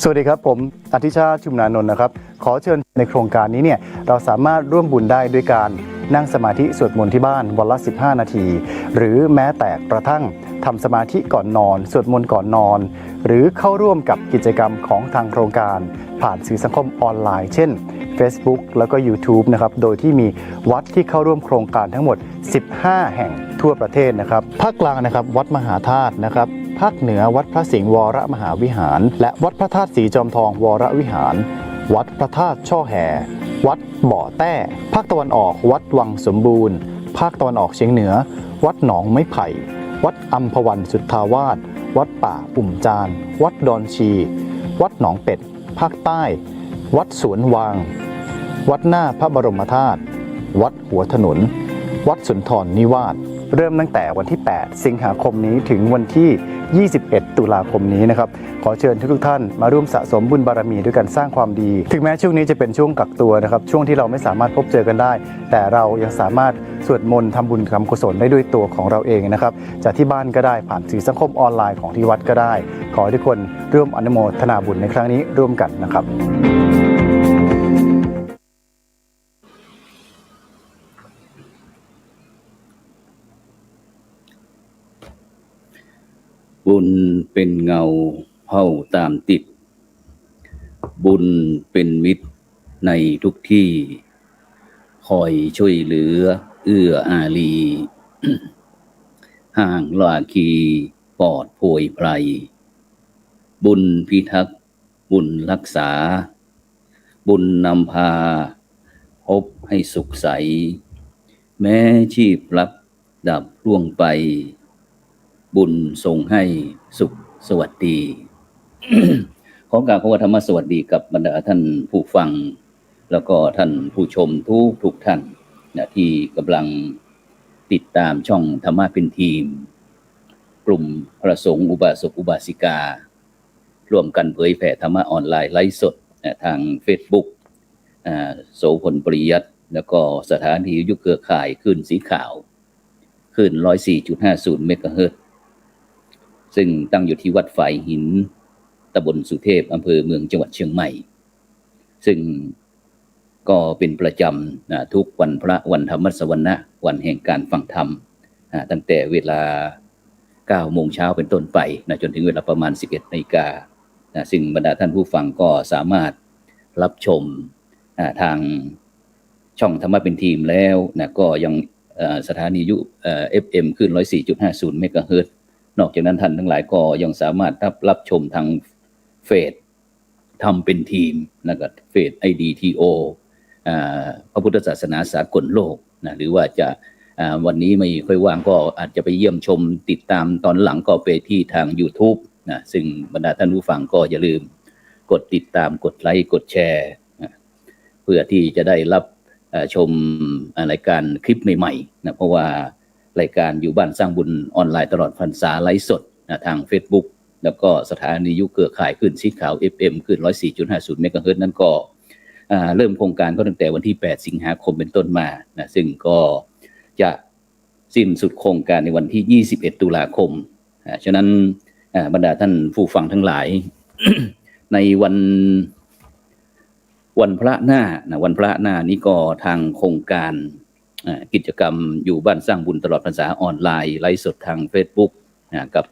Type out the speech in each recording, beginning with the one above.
สวัสดีครับผมอธิชาติชุมนานนท์นะครับขอเชิญในโครงการนี้เนี่ยเราสามารถร่วมบุญได้ด้วยการนั่งสมาธิสวดมนต์ที่บ้านวันละ15 นาทีหรือแม้แต่กระทั่งทำสมาธิก่อนนอนสวดมนต์ก่อนนอนหรือเข้าร่วมกับกิจกรรมของทางโครงการผ่านสื่อสังคมออนไลน์เช่น Facebook แล้วก็ YouTube นะครับโดยที่มีวัดที่เข้าร่วมโครงการทั้งหมด15แห่งทั่วประเทศนะครับภาคกลางนะครับวัดมหาธาตุนะครับภาคเหนือวัดพระสิงห์วรมหาวิหารและวัดพระธาตุสีจอมทองวรวิหารวัดพระธาตุช่อแห่วัดบ่อแต้ภาคตะวันออกวัดวังสมบูรณ์ภาคตะวันออกเฉียงเหนือวัดหนองไม้ไผ่วัดอัมพวันสุทธาวาสวัดป่าปุ่มจานวัดดอนชีวัดหนองเป็ดภาคใต้วัดสวนวางวัดหน้าพระบรมธาตุวัดหัวถนนวัดสุนทรนิวาสเริ่มตั้งแต่วันที่ 8 สิงหาคมนี้ถึงวันที่ 21 ตุลาคมนี้นะครับขอเชิญทุกท่านมาร่วมสะสมบุญบารมีด้วยกันสร้างความดีถึงแม้ช่วงนี้จะเป็นช่วงกักตัวนะครับช่วงที่เราไม่สามารถพบเจอกันได้แต่เรายังสามารถสวดมนต์ทำบุญทำกุศลได้ด้วยตัวของเราเองนะครับจากที่บ้านก็ได้ผ่านสื่อสังคมออนไลน์ของที่วัดก็ได้ขอให้ทุกคนร่วมอนุโมทนาบุญในครั้งนี้ร่วมกันนะครับบุญเป็นเงาเผ่าตามติดบุญเป็นมิตรในทุกที่คอยช่วยเหลือเอื้ออารี ห่างลาคีปลอดโผยไพรบุญพิทักษ์บุญรักษาบุญนำพาพบให้สุขใสแม้ชีพลับดับล่วงไปบุญส่งให้สุขสวัสดี ขอกราบขอธรรมสวัสดีกับบรรดาท่านผู้ฟังแล้วก็ท่านผู้ชมทุกท่านนะที่กำลังติดตามช่องธรรมะเป็นทีมกลุ่มพระสงฆ์อุบาสกอุบาสิการ่วมกันเผยแผ่ธรรมะออนไลน์ไลฟ์สดทาง Facebook โสพลปริยัติแล้วก็สถานีวิทยุเครือข่ายคลื่นสีขาวคลื่น 104.50 เมกะเฮิรตซ์ซึ่งตั้งอยู่ที่วัดฝายหินตำบลสุเทพอำเภอเมืองจังหวัดเชียงใหม่ซึ่งก็เป็นประจำทุกวันพระวันธรรมสวนะวันแห่งการฟังธรรมตั้งแต่เวลา 9 โมงเช้าเป็นต้นไปจนถึงเวลาประมาณ 11 นาฬิกาซึ่งบรรดาท่านผู้ฟังก็สามารถรับชมทางช่องธรรมะเป็นทีมแล้วก็ยังสถานีFM ขึ้น 104.50 เมกะเฮิรตซ์นอกจากนั้นท่านทั้งหลายก็ยังสามารถรับชมทางเฟซทำเป็นทีมนะครับเฟซ IDTO พระพุทธศาสนาสากลโลกหรือว่าจะวันนี้ไม่ค่อยว่างก็อาจจะไปเยี่ยมชมติดตามตอนหลังก็ไปที่ทาง YouTube ซึ่งบรรดาท่านผู้ฟังก็อย่าลืมกดติดตามกดไลค์กดแชร์เพื่อที่จะได้รับชมรายการคลิปใหม่ๆเพราะว่ารายการอยู่บ้านสร้างบุญออนไลน์ตลอดพรรษาไลฟ์สดทาง Facebook แล้วก็สถานียุคเครือข่ายขึ้นสีขาว FM ขึ้น 104.50 เมกะเฮิรตซ์นั้นก็เริ่มโครงการก็ตั้งแต่วันที่ 8 สิงหาคมเป็นต้นมาซึ่งก็จะสิ้นสุดโครงการในวันที่ 21 ตุลาคมฉะนั้นบรรดาท่านผู้ฟังทั้งหลาย ในวันพระหน้าวันพระหน้านี้ก็ทางโครงการกิจกรรมอยู่บ้านสร้างบุญตลอดพรรษาออนไลน์ไลฟ์สดทาง Facebook กับ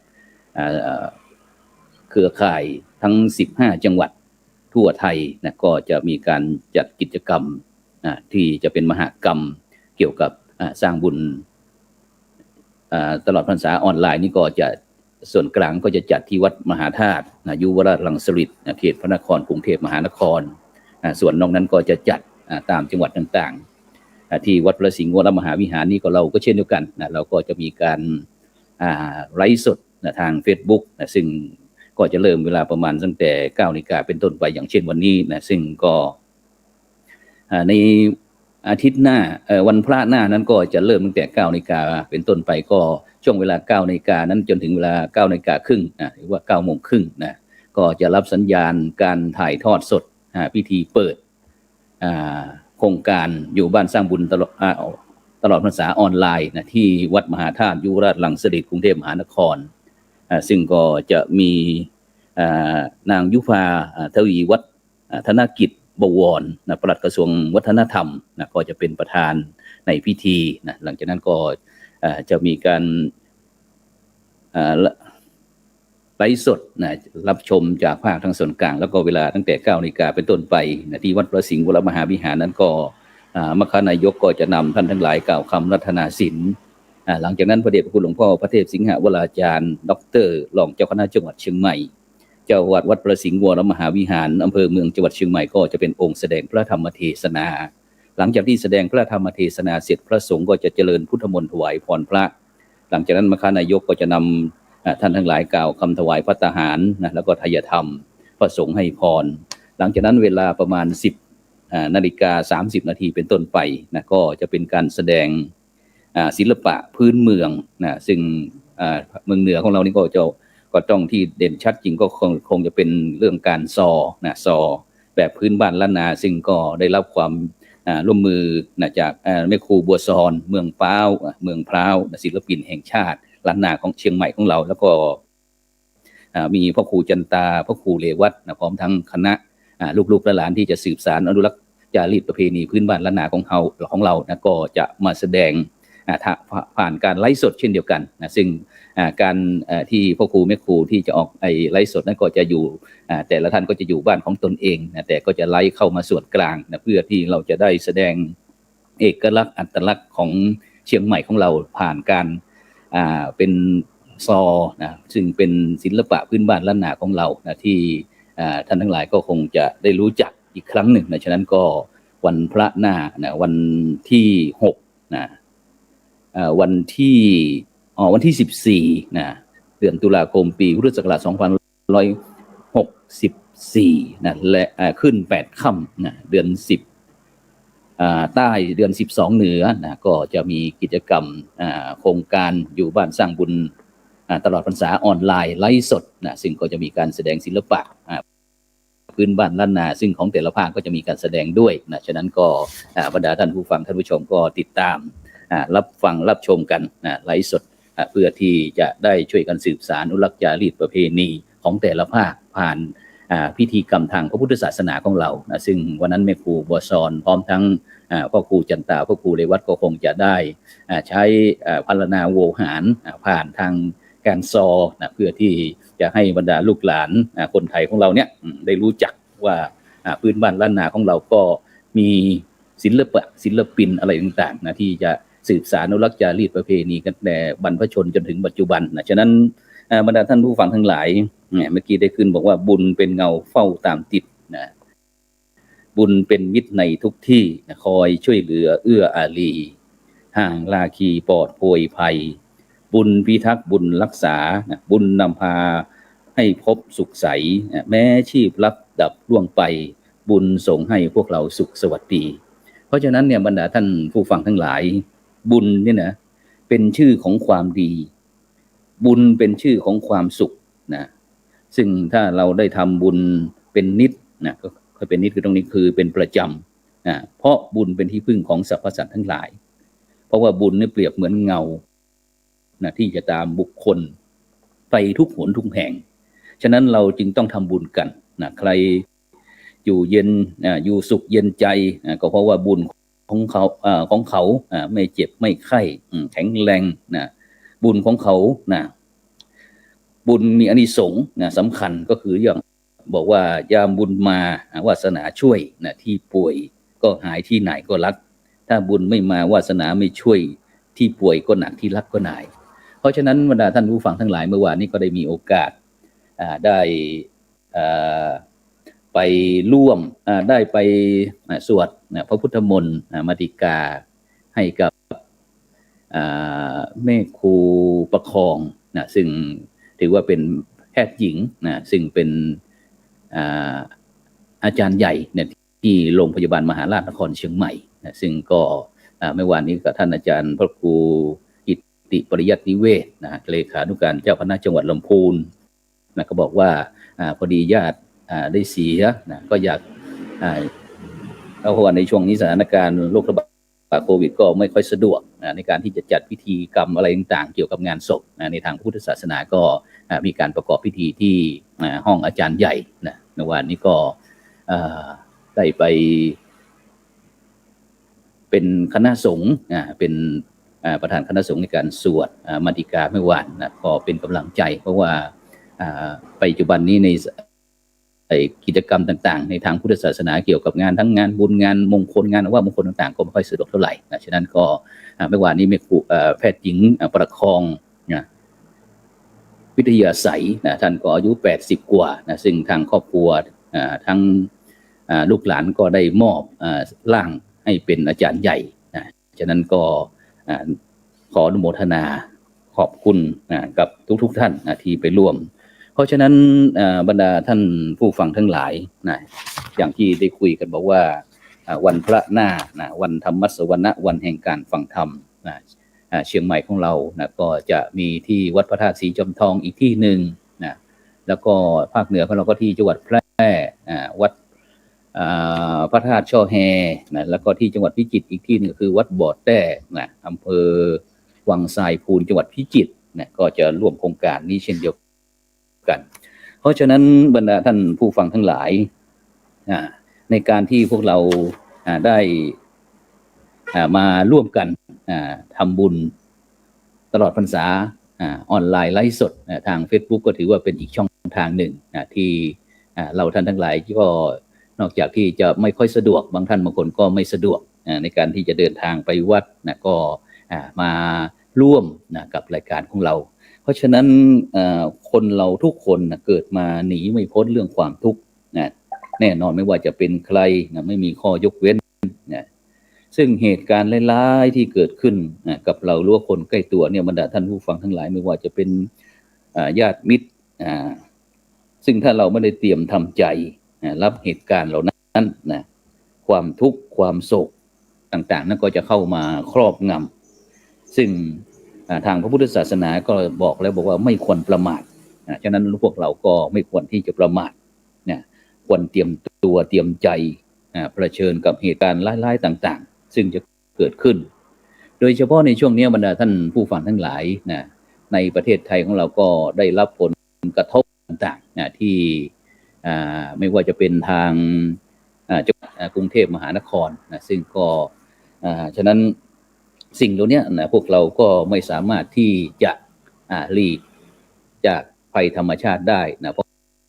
เครือข่ายทั้ง15จังหวัดทั่วไทยก็จะมีการจัดกิจกรรมที่จะเป็นมหกรรมเกี่ยวกับสร้างบุญตลอดพรรษาออนไลน์นี่ก็จะส่วนกลางก็จะจัดที่วัดมหาธาตุยุวราชรังสิตเขตพระนครกรุงเทพมหานครส่วนนอกนั้นก็จะจัดตามจังหวัดต่างๆที่วัดพระสิงห์วรมหาวิหารนี่ก็เราก็เช่นเดียวกันเราก็จะมีการไลฟ์สดทาง Facebook ซึ่งก็จะเริ่มเวลาประมาณตั้งแต่ 9 นาฬิกาเป็นต้นไปอย่างเช่นวันนี้ซึ่งก็ในอาทิตย์หน้าวันพระหน้านั้นก็จะเริ่มตั้งแต่ 9 นาฬิกาเป็นต้นไปก็ช่วงเวลา 9 นาฬิกานั้นจนถึงเวลา 9 นาฬิกาครึ่งหรือว่า 9 โมงครึ่งก็จะรับสัญญาณการถ่ายทอดสดพิธีเปิดโครงการอยู่บ้านสร้างบุญตลอดพรรษาออนไลน์ที่วัดมหาธาตุยุวราชรังสิตกรุงเทพมหานครซึ่งก็จะมี อ่านางยุพาทวีวัฒนกิจบวรปลัดกระทรวงวัฒนธรรมก็จะเป็นประธานในพิธีหลังจากนั้นก็จะมีการไลฟ์สดรับชมจากภาคทั้งส่วนกลางแล้วก็เวลาตั้งแต่ 9 นาฬิกาเป็นต้นไปที่วัดพระสิงห์วรมหาวิหารนั้นก็มคณายกก็จะนำท่านทั้งหลายกล่าวคำรัตนาศิลป์หลังจากนั้นพระเดชพระคุณหลวงพ่อพระเทพสิงหวราจารย์ดร.รองเจ้าคณะจังหวัดเชียงใหม่เจ้าอาวาสวัดพระสิงห์วรมหาวิหารอำเภอเมืองจังหวัดเชียงใหม่ก็จะเป็นองค์แสดงพระธรรมเทศนาหลังจากที่แสดงพระธรรมเทศนาเสร็จพระสงฆ์ก็จะเจริญพุทธมนต์ถวายพรพระหลังจากนั้นมคณายกก็จะนำท่านทั้งหลายกล่าวคำถวายภัตตาหารแล้วก็ทายธรรมพระสงฆ์ให้พรหลังจากนั้นเวลาประมาณ10 นาฬิกา 30 นาทีเป็นต้นไปก็จะเป็นการแสดงศิลปะพื้นเมืองซึ่งเมืองเหนือของเรานี่ก็ต้องที่เด่นชัดจริงก็คงจะเป็นเรื่องการซอแบบพื้นบ้านล้านนาซึ่งก็ได้รับความร่วมมือจากแม่ครูบัวซอนเมืองพร้าวศิลปินแห่งชาติล้านนาของเชียงใหม่ของเราแล้วก็มีพ่อครูจันตาพ่อครูเลวัตพร้อมทั้งคณะลูกๆหลานที่จะสืบสานอนุรักษ์จารีตประเพณีพื้นบ้านล้านนาของเราก็จะมาแสดงผ่านการไลฟ์สดเช่นเดียวกันซึ่งการที่พ่อครูแม่ครูที่จะออกไลฟ์สดนั้นก็จะอยู่แต่ละท่านก็จะอยู่บ้านของตนเองแต่ก็จะไลฟ์เข้ามาส่วนกลางเพื่อที่เราจะได้แสดงเอกลักษณ์อัตลักษณ์ของเชียงใหม่ของเราผ่านการเป็นซอซึ่งเป็นศิลปะพื้นบ้านล้านนาของเราที่ท่านทั้งหลายก็คงจะได้รู้จักอีกครั้งหนึ่งฉะนั้นก็วันพระหน้าวันที่6วันที่14เดือนตุลาคมปีพุทธศักราช2564และขึ้น8ค่ำเดือน10ใต้เดือน12เหนือก็จะมีกิจกรรมโครงการอยู่บ้านสร้างบุญตลอดพรรษาออนไลน์ไลฟ์สดซึ่งก็จะมีการแสดงศิลปะพื้นบ้านล้านนาซึ่งของแต่ละภาคก็จะมีการแสดงด้วยฉะนั้นก็บรรดาท่านผู้ฟังท่านผู้ชมก็ติดตามรับฟังรับชมกันไลฟ์สดเพื่อที่จะได้ช่วยกันสืบสานอนุรักษ์จารีตประเพณีของแต่ละภาคผ่านพิธีกรรมทางพระพุทธศาสนาของเราซึ่งวันนั้นแม่ครูบัวซอนพร้อมทั้งพ่อครูจันตาพ่อครูเลวัตก็คงจะได้ใช้พรรณนาโวหารผ่านทางการซอเพื่อที่จะให้บรรดาลูกหลานคนไทยของเราเนี่ยได้รู้จักว่าพื้นบ้านล้านนาของเราก็มีศิลปินอะไรต่างๆที่จะสืบสานอนุรักษ์จารีตประเพณีกันแต่บรรพชนจนถึงปัจจุบันฉะนั้นบรรดาท่านผู้ฟังทั้งหลายเมื่อกี้ได้ขึ้นบอกว่าบุญเป็นเงาเฝ้าตามติดบุญเป็นมิตรในทุกที่คอยช่วยเหลือเอื้ออารีห่างลาคีปลอดโผยภัยบุญพิทักษ์บุญรักษาบุญนำพาให้พบสุขใสแม้ชีพลับดับล่วงไปบุญส่งให้พวกเราสุขสวัสดีเพราะฉะนั้นเนี่ยบรรดาท่านผู้ฟังทั้งหลายบุญเนี่ยนะเป็นชื่อของความดีบุญเป็นชื่อของความสุขซึ่งถ้าเราได้ทำบุญเป็นนิจก็เป็นนิจคือตรงนี้คือเป็นประจำเพราะบุญเป็นที่พึ่งของสรรพสัตว์ทั้งหลายเพราะว่าบุญนี่เปรียบเหมือนเงาที่จะตามบุคคลไปทุกหนทุกแห่งฉะนั้นเราจึงต้องทำบุญกันใครอยู่เย็นอยู่สุขเย็นใจก็เพราะว่าบุญของเขาไม่เจ็บไม่ไข้แข็งแรงบุญของเขาบุญมีอานิสงส์สำคัญก็คืออย่างบอกว่ายามบุญมาวาสนาช่วยที่ป่วยก็หายที่ไหนก็รักถ้าบุญไม่มาวาสนาไม่ช่วยที่ป่วยก็หนักที่รักก็หายเพราะฉะนั้นบรรดาท่านผู้ฟังทั้งหลายเมื่อวานนี้ก็ได้มีโอกาสได้ไปร่วมได้ไปสวดพระพุทธมนต์มาติกาให้กับแม่ครูประคองซึ่งถือว่าเป็นแพทย์หญิงซึ่งเป็นอาจารย์ใหญ่ที่โรงพยาบาลมหาราชนครเชียงใหม่ซึ่งก็เมื่อวานนี้กับท่านอาจารย์พระครูอิตติปริยัตินิเวศเลขานุการเจ้าคณะจังหวัดลำพูนก็บอกว่าพอดีญาติได้เสียก็อยากเพราะว่าในช่วงนี้สถานการณ์โรคระบา โควิดก็ไม่ค่อยสะดวกในการที่จะจัดพิธีกรรมอะไรต่างๆเกี่ยวกับงานศพในทางพุทธศาสนาก็มีการประกอบพิธีที่ห้องอาจารย์ใหญ่นะในวันนี้ก็ได้ไปเป็นคณะสงฆ์เป็นประธานคณะสงฆ์ในการสวดมาติกาเมื่อวานนะก็เป็นกำลังใจเพราะว่าปัจจุบันนี้ในกิจกรรมต่างๆในทางพุทธศาสนาเกี่ยวกับงานทั้งงานบุญงานมงคลงานว่ามงคลต่างๆก็ไม่ค่อยสะดวกเท่าไหร่นะฉะนั้นก็เมื่อวานนี้แพทย์หญิงประคองวิทยาไสยนะท่านก็อายุ80กว่านะซึ่งทางครอบครัวทั้งลูกหลานก็ได้มอบร่างให้เป็นอาจารย์ใหญ่นะฉะนั้นก็ขออนุโมทนาขอบคุณกับทุกท่านที่ไปร่วมเพราะฉะนั้นบรรดาท่านผู้ฟังทั้งหลายนะอย่างที่ได้คุยกันบอกว่าวันพระหน้านะวันธรรมสวนะวันแห่งการฟังธรรมนะเชียงใหม่ของเรานะก็จะมีที่วัดพระธาตุศรีจอมทองอีกที่หนึ่งนะแล้วก็ภาคเหนือของเราก็ที่จังหวัดแพร่วัดพระธาตุช่อแฮนะแล้วก็ที่จังหวัดพิจิตรอีกที่นึงคือวัดบ่อแต้นะอำเภอวังทรายพูนจังหวัดพิจิตรนะก็จะร่วมโครงการนี้เช่นเดียวกันเพราะฉะนั้นบรรดาท่านผู้ฟังทั้งหลายในการที่พวกเราได้มาร่วมกันทำบุญตลอดพรรษาออนไลน์ไลฟ์สดทาง Facebook ก็ถือว่าเป็นอีกช่องทางหนึ่งที่เราท่านทั้งหลายก็นอกจากที่จะไม่ค่อยสะดวกบางท่านบางคนก็ไม่สะดวกในการที่จะเดินทางไปวัดก็มาร่วมกับรายการของเราเพราะฉะนั้นคนเราทุกคนเกิดมาหนีไม่พ้นเรื่องความทุกข์แน่นอนไม่ว่าจะเป็นใครไม่มีข้อยกเว้นซึ่งเหตุการณ์ร้ายๆที่เกิดขึ้นกับเราหรือว่าคนใกล้ตัวเนี่ยบรรดาท่านผู้ฟังทั้งหลายไม่ว่าจะเป็นญาติมิตรซึ่งถ้าเราไม่ได้เตรียมทำใจรับเหตุการณ์เหล่านั้นนะความทุกข์ความโศกต่างๆนั้นก็จะเข้ามาครอบงำซึ่งทางพระพุทธศาสนาก็บอกแล้วบอกว่าไม่ควรประมาทฉะนั้นพวกเราก็ไม่ควรที่จะประมาทควรเตรียมตัวเตรียมใจเผชิญกับเหตุการณ์ร้ายๆต่างๆซึ่งจะเกิดขึ้นโดยเฉพาะในช่วงนี้บรรดาท่านผู้ฟังทั้งหลายในประเทศไทยของเราก็ได้รับผลกระทบต่างๆที่ไม่ว่าจะเป็นทางจังหวัดกรุงเทพมหานครซึ่งก็ฉะนั้นสิ่งเหล่านี้พวกเราก็ไม่สามารถที่จะหลีกจากภัยธรรมชาติได้นะเพ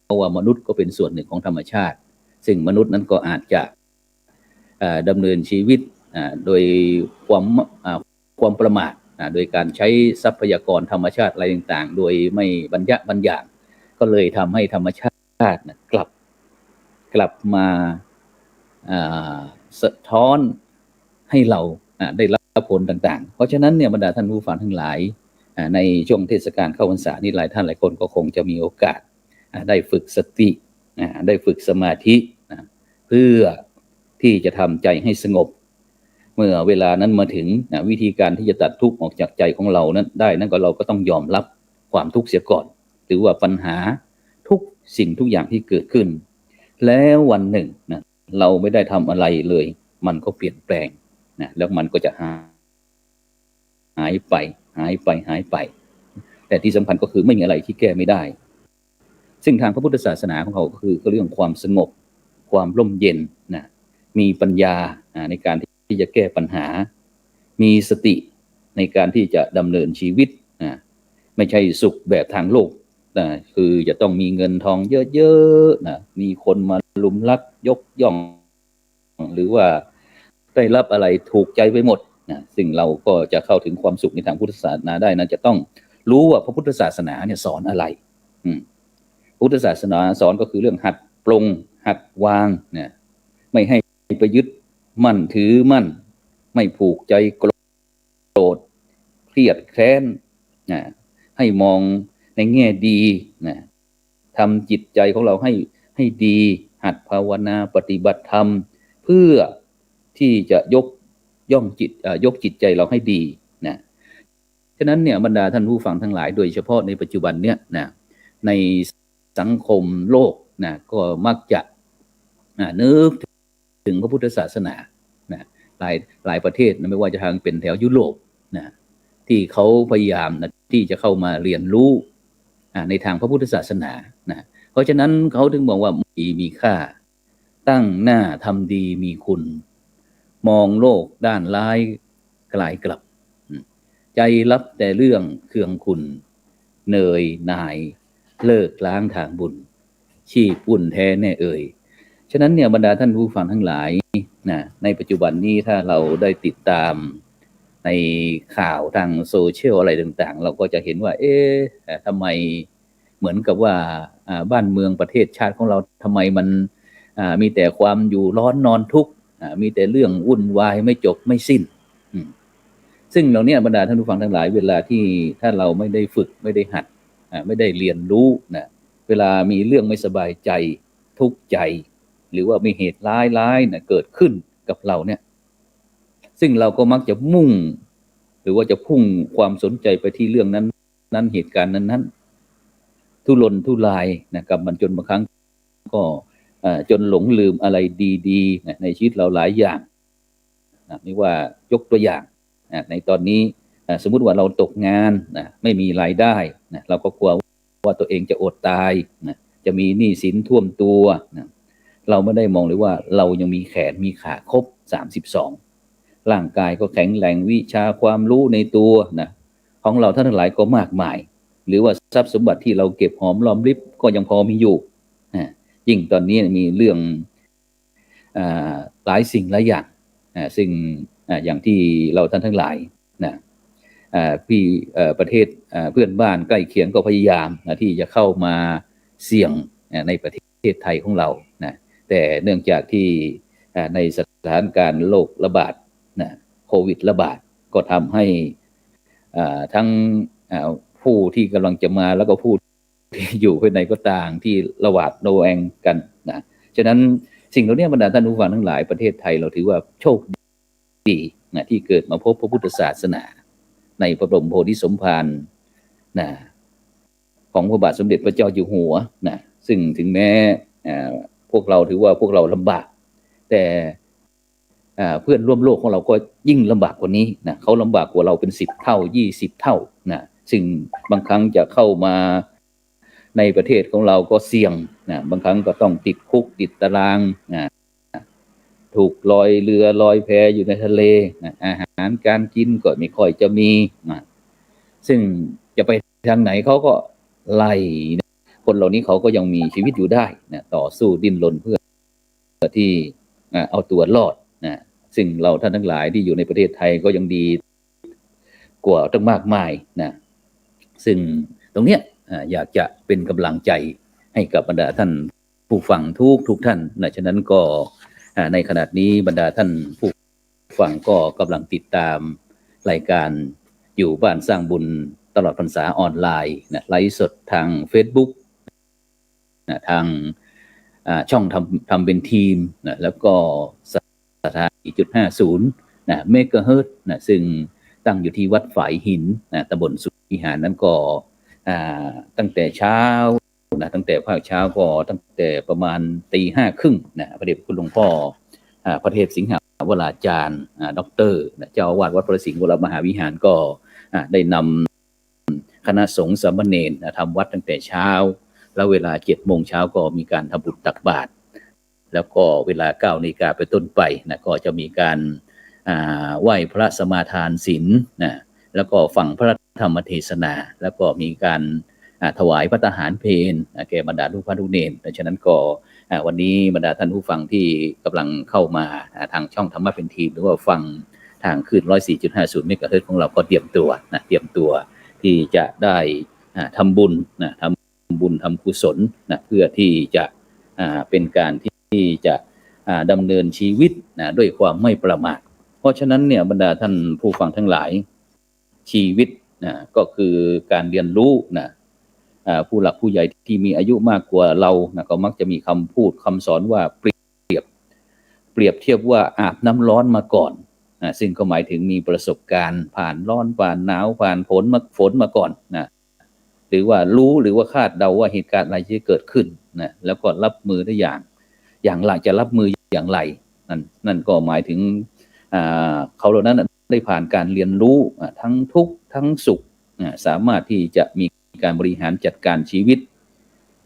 ราะว่ามนุษย์ก็เป็นส่วนหนึ่งของธรรมชาติซึ่งมนุษย์นั้นก็อาจจะดำเนินชีวิตโดยความประมาทโดยการใช้ทรัพยากรธรรมชาติอะไรต่างๆโดยไม่บรรยางก็เลยทำให้ธรรมชาติกลับมาสะท้อนให้เราได้รับผลต่างๆเพราะฉะนั้นเนี่ยบรรดาท่านผู้ฟังทั้งหลายในช่วงเทศกาลเข้าพรรษานี้หลายท่านหลายคนก็คงจะมีโอกาสได้ฝึกสติได้ฝึกสมาธิเพื่อที่จะทำใจให้สงบเมื่อเวลานั้นมาถึงวิธีการที่จะตัดทุกข์ออกจากใจของเรานั้นได้นั่นก็เราก็ต้องยอมรับความทุกข์เสียก่อนหรือว่าปัญหาทุกสิ่งทุกอย่างที่เกิดขึ้นแล้ววันหนึ่งเราไม่ได้ทำอะไรเลยมันก็เปลี่ยนแปลงแล้วมันก็จะหายไปแต่ที่สำคัญก็คือไม่มีอะไรที่แก้ไม่ได้ซึ่งทางพระพุทธศาสนาของเขาก็คือเรื่องความสงบความร่มเย็นมีปัญญาในการที่จะแก้ปัญหามีสติในการที่จะดำเนินชีวิตไม่ใช่สุขแบบทางโลกคือจะต้องมีเงินทองเยอะๆมีคนมาลุมรักยกย่องหรือว่าได้รับอะไรถูกใจไปหมดซึ่งเราก็จะเข้าถึงความสุขในทางพุทธศาสนาได้นะจะต้องรู้ว่าพระพุทธศาสนาเนี่ยสอนอะไรพุทธศาสนาสอนก็คือเรื่องหัดปลงหัดวางไม่ให้ไปยึดมั่นถือมั่นไม่ผูกใจโกรธเครียดแค้นให้มองในแง่ดีทำจิตใจของเราให้ดีหัดภาวนาปฏิบัติธรรมเพื่อที่จะยกจิตใจเราให้ดีฉะนั้นเนี่ยบรรดาท่านผู้ฟังทั้งหลายโดยเฉพาะในปัจจุบันเนี่ยในสังคมโลกก็มักจะนึกถึงพระพุทธศาสนา หลายหลายประเทศนะไม่ว่าจะทางเป็นแถวยุโรปนะที่เขาพยายามนะที่จะเข้ามาเรียนรู้ในทางพระพุทธศาสนานะเพราะฉะนั้นเขาถึงบอกว่ามีค่าตั้งหน้าทำดีมีคุณมองโลกด้านร้ายกลายกลับใจรับแต่เรื่องเคืองคุณเนยนายเลิกล้างทางบุญชีพปุ่นแท้แน่เอ่ยฉะนั้นเนี่ยบรรดาท่านผู้ฟังทั้งหลายนะในปัจจุบันนี้ถ้าเราได้ติดตามในข่าวทางโซเชียลอะไรต่างๆเราก็จะเห็นว่าทำไมเหมือนกับว่าบ้านเมืองประเทศชาติของเราทำไมมันมีแต่ความอยู่ร้อนนอนทุกข์มีแต่เรื่องวุ่นวายไม่จบไม่สิ้นซึ่งเหล่านี้บรรดาท่านผู้ฟังทั้งหลายเวลาที่ถ้าเราไม่ได้ฝึกไม่ได้หัดไม่ได้เรียนรู้นะเวลามีเรื่องไม่สบายใจทุกข์ใจหรือว่ามีเหตุร้ายๆนะเกิดขึ้นกับเราเนี่ยซึ่งเราก็มักจะมุ่งหรือว่าจะพุ่งความสนใจไปที่เรื่องนั้นเหตุการณ์นั้นทุรนทุรายนะกับมันจนบางครั้งก็จนหลงลืมอะไรดีๆนะในชีวิตเราหลายอย่างนะไม่ว่ายกตัวอย่างในตอนนี้สมมุติว่าเราตกงานนะไม่มีรายได้นะเราก็กลัวว่าตัวเองจะอดตายนะจะมีหนี้สินท่วมตัวนะเราไม่ได้มองเลยว่าเรายังมีแขนมีขาครบ32ร่างกายก็แข็งแรงวิชาความรู้ในตัวนะของเราท่านทั้งหลายก็มากมายหรือว่าทรัพย์สมบัติที่เราเก็บหอมรอมริบก็ยังพอมีอยู่ยิ่งตอนนี้มีเรื่องหลายสิ่งหลายอย่างซึ่งอย่างที่เราท่านทั้งหลายนะพี่ประเทศเพื่อนบ้านใกล้เคียงก็พยายามที่จะเข้ามาเสี่ยงในประเทศไทยของเรานะแต่เนื่องจากที่ในสถานการณ์โรคระบาดนะโควิดระบาดก็ทำให้ทั้งผู้ที่กำลังจะมาแล้วก็ผู้ที่อยู่ภายในก็ต่างที่ระหวาดระแวงกันนะฉะนั้นสิ่งเหล่านี้บรรดาท่านผู้ฟังทั้งหลายประเทศไทยเราถือว่าโชคดีนะที่เกิดมาพบพระพุทธศาสนาในพระบรมโพธิสมภารนะของพระบาทสมเด็จพระเจ้าอยู่หัวนะซึ่งถึงแม้พวกเราถือว่าพวกเราลำบากแต่เพื่อนร่วมโลกของเราก็ยิ่งลำบากกว่านี้นะเขาลำบากกว่าเราเป็น10 เท่า20 เท่านะซึ่งบางครั้งจะเข้ามาในประเทศของเราก็เสี่ยงนะบางครั้งก็ต้องติดคุกติดตารางนะถูกลอยเรือลอยแพอยู่ในทะเลนะอาหารการกินก็ไม่ค่อยจะมีนะซึ่งจะไปทางไหนเขาก็ไล่นะคนเหล่านี้เขาก็ยังมีชีวิตอยู่ได้นะต่อสู้ดิ้นรนเพื่อที่เอาตัวรอดนะซึ่งเราท่านทั้งหลายที่อยู่ในประเทศไทยก็ยังดีกว่าตั้งมากมายนะซึ่งตรงเนี้ยอยากจะเป็นกำลังใจให้กับบรรดาท่านผู้ฟังทุกท่านนะฉะนั้นก็ในขณะนี้บรรดาท่านผู้ฟังก็กำลังติดตามรายการอยู่บ้านสร้างบุญตลอดพรรษาออนไลน์นะไลฟ์สดทาง Facebook นะทางช่องทำเป็นทีมนะแล้วก็สถานี 4.50 นะเมกะเฮิรตซ์นะซึ่งตั้งอยู่ที่วัดฝายหินนะตำบลสุวิหารนั้นก็ตั้งแต่เช้านะตั้งแต่ภาคเช้าก็ตั้งแต่ประมาณ 5:30 นะพระเดชคุณหลวงพ่อพระเทพสิงหาวราจารย์ด็อกเตอร์นะเจ้าอาวาสวัดพระสิงห์วรมหาวิหารก็ได้นำคณะสงฆ์สามเณรทำวัดตั้งแต่เช้าแล้วเวลา 7 โมงเช้าก็มีการทำบุญตักบาตรแล้วก็เวลา 9 นาฬิกาเป็นต้นไปนะก็จะมีการไหว้พระสมาทานศีลนะแล้วก็ฟังพระธรรมเทศนาแล้วก็มีการถวายพระทหารเพลแก่บรรดาลูกพระลูกเนรดังนั้นก็วันนี้บรรดาท่านผู้ฟังที่กำลังเข้ามาทางช่องธรรมะเป็นทีมหรือว่าฟังทางคลื่น 104.50 เมกะเฮิรตซ์ของเราก็เตรียมตัวที่จะได้ทำบุญนะทำบุญทำกุศลนะเพื่อที่จะเป็นการที่จะดำเนินชีวิตนะด้วยความไม่ประมาทเพราะฉะนั้นเนี่ยบรรดาท่านผู้ฟังทั้งหลายชีวิตนะก็คือการเรียนรู้นะผู้หลักผู้ใหญ่ที่มีอายุมากกว่าเรานะก็มักจะมีคำพูดคำสอนว่าเปรียบเทียบว่าอาบน้ำร้อนมาก่อนซึ่งก็หมายถึงมีประสบการณ์ผ่านร้อนผ่านหนาวผ่านฝนมาก่อนนะหรือว่ารู้หรือว่าคาดเดาว่าเหตุการณ์อะไรจะเกิดขึ้นนะแล้วก็รับมือได้อย่างไรจะรับมืออย่างไรนั่นก็หมายถึง เขาเหล่านั้นได้ผ่านการเรียนรู้ทั้งทุกข์ทั้งสุขสามารถที่จะมีการบริหารจัดการชีวิต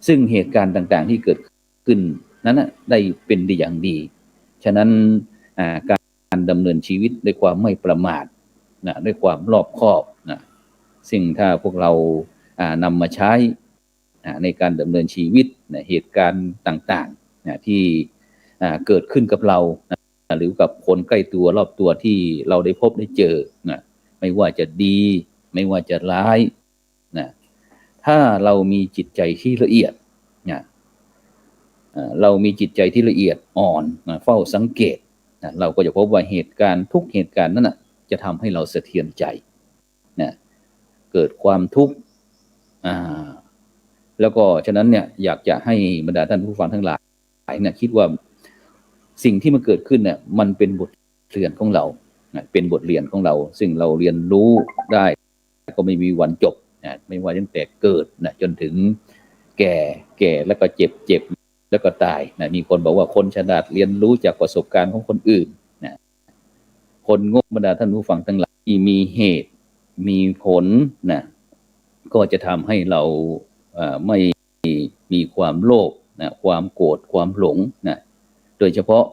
ซึ่งเหตุการณ์ต่างๆที่เกิดขึ้นนั้นได้เป็นดีอย่างดีฉะนั้นการดำเนินชีวิตด้วยความไม่ประมาทด้วยความรอบคอบซึ่งถ้าพวกเรานำมาใช้ในการดำเนินชีวิตเหตุการณ์ต่างๆที่เกิดขึ้นกับเราหรือกับคนใกล้ตัวรอบตัวที่เราได้พบได้เจอไม่ว่าจะดีไม่ว่าจะร้ายถ้าเรามีจิตใจที่ละเอียดเรามีจิตใจที่ละเอียดอ่อนเฝ้าสังเกตเราก็จะพบว่าเหตุการณ์ทุกเหตุการณ์นั้นจะทำให้เราสะเทือนใจเกิดความทุกข์แล้วก็ฉะนั้นเนี่ยอยากจะให้บรรดาท่านผู้ฟังทั้งหลายคิดว่าสิ่งที่มันเกิดขึ้นเนี่ยมันเป็นบทเรียนของเราเป็นบทเรียนของเราซึ่งเราเรียนรู้ได้ก็ไม่มีวันจบไม่ว่าตั้งแต่เกิดจนถึงแก่แล้วก็เจ็บแล้วก็ตายมีคนบอกว่าคนฉลาดเรียนรู้จากประสบการณ์ของคนอื่นคนโง่บรรดาท่านผู้ฟังทั้งหลายที่มีเหตุมีผลก็จะทำให้เราไม่มีความโลภความโกรธความหลงโดยเฉพาะ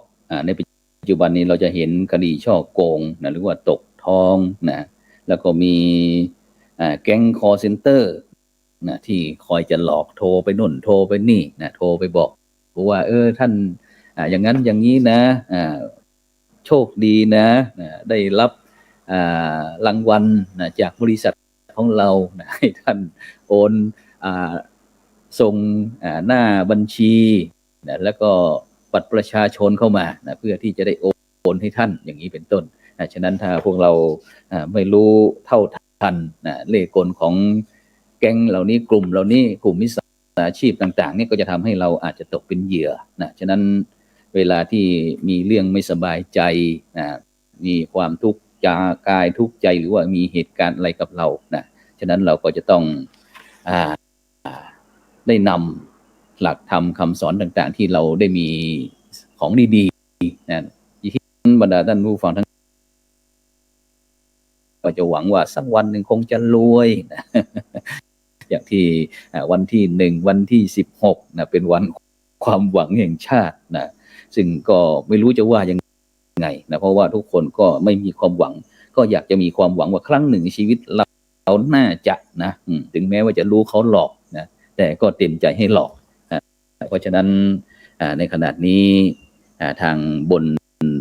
ในปัจจุบันนี้เราจะเห็นคดีช่อโกงหรือว่าตกทองแล้วก็มีแก๊งคอลเซ็นเตอร์ที่คอยจะหลอกโทรไปนู่นโทรไปนี่โทรไปบอกว่าท่านอย่างนั้นอย่างนี้นะโชคดีนะได้รับรางวัลจากบริษัทของเราให้ท่านโอนส่งหน้าบัญชีแล้วก็บัตรประชาชนเข้ามาเพื่อที่จะได้โอนให้ท่านอย่างนี้เป็นต้นฉะนั้นถ้าพวกเราไม่รู้เท่าทันเล่ห์กลของแก๊งเหล่านี้กลุ่มเหล่านี้กลุ่มมิจฉาชีพต่างๆนี่ก็จะทำให้เราอาจจะตกเป็นเหยื่อฉะนั้นเวลาที่มีเรื่องไม่สบายใจมีความทุกข์กายทุกข์ใจหรือว่ามีเหตุการณ์อะไรกับเราฉะนั้นเราก็จะต้องได้นำหลักธรรมคำสอนต่างๆที่เราได้มีของดีๆที่บรรดาท่านผู้ฟังทั้งก็จะหวังว่าสักวันหนึ่งคงจะรวยอย่างที่วันที่1วันที่16เป็นวันความหวังแห่งชาติซึ่งก็ไม่รู้จะว่ายังไงเพราะว่าทุกคนก็ไม่มีความหวังก็อยากจะมีความหวังว่าครั้งหนึ่งในชีวิตเราน่าจะถึงแม้ว่าจะรู้เขาหลอกแต่ก็เต็มใจให้หลอกเพราะฉะนั้นในขณะนี้ทางบน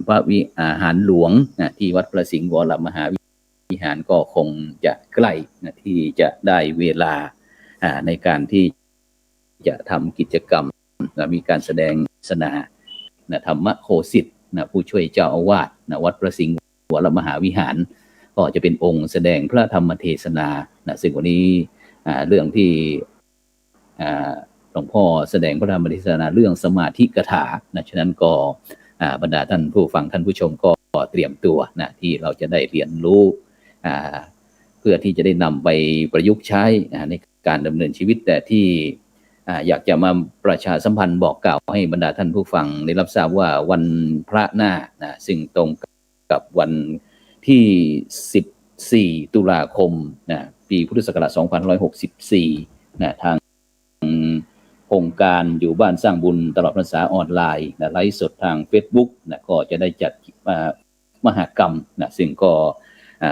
พระวิหารหลวงที่วัดพระสิงห์วรมหาวิหารก็คงจะใกล้ที่จะได้เวลาในการที่จะทำกิจกรรมมีการแสดงเทศนาธรรมโคสิทธิ์ผู้ช่วยเจ้าอาวาสวัดพระสิงห์วรมหาวิหารก็จะเป็นองค์แสดงพระธรรมเทศนาซึ่งวันนี้เรื่องที่หลวงพ่อแสดงพระธรรมเทศนาเรื่องสมาธิกถาฉะนั้นก็บรรดาท่านผู้ฟังท่านผู้ชมก็เตรียมตัวที่เราจะได้เรียนรู้เพื่อที่จะได้นำไปประยุกต์ใช้ในการดำเนินชีวิตแต่ที่อยากจะมาประชาสัมพันธ์บอกกล่าวให้บรรดาท่านผู้ฟังได้รับทราบว่าวันพระหน้าซึ่งตรงกับวันที่14ตุลาคมปีพุทธศักราช2564ทางโครงการอยู่บ้านสร้างบุญตลอดพรรษาออนไลน์ไลฟ์สดทาง Facebook ก็จะได้จัดมหกรรมซึ่งก็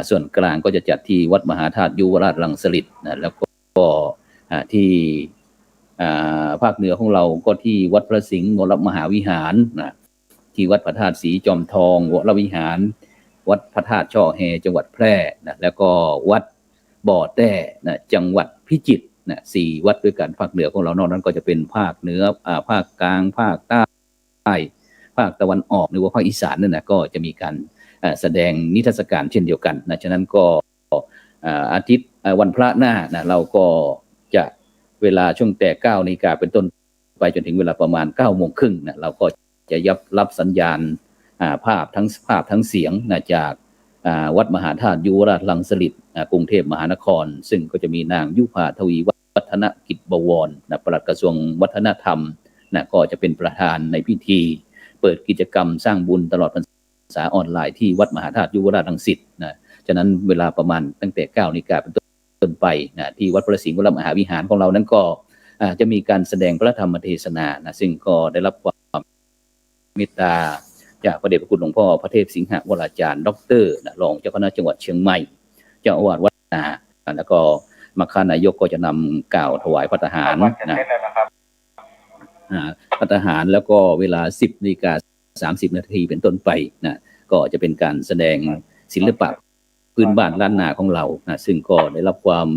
ส่วนกลางก็จะจัดที่วัดมหาธาตุยุวราชรังสฤษฎ์แล้วก็ที่ภาคเหนือของเราก็ที่วัดพระสิงห์วรมหาวิหารที่วัดพระธาตุศรีจอมทองวรวิหารวัดพระธาตุช่อแฮจังหวัดแพร่แล้วก็วัดบ่อแต้จังหวัดพิจิตร4วัดด้วยกันภาคเหนือของเรานอกนั้นก็จะเป็นภาคเหนือภาคกลางภาคใต้ภาคตะวันออกหรือว่าภาคอีสานนั่นก็จะมีการแสดงนิทรรศการเช่นเดียวกันฉะนั้นก็อาทิตย์วันพระหน้าเราก็จะเวลาช่วงแต่ 9 นาฬิกาเป็นต้นไปจนถึงเวลาประมาณ 9 โมงครึ่งเราก็จะรับสัญญาณภาพทั้งเสียงจากวัดมหาธาตุยุวราชรังสฤษฎ์กรุงเทพมหานครซึ่งก็จะมีนางยุภาทวีวัฒนกิจบวรปลัดกระทรวงวัฒนธรรมก็จะเป็นประธานในพิธีเปิดกิจกรรมสร้างบุญตลอดพรรษ ษาออนไลน์ที่วัดมหาธาตุยุวราชรังสิตนะฉะนั้นเวลาประมาณตั้งแต่9 นาฬิกาเป็นต้นไปนะที่วัดพระสิงห์วรมหาวิหารของเรานั้นก็จะมีการแสดงพระธรรมเทศนานะซึ่งก็ได้รับความเมตตาจากพระเดชพระคุณหลวงพ่อพระเทพสิงหวราจารย์ดร.รองเจ้าคณะจังหวัดเชียงใหม่เจ้าอาวาสวัดนาแล้วก็มัคคานายกก็จะนำกล่าวถวายพระทหารนะพระทหารแล้วก็เวลา 10:30 นาทีเป็นต้นไปนะก็จะเป็นการแสดงศิลปะพื้นบ้านล้านนาของเรานะซึ่งก็ได้รับความ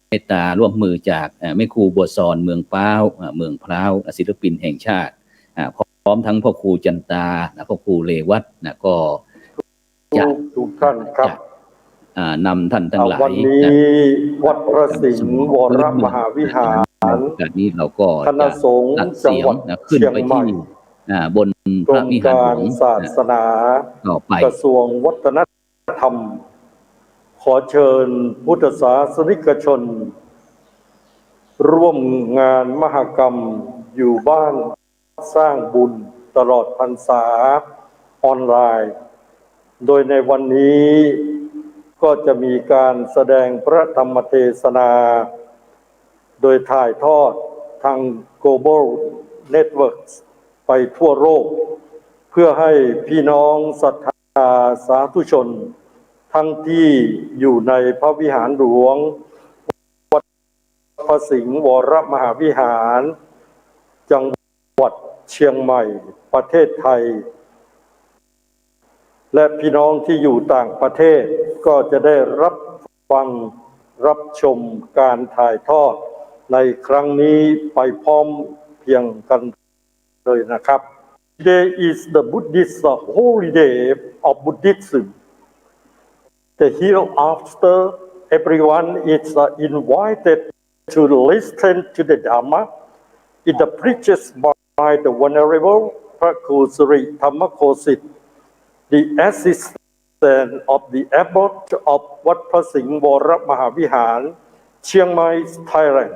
เมตตาร่วมมือจากแม่ครูบัวซอนเมืองพร้าวศิลปินแห่งชาติพร้อมทั้งพ่อครูจันตาพ่อครูเรวัตนะก็จะทุกท่านครับนำท่านทั้งหลายวันนี้วัดพระสิงห์วรมหาวิหารการนี้เราก็คณะสงฆ์จังหวัดขึ้นไปที่บนพระวิหารหลวงศาสนาต่อไปกระทรวงวัฒนธรรมขอเชิญพุทธศาสนิกชนร่วมงานมหกรรมอยู่บ้านสร้างบุญตลอดพรรษาออนไลน์โดยในวันนี้ก็จะมีการแสดงพระธรรมเทศนาโดยถ่ายทอดทาง Global Networks ไปทั่วโลกเพื่อให้พี่น้องศรัทธาสาธุชนทั้งที่อยู่ในพระวิหารหลวงวัดพระสิงห์วรมหาวิหารจังหวัดเชียงใหม่ประเทศไทยและพี่น้องที่อยู่ต่างประเทศก็จะได้รับฟังรับชมการถ่ายทอดในครั้งนี้ไปพร้อมเพียงกันเลยนะครับ Today is the Buddhist holiday of Buddhism. The hereafter, everyone is invited to listen to the Dhamma in the preaches by the Venerable พระครูสุริธรรมโคสิทธิ์ the assistant of the abbot of วัดพระสิงห์วรมหาวิหารเชียงใหม่ Thailand.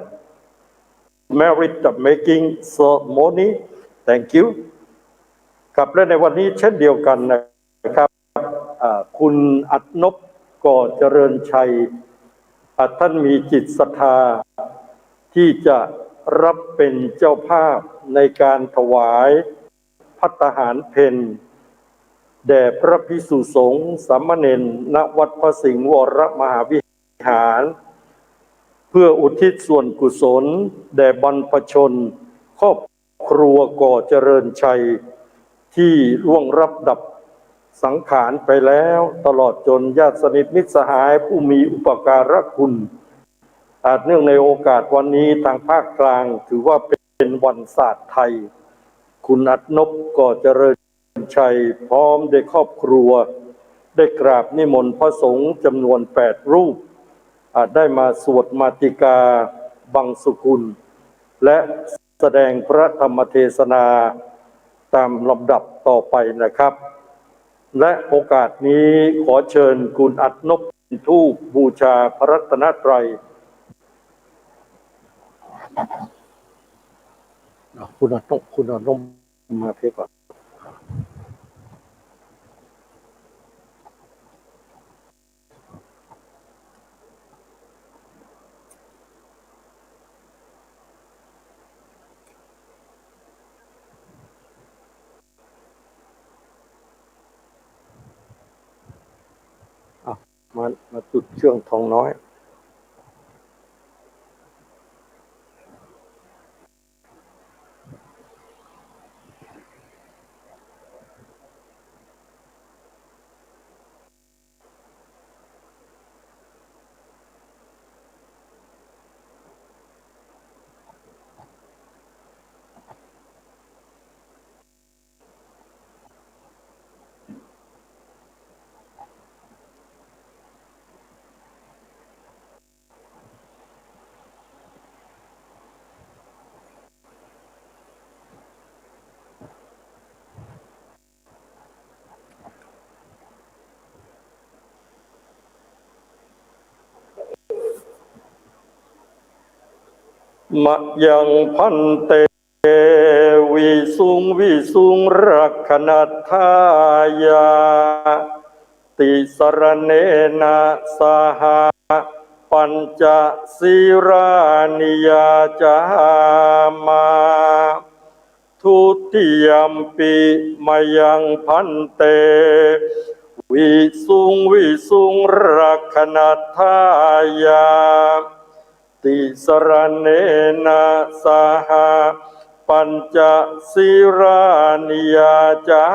Merit the making ceremony. Thank you. กับและในวันนี้เช่นเดียวกันนะครับคุณอัฏนพก่อเจริญชัยท่านมีจิตศรัทธาที่จะรับเป็นเจ้าภาพในการถวายภัตตาหารเพลแด่พระภิกษุสงฆ์สามเณรณวัดพระสิงห์วรมหาวิหารเพื่ออุทิศส่วนกุศลแด่บรรพชนครอบครัวก่อเจริญชัยที่ล่วงรับดับสังขารไปแล้วตลอดจนญาติสนิทมิตรสหายผู้มีอุปการะคุณเนื่องในโอกาสวันนี้ทางภาคกลางถือว่าเป็นวันศาสตร์ไทยคุณอัฏนพก่อเจริญชัยพร้อมด้วยครอบครัวได้กราบนิมนต์พระสงฆ์จำนวน8 รูปได้มาสวดมาติกาบังสุกุลและแสดงพระธรรมเทศนาตามลำดับต่อไปนะครับและโอกาสนี้ขอเชิญคุณอัฏนพทูปบูชาพระรัตนตรัยคุณอัฏนพมาเพื่อก่อนมาจุดเชื่องทองน้อยมะยังพันเตเว วิสุงวิสุงรักขณทายาติสรเนนะสหปัญจศีรานิยาจามาทุติยมปิมายังพันเตวิสุงวิสุงรักขณทายาติสรเนนะสหปัญจศีรานิยาจา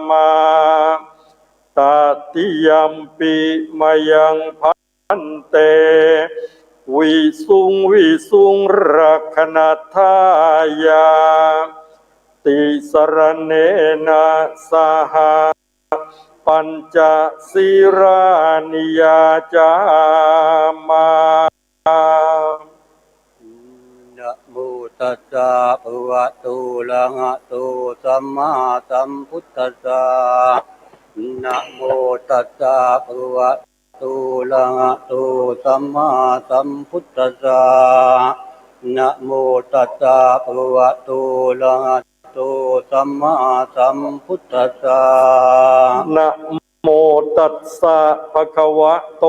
มาตติยมปิมายังพันเตวิสุงวิสุงรักขณทายาติสรเนนะสหปัญจศีรานิยาจามานะโมตัสสะภะคะวะโตอะระหะโตสัมมาสัมพุทธัสสะนะโมตัสสะภะคะวะโตอะระหะโตสัมมาสัมพุทธัสสะนะโมตัสสะภะคะวะโตอะระหะโตสัมมาสัมพุทธัสสะนะโมตัสสะภะคะวะโต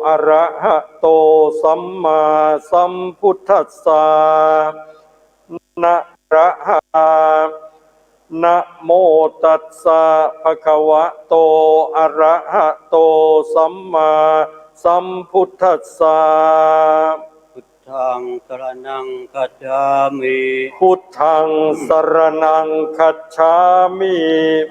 อะระหะโตสัมมาสัมพุทธัสสะนะระหะนะโมตัสสะภะคะวะโตอะระหะโตสัมมาสัมพุทธัสสะพุทธังสรณังคัจฉามิพุทธังสรณังคัจฉามิ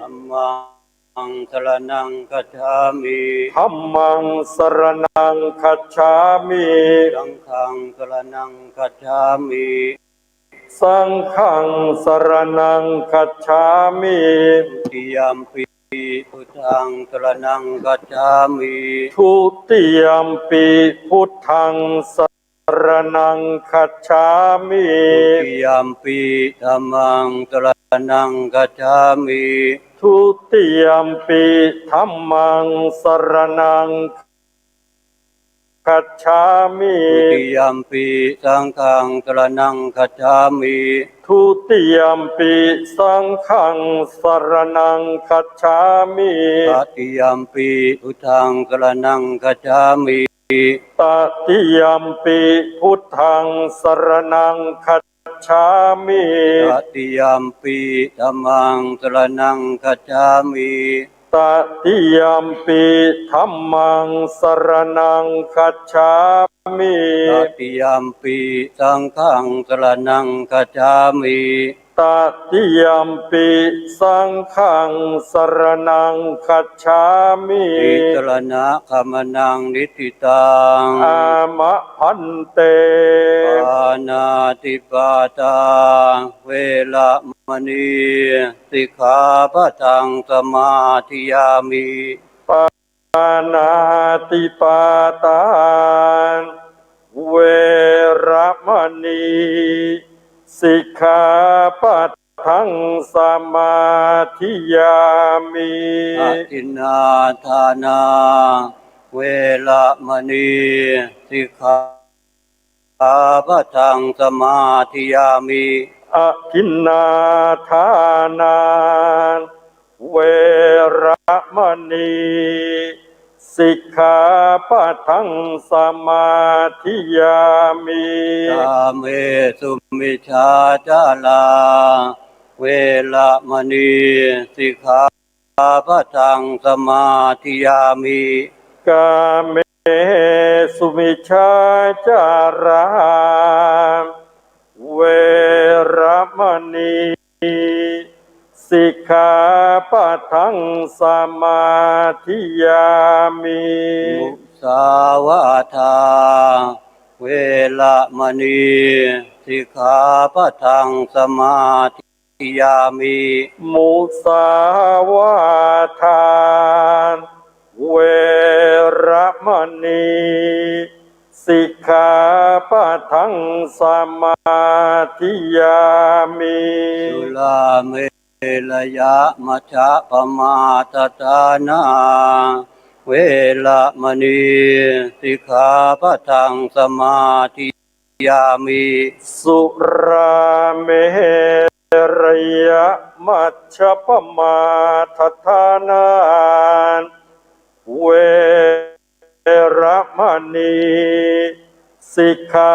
ธัมมังสรณังคัจฉามิ ธัมมังสรณังคัจฉามิ สังฆังสรณังคัจฉามิสังฆังสรณังคัจฉามิ ทุติยมปิพุทธังสรณังคัจฉามิทุติยมปิพุทธังสรณังคัจฉามิทุติยมปิธัมมังสรณังคัจฉามิทุติยมปิธัมมังสรณังคัจฉามิทุติยมปิสังฆังสรณังคัจฉามิทุติยมปิสังฆังสรณังคัจฉามิตติยมปิพุทธังสรณังคัจฉามิตติยมปิพุทธังสรณังคัจฉามิตติยมปิธัมมังสรณังคัจฉามิตติยมปิธัมมังสรณังคัจฉามิตติยมปิสังฆังสรณังคัจฉามิตติยมปิสังฆังสรณังคัจฉามิติสรณะคัมนังนิทิตังอามะพันเตปานาติปาตาเวระมณีสิกขาปะทังสมาธิยามิปานาติปาตาเวระมณีสิกขาปะทังสมาธิยามิอทินนาทานาเวระมณีสิกขาปะทังสมาธิยามิอทินนาทานาเวระมณีสิกขาปะทังสมาธิยามิกาเมสุมิชาจาลาเวระมณีสิกขาปะทังสมาธิยามิกาเมสุมิชาจาราเวระมณีสิกขาปะทังสมาธิยามิมุสาวาทาเวระมณีสิกขาปะทังสมาธิยามิมุสาวาทาเวระมณีสิกขาปะทังสมาธิยามิสุราเมรยะมัชฌะปมาทฐานาเวระมณีสิกขาปะทังสมาธิยามิสุราเม ระยะมัชฌปมาทฐานาเวระมณีสิกขา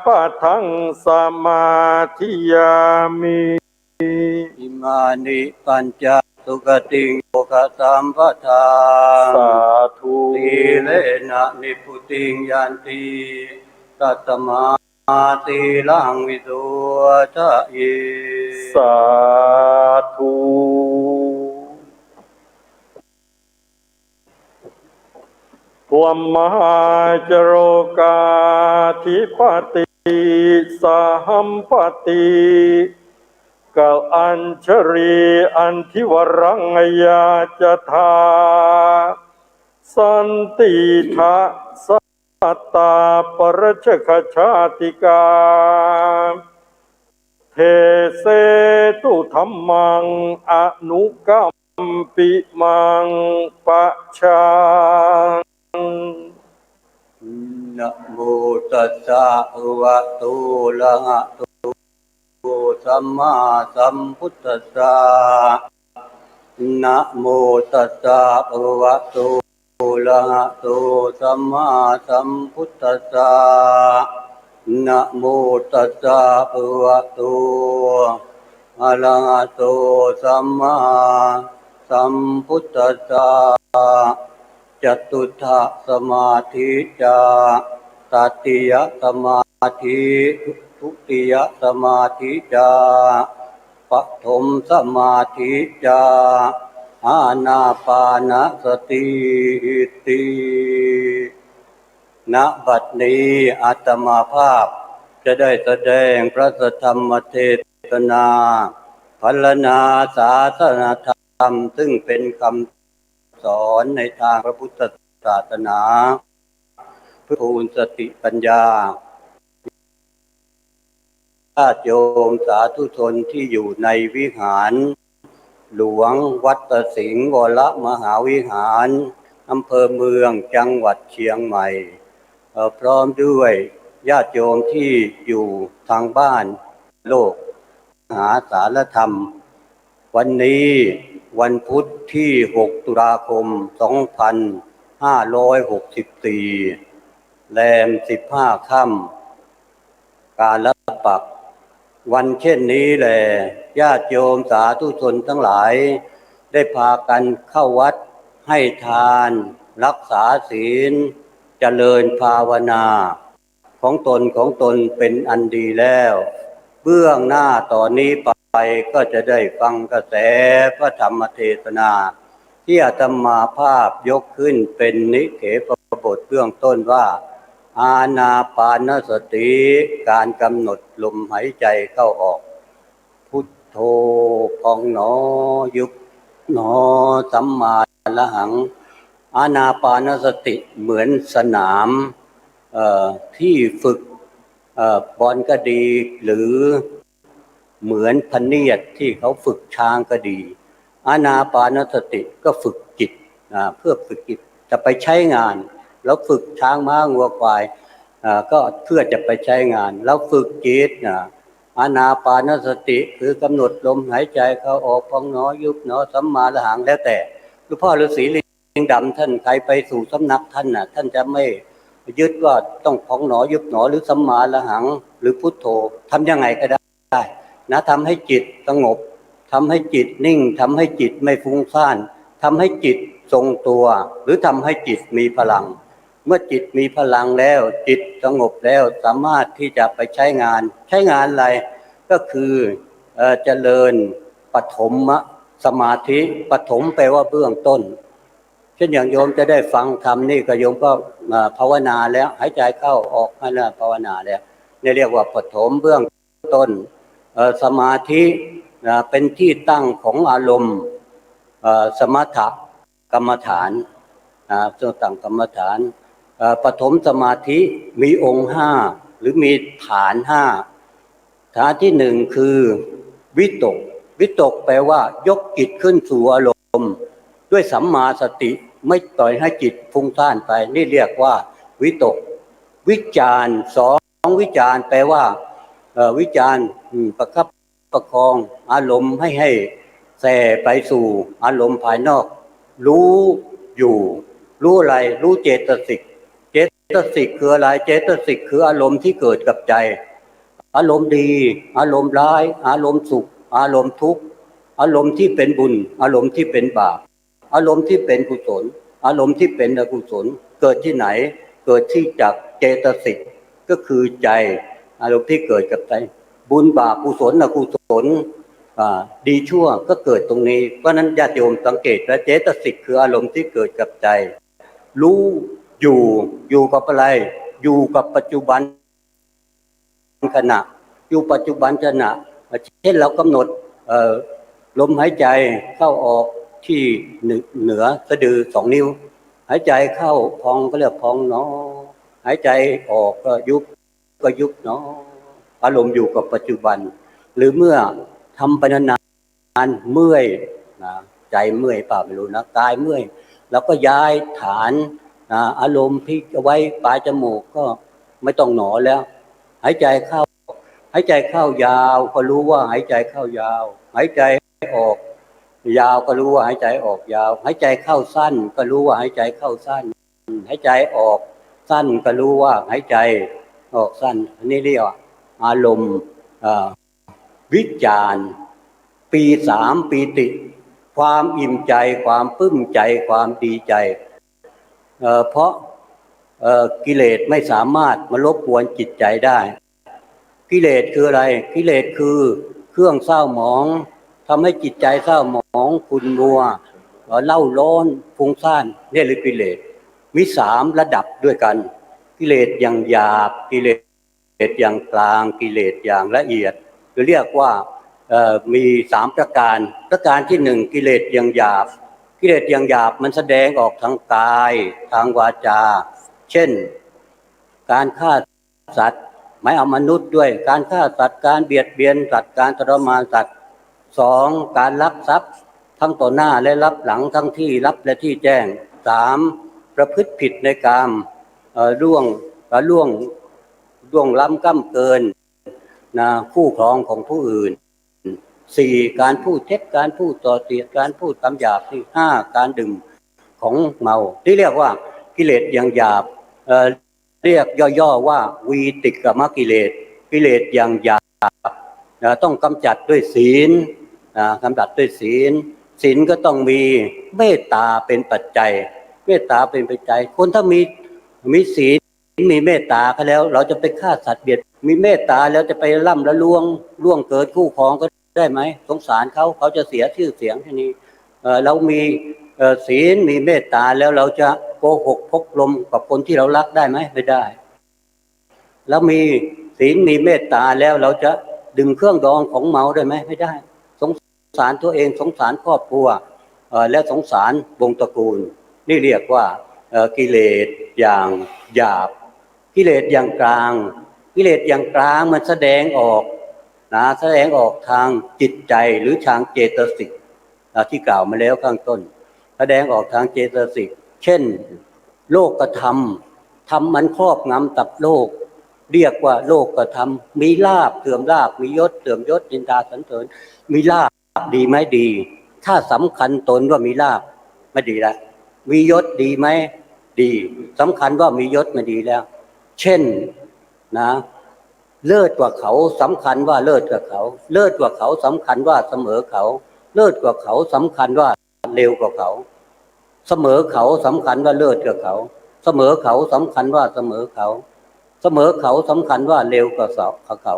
ปะทังสมาธิยามิ อิมานิปัญจสุขติงโภคสัมปทา สาธุ สีเลนะนิพุติงยันติตัตมาสีลังวิโสทะเย สาธุความมหาจโรกาธิปติสหัมปติกัลอัญชรีอันทิวรังยาจทาสันติทะสัตตาปรชคชาติกาเทเสตุธัมมังอนุกัมปิมังปะชา นะโมตัสสะภะคะวะโตอะระหะโตสัมมาสัมพุทธัสสะนะโมตัสสะภะคะวะโตอะระหะโตสัมมาสัมพุทธัสสะนะโมตัสสะภะคะวะโตอะระหะโตสัมมาสัมพุทธัสสะจตุถะสมาธิจาตติยสมาธิทุติยสมาธิจาปฐมสมาธิจาอานาปานสติติณบัดนี้อาตมาภาพจะได้แสดงพระธรรมเทศนาพรรณนาศาสนธรรมซึ่งเป็นคำสอนในทางพระพุทธศาสนาเพื่อภูมิสติปัญญาญาติโยมสาธุชนที่อยู่ในวิหารหลวงวัดสิงห์วรมหาวิหารอำเภอเมืองจังหวัดเชียงใหม่พร้อมด้วยญาติโยมที่อยู่ทางบ้านโลกมหาสารธรรมวันนี้วันพุธที่6ตุลาคม2564แรม15ค่ำกาลปักวันเช่นนี้แหละญาติโยมสาธุชนทั้งหลายได้พากันเข้าวัดให้ทานรักษาศีลเจริญภาวนาของตนเป็นอันดีแล้วเบื้องหน้าต่อนนี้ไปก็จะได้ฟังกระแสพระธรรมเทศนาที่อาตมาภาพยกขึ้นเป็นนิเขปบทเบื้องต้นว่าอานาปานสติการกำหนดลมหายใจเข้าออกพุทโธพองหนอยุบหนอสัมมาละหังอานาปานสติเหมือนสนามที่ฝึกบอลก็ดีหรือเหมือนพเนียดที่เขาฝึกช้างก็ดีอานาปานสติก็ฝึกจิตเพื่อฝึกจิตจะไปใช้งานแล้วฝึกช้างม้างัวควายก็เพื่อจะไปใช้งานแล้วฝึกจิตอานาปานสติคือกำหนดลมหายใจเข้าออกพองหนอยุบหนอสัมมาละหังแล้วแต่หลวงพ่อฤาษีลิงดำท่านใครไปสู่สำนักท่านท่านจะไม่ยึดว่าต้องพองหนอยุบหนอหรือสัมมาละหังหรือพุทโธทำยังไงก็ได้นะทำให้จิตสงบทำให้จิตนิ่งทำให้จิตไม่ฟุ้งซ่านทำให้จิตทรงตัวหรือทำให้จิตมีพลังเมื่อจิตมีพลังแล้วจิตสงบแล้วสามารถที่จะไปใช้งานอะไรก็คือเจริญปฐมสมาธิปฐมแปลว่าเบื้องต้นเช่นอย่างโยมจะได้ฟังธรรมนี่ก็โยมก็ภาวนาแล้วหายใจเข้าออกให้นะภาวนาแล้วนี่เรียกว่าปฐมเบื้องต้นสมาธิเป็นที่ตั้งของอารมณ์สมถกรรมฐานตัวตั้งกรรมฐานปฐมสมาธิมีองค์5หรือมีฐาน5ฐานที่1คือวิตกแปลว่ายกจิตขึ้นสู่อารมณ์ด้วยสัมมาสติไม่ปล่อยให้จิตฟุ้งซ่านไปนี่เรียกว่าวิตกวิจารณ์2วิจารณ์แปลว่าวิจารณ์ประคับ ประคองอารมณ์ให้แส่ไปสู่อารมณ์ภายนอกรู้อยู่รู้อะไรรู้เจตสิกเจตสิกคืออะไรเจตสิกคืออารมณ์ที่เกิดกับใจอารมณ์ดีอารมณ์ร้ายอารมณ์สุขอารมณ์ทุกข์อารมณ์ที่เป็นบุญอารมณ์ที่เป็นบาปอารมณ์ที่เป็นกุศลอารมณ์ที่เป็นอกุศลเกิดที่ไหนเกิดที่จากเจตสิกก็คือใจอารมณ์ที่เกิดกับใจบุญบาปกุศลอกุศลดีชั่วก็เกิดตรงนี้เพราะนั้นญาติโยมสังเกตว่าเจตสิกคืออารมณ์ที่เกิดกับใจรู้อยู่กับอะไรอยู่กับปัจจุบันขณะอยู่ปัจจุบันขณะเช่นเรากำหนดลมหายใจเข้าออกที่เหนือสะดือ2 นิ้วหายใจเข้าพองก็เรียกพองเนาะหายใจออกก็ยุบเนาะอารมณ์อยู่กับปัจจุบันหรือเมื่อทำไปนานๆเมื่อยนะใจเมื่อยเปล่าไม่รู้นะกายเมื่อยแล้วก็ย้ายฐานอารมณ์ที่เอาไว้ปลายจมูกก็ไม่ต้องหนอแล้วหายใจเข้ายาวก็รู้ว่าหายใจเข้ายาวหายใจออกยาวก็รู้ว่าหายใจออกยาวหายใจเข้าสั้นก็รู้ว่าหายใจเข้าสั้นหายใจออกสั้นก็รู้ว่าหายใจออกสั้นอันนี้เรียกว่าอารมณ์วิจารณ์ปี3ปีติความอิ่มใจความปลื้มใจความดีใจเพราะกิเลสไม่สามารถมารบกวนจิตใจได้กิเลสคืออะไรกิเลสคือเครื่องเศร้าหมองทำให้จิตใจเศร้าหมองขุ่นมัวเล่าร้อนฟุ้งซ่านนี่คือกิเลสมี3ระดับด้วยกันกิเลสอย่างหยาบกิเลสอย่างกลางกิเลสอย่างละเอียดคือเรียกว่ามี3ประการที่1กิเลสอย่างหยาบกิเลสอย่างหยาบมันแสดงออกทางกายทางวาจาเช่นการฆ่าสัตว์ไม่เอามนุษย์ด้วยการฆ่าสัตว์การเบียดเบียนสัตว์การทรมานสัตว์2การลักทรัพย์ทั้งต่อหน้าและรับหลังทั้งที่รับและที่แจ้ง3ประพฤติผิดในกามล่วงล้ำก้ำเกินคู่ครองของผู้อื่น4การพูดเท็จการพูดต่อเตียดการพูดคำหยาบที่5การดื่มของเมาที่เรียกว่ากิเลสอย่างหยาบเรียกย่อๆว่าวีติกมกิเลสกิเลสอย่างหยาบต้องกำจัดด้วยศีลกำจัดด้วยศีลก็ต้องมีเมตตาเป็นปัจจัยเมตตาเป็นปัจจัยคนถ้ามีศีลมีเมตตาก็แล้วเราจะไปฆ่าสัตว์เบียดมีเมตตาแล้วจะไปล่ำละล่วงเกิดคู่ครองก็ได้ไหมสงสารเขาจะเสียชื่อเสียงที่นี้เรามีศีลมีเมตตาแล้วเราจะโกหกพกลมกับคนที่เรารักได้ไหมไม่ได้แล้วมีศีลมีเมตตาแล้วเราจะดึงเครื่องดองของเมาได้ไหมไม่ได้สงสารตัวเองสงสารครอบครัวและสงสารวงตระกูลนี่เรียกว่ากิเลสอย่างหยาบกิเลสอย่างกลางกิเลสอย่างกลางมันแสดงออกทางจิตใจหรือทางเจตสิกที่กล่าวมาแล้วข้างต้นแสดงออกทางเจตสิกเช่นโลกธรรมมันครอบงำตับโลกเรียกว่าโลกธรรมมีลาภเสื่อมลาภมียศเสื่อมยศนินทาสรรเสริญมีลาภดีไหมดีถ้าสำคัญตนว่ามีลาภไม่ดีแล้วมียศดีไหมดีสำคัญว่ามียศไม่ดีแล้วเช่นเลิศกว่าเขาสำคัญว่าเลิศกว่าเขาเลิศกว่าเขาสำคัญว่าเสมอเขาเลิศกว่าเขาสำคัญว่าเร็วกว่าเขาเสมอเขาสำคัญว่าเลิศกว่าเขาเสมอเขาสำคัญว่าเสมอเขาเสมอเขาสำคัญว่าเร็วกว่าเขา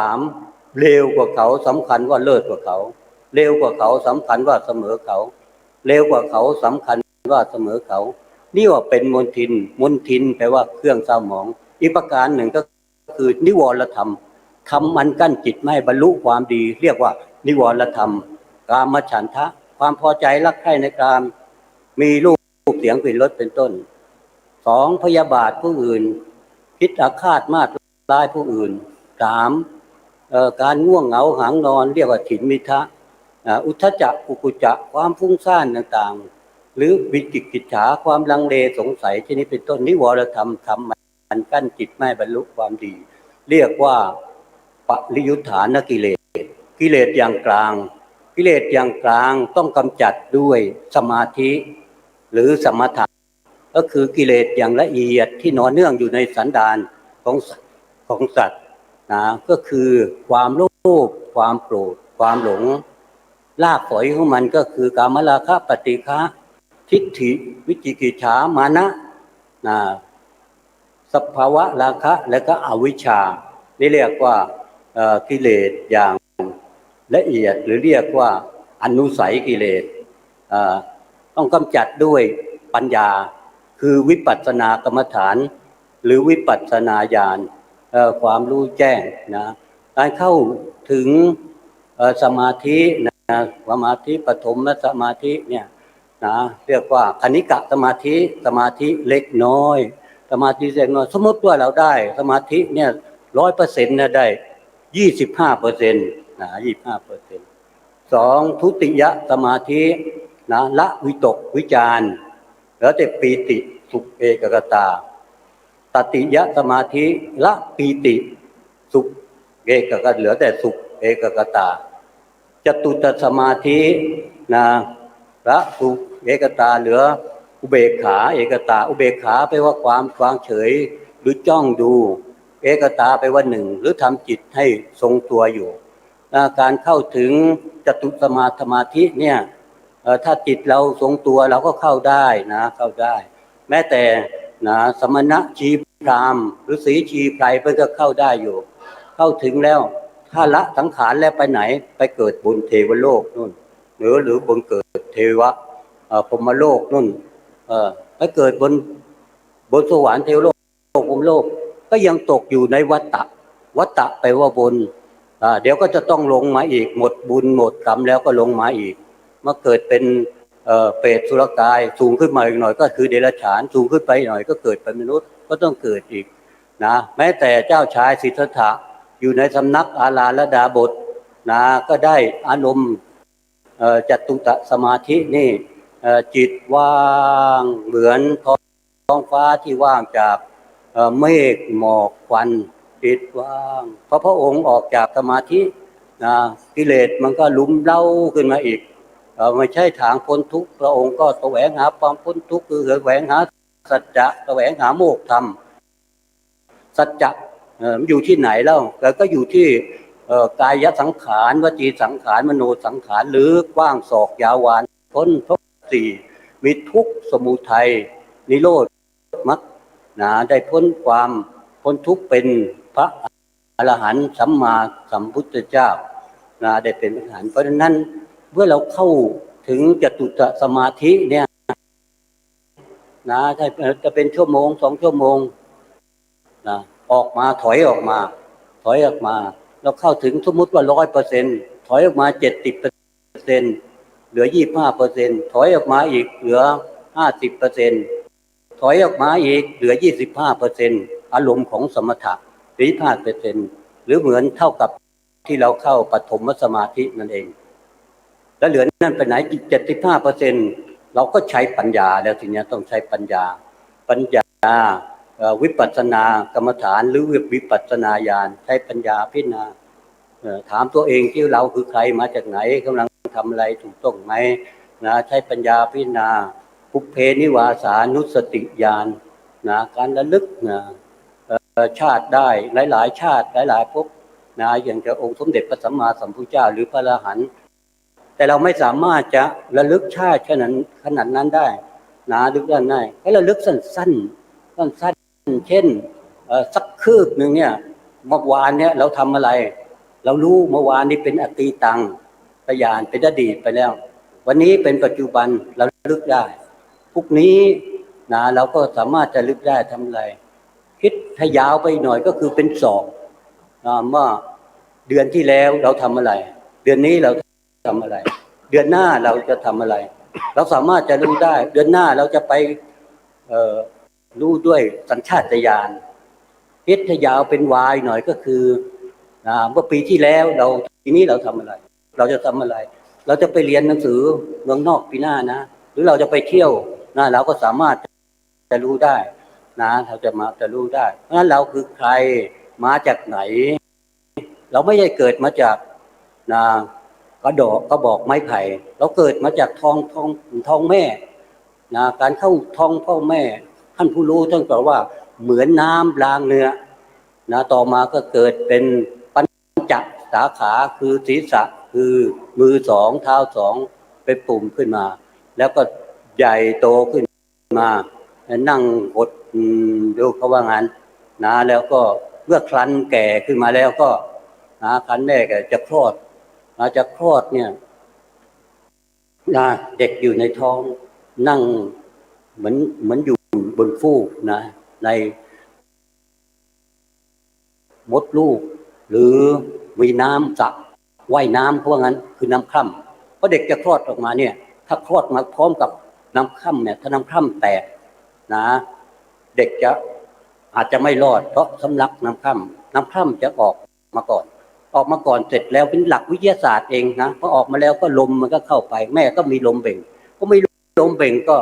3เร็วกว่าเขาสำคัญว่าเลิศกว่าเขาเร็วกว่าเขาสำคัญว่าเสมอเขาเร็วกว่าเขาสำคัญว่าเสมอเขานี่ว่าเป็นมลทินแปลว่าเครื่องเศร้าหมองอีกประการหนึ่งก็คือนิวรธรรมทำมันกั้นจิตไม่บรรลุความดีเรียกว่านิวรธรรมกามฉันทะความพอใจรักใคร่ในกามมีรูปเสียงกลิ่นรสเป็นต้น2พยาบาทผู้อื่นคิดอาฆาตมาตร้ายผู้อื่น3การง่วงเหงาหางนอนเรียกว่าถินมิทะอุทธัจจะกุกุจจะความฟุ้งซ่านต่างๆหรือวิจิกิจฉาความลังเลสงสัยชนิดเป็นต้นนิวรธรรมทำมันกั้นจิตไม่บรรลุความดีเรียกว่าปริยุทธานกิเลส กิเลสอย่างกลางกิเลสอย่างกลางต้องกำจัดด้วยสมาธิหรือสมถะก็คือกิเลสอย่างละเอียดที่นอนเนื่องอยู่ในสันดานของสัตว์นะก็คือความโลภความโกรธความหลงรากฝอยของมันก็คือกามราคะปฏิฆะทิฏฐิวิจิกิจฉามานะสภาวะราคะและก็อวิชชานี่เรียกว่ากิเลสอย่างละเอียดหรือเรียกว่าอนุสัยกิเลสต้องกำจัดด้วยปัญญาคือวิปัสสนากรรมฐานหรือวิปัสสนาญาณความรู้แจ้งนะการเข้าถึงสมาธินะสมาธิปฐมสมาธิเนี่ยนะเรียกว่าคณิกะสมาธิเล็กน้อยสมาธิเล็กน้อยสมมติว่าเราได้สมาธิเนี่ย 100% นะได้ 25% นะ 25% 2ทุติยสมาธินะละวิตกวิจารแล้วแต่ปีติสุขเอกกตาตติยสมาธิละปีติสุขเอกกตาเหลือแต่สุขเอกกตาจตุตสมาธินะละสุขเอกตาเหลืออุเบกขาเอกตาอุเบกขาแปลว่าความวางเฉยหรือจ้องดูเอกตาแปลว่าหนึ่งหรือทำจิตให้ทรงตัวอยู่การเข้าถึงจตุสมาธิเนี่ยถ้าจิตเราทรงตัวเราก็เข้าได้นะเข้าได้แม้แต่นะสมณะชีพราหมณ์หรือสีชีไพรเพิ่นก็เข้าได้อยู่เข้าถึงแล้วถ้าละสังขารแล้วไปไหนไปเกิดบนเทวโลกนู่นหรือบนเกิดเทวะพรหมโลกนู่นไปเกิดบนสวรรค์เทวโลกพรหมโลกก็ยังตกอยู่ในวัฏฏะแปลว่าบนเดี๋ยวก็จะต้องลงมาอีกหมดบุญหมดกรรมแล้วก็ลงมาอีกมาเกิดเป็นเปรตสุรกายสูงขึ้นมาอีกหน่อยก็คือเดรัจฉานสูงขึ้นไปหน่อยก็เกิดเป็นมนุษย์ก็ต้องเกิดอีกนะแม้แต่เจ้าชายสิทธัตถะอยู่ในสำนักอาราลดาบทนะก็ได้อารมณ์จตุตสมาธินี่จิตว่างเหมือนท้องฟ้าที่ว่างจากเมฆหมอกควันจิตว่างพระองค์ออกจากสมาธินะกิเลสมันก็ลุ่มเล่าขึ้นมาอีกไม่ใช่ทางพ้นทุกข์พระองค์ก็แสวงหาความพ้นทุกข์คือแสวงหาสัจจะแสวงหาโมกข์ธรรมสัจจะอยู่ที่ไหนแล้วก็อยู่ที่กายสังขารวจีสังขารมโนสังขารหรือกว้างศอกยาววานพ้นทุกข์สี่มีทุกข์สมุทัยนิโรธมรรคนะได้พ้นทุกข์เป็นพระอรหันต์สัมมาสัมพุทธเจ้านะได้เป็นอรหันต์เพราะฉะนั้นเมื่อเราเข้าถึงจตุตสมาธิเนี่ยนะจะเป็นชั่วโมง2 ชั่วโมงนะออกมาถอยออกมาเราเข้าถึงสมมุติว่า 100% ถอยออกมา 70% เหลือ 25% ถอยออกมาอีกเหลือ 50% ถอยออกมาอีกเหลือ 25% อารมณ์ของสมถะ 25% หรือเหมือนเท่ากับที่เราเข้าปฐมสมาธินั่นเองแล้วเหลือนั่นไปไหนอีก 75% เราก็ใช้ปัญญาแล้วทีนี้ต้องใช้ปัญญาวิปัสสนากรรมฐานหรือวิปัสสนาญาณใช้ปัญญาพิจารณาถามตัวเองที่เราคือใครมาจากไหนกำลังทำอะไรถูกต้องไหมนะใช้ปัญญาพิจารณาปุพเพนิวาสานุสติญาณนะการระลึกนะชาติได้หลายๆชาติหลายๆภพนะอย่างจะองค์สมเด็จพระสัมมาสัมพุทธเจ้าหรือพระอรหันต์แต่เราไม่สามารถจะระลึกชาติขนาดนั้นได้นะลึกด้านได้ให้ระลึกสั้นเช่นสักคืบหนึ่งเนี่ยเมื่อวานเนี่ยเราทำอะไรเรารู้เมื่อวานนี้เป็นอตีตังปยานเป็นอดีตไปแล้ววันนี้เป็นปัจจุบันเราลึกได้พรุ่งนี้นะเราก็สามารถจะลึกได้ทำอะไรคิดถ้ายาวไปหน่อยก็คือเป็นศอกเมื่อเดือนที่แล้วเราทำอะไรเดือนนี้เราทำอะไรเดือนหน้าเราจะทำอะไรเราสามารถจะรู้ได้เดือนหน้าเราจะไปรู้ด้วยสัญชาตญาณคิดถ้ายาวเป็นวายหน่อยก็คือเมื่อปีที่แล้วปีนี้เราทำอะไรเราจะทำอะไรเราจะไปเรียนหนังสือเมืองนอกปีหน้านะหรือเราจะไปเที่ยวนะเราก็สามารถจะรู้ได้นะเราจะรู้ได้เพราะฉะนั้นเราคือใครมาจากไหนเราไม่ได้เกิดมาจาก นะกระบอกไม้ไผ่เราเกิดมาจากท้องแม่นะการเข้าท้องพ่อแม่ท่านผู้รู้ท่านบอกว่าเหมือนน้ำล้างเนื้อนะต่อมาก็เกิดเป็นปัญจสาขาคือศีรษะคือมือสองเท้าสองเป็นปุ่มขึ้นมาแล้วก็ใหญ่โตขึ้นมานั่งหดดูเขาว่างั้นนะแล้วก็เมื่อครั้นแก่ขึ้นมาแล้วก็นะครั้นแม่ก็จะคลอดจะคลอดเนี่ยนะเด็กอยู่ในท้องนั่งเหมือนอยู่บนฟูกนะในมดลูกหรือมีน้ำสระว่ายน้ำเพราะงั้นคือน้ำคร่ำเพราะเด็กจะคลอดออกมาเนี่ยถ้าคลอดมาพร้อมกับน้ำคร่ำเนี่ยถ้าน้ำคร่ำแตกนะเด็กจะอาจจะไม่รอดเพราะสำลักน้ำคร่ำจะออกมาก่อนเสร็จแล้วเป็นหลักวิทยาศาสตร์เองนะพอออกมาแล้วก็ลมมันก็เข้าไปแม่ก็มีลมเบ่งก็ไม่ลมเบ่งก็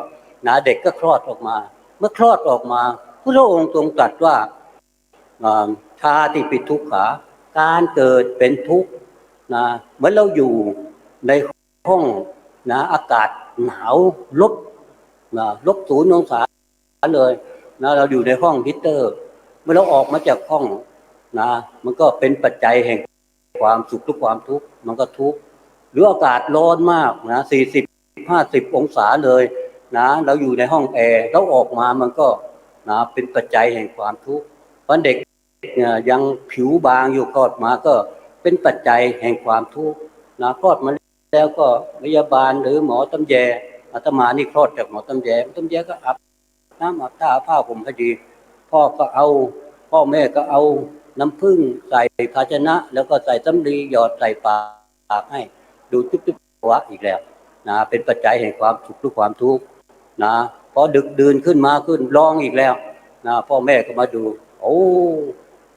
นะเด็กก็คลอดออกมาเมื่อคลอดออกมาพระองค์ทรงตรัสว่าชาติปิทุกขาการเกิดเป็นทุกข์นะเหมือนเราอยู่ในห้องนะอากาศหนาวลบ-0 องศาเลยนะเราอยู่ในห้องฮีตเตอร์เมื่อเราออกมาจากห้องนะมันก็เป็นปัจจัยแห่งความสุขหรือความทุกข์มันก็ทุกข์หรืออากาศร้อนมากนะ40-50 องศาเลยนะเราอยู่ในห้องแอร์แล้วออกมามันก็นะเป็นปัจจัยแห่งความทุกข์เพราะเด็กยังผิวบางอยู่คลอดมาก็เป็นปัจจัยแห่งความทุกข์นะคลอดมาแล้วก็พยาบาลหรือหมอตำแยอาตมานี่คลอดจากหมอตำแยก็อาบน้ำอาบท่าผ้าผมพอดีพ่อแม่ก็เอาน้ำผึ้งใส่ภาชนะแล้วก็ใส่สำลีหยอดใส่ปากให้ดูจุ๊บๆวะอีกแล้วนะเป็นปัจจัยแห่งความสุขหรือความทุกข์นะพอดึกดื่นขึ้นร้องอีกแล้วนะพ่อแม่ก็มาดูโอ้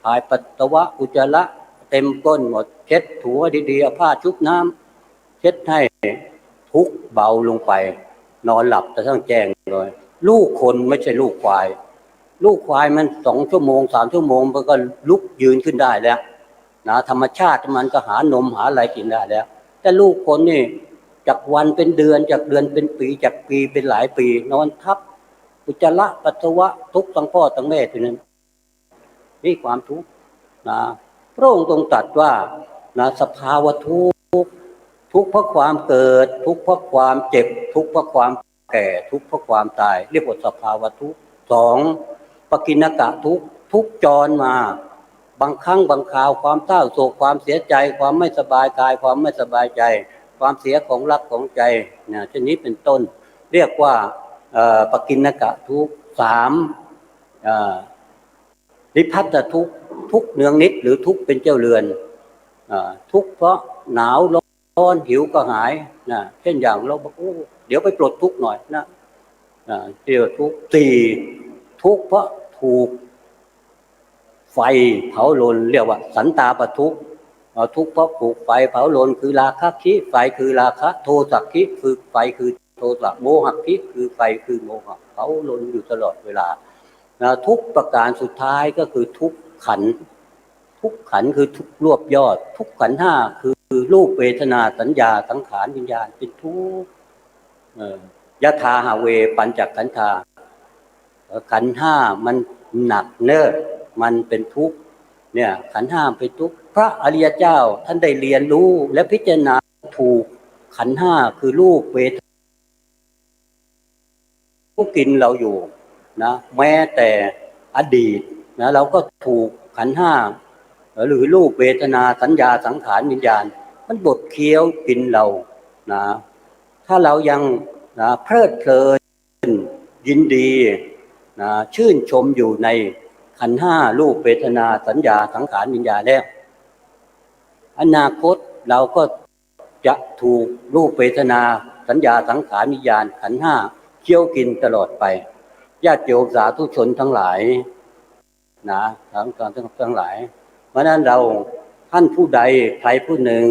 ถ่ายปัสสาวะอุจจาระเต็มก้นหมดเช็ดถูดีๆเอาผ้าชุบน้ำเช็ดให้ทุกเบาลงไปนอนหลับแต่ทั้งแจ้งเลยลูกคนไม่ใช่ลูกควายมัน2 ชั่วโมง 3 ชั่วโมงมันก็ลุกยืนขึ้นได้แล้วนะธรรมชาติมันก็หานมหาอะไรกินได้แล้วแต่ลูกคนนี่จากวันเป็นเดือนจากเดือนเป็นปีจากปีเป็นหลายปีนอนทับอุจจาระปัสสาวะทุกข์ทั้งพ่อทั้งแม่ทีนั้นนี่ความทุกข์นะพระองค์ทรงตรัสว่านะสภาวะทุกข์เพราะความเกิดทุกข์เพราะความเจ็บทุกข์เพราะความแก่ทุกข์เพราะความตายเรียกว่าสภาวะทุกข์2ปกิณกะทุกข์จรมาบางครั้งบางคราวความเศร้าโศกความเสียใจความไม่สบายกายความไม่สบายใจความเสียของรักของใจนะเช่นนี้เป็นต้นเรียกว่าปกิณกะทุกข์3นิพพัตทุกข์เนืองนิดหรือทุกข์เป็นเจ้าเรือนทุกข์เพราะหนาวร้อนหิวก็หายนะเช่นอย่างเราบอกเดี๋ยวไปปลดทุกข์หน่อยนะเดี๋ยวทุกข์4ทุกข์เพราะถูกไฟเผาลนเรียกว่าสันตาปทุกข์ทุกข์เพราะถูกไฟเผาลนคือราคะคิไฟคือราคะโทสะคิคือไฟคือโทสะโมหะคิคือไฟคือโมหะเผาลนอยู่ตลอดเวลาทุกประการสุดท้ายก็คือทุกขันคือทุกรวบยอดทุกขันธ์5คือรูปเวทนาสัญญาสังขารวิญญาณเป็นทุกข์ยะถาหาเวปัญจขันธาขันธ์5มันหนักเนิ่นมันเป็นทุกข์เนี่ยขันธ์5เป็นทุกข์พระอริยเจ้าท่านได้เรียนรู้และพิจารณาถูกขันธ์5คือรูปเวทนาผู้กินเราอยู่นะแม้แต่อดีตนะเราก็ถูกขันธ์5หรือรูปเวทนาสัญญาสังขารวิญญาณมันบดเคี้ยวกินเรานะถ้าเรายังนะเพลิดเพลินยินดีนะชื่นชมอยู่ในขันธ์5รูปเวทนาสัญญาสังขารวิญญาณแล้วอนาคตเราก็จะถูกรูปเวทนาสัญญาสังขารวิญญาณขันธ์5เคี้ยวกินตลอดไปญาติโยมสาธุชนทั้งหลายนะทั้งหลายเพราะนั้นเราท่านผู้ใดใครผู้หนึ่ง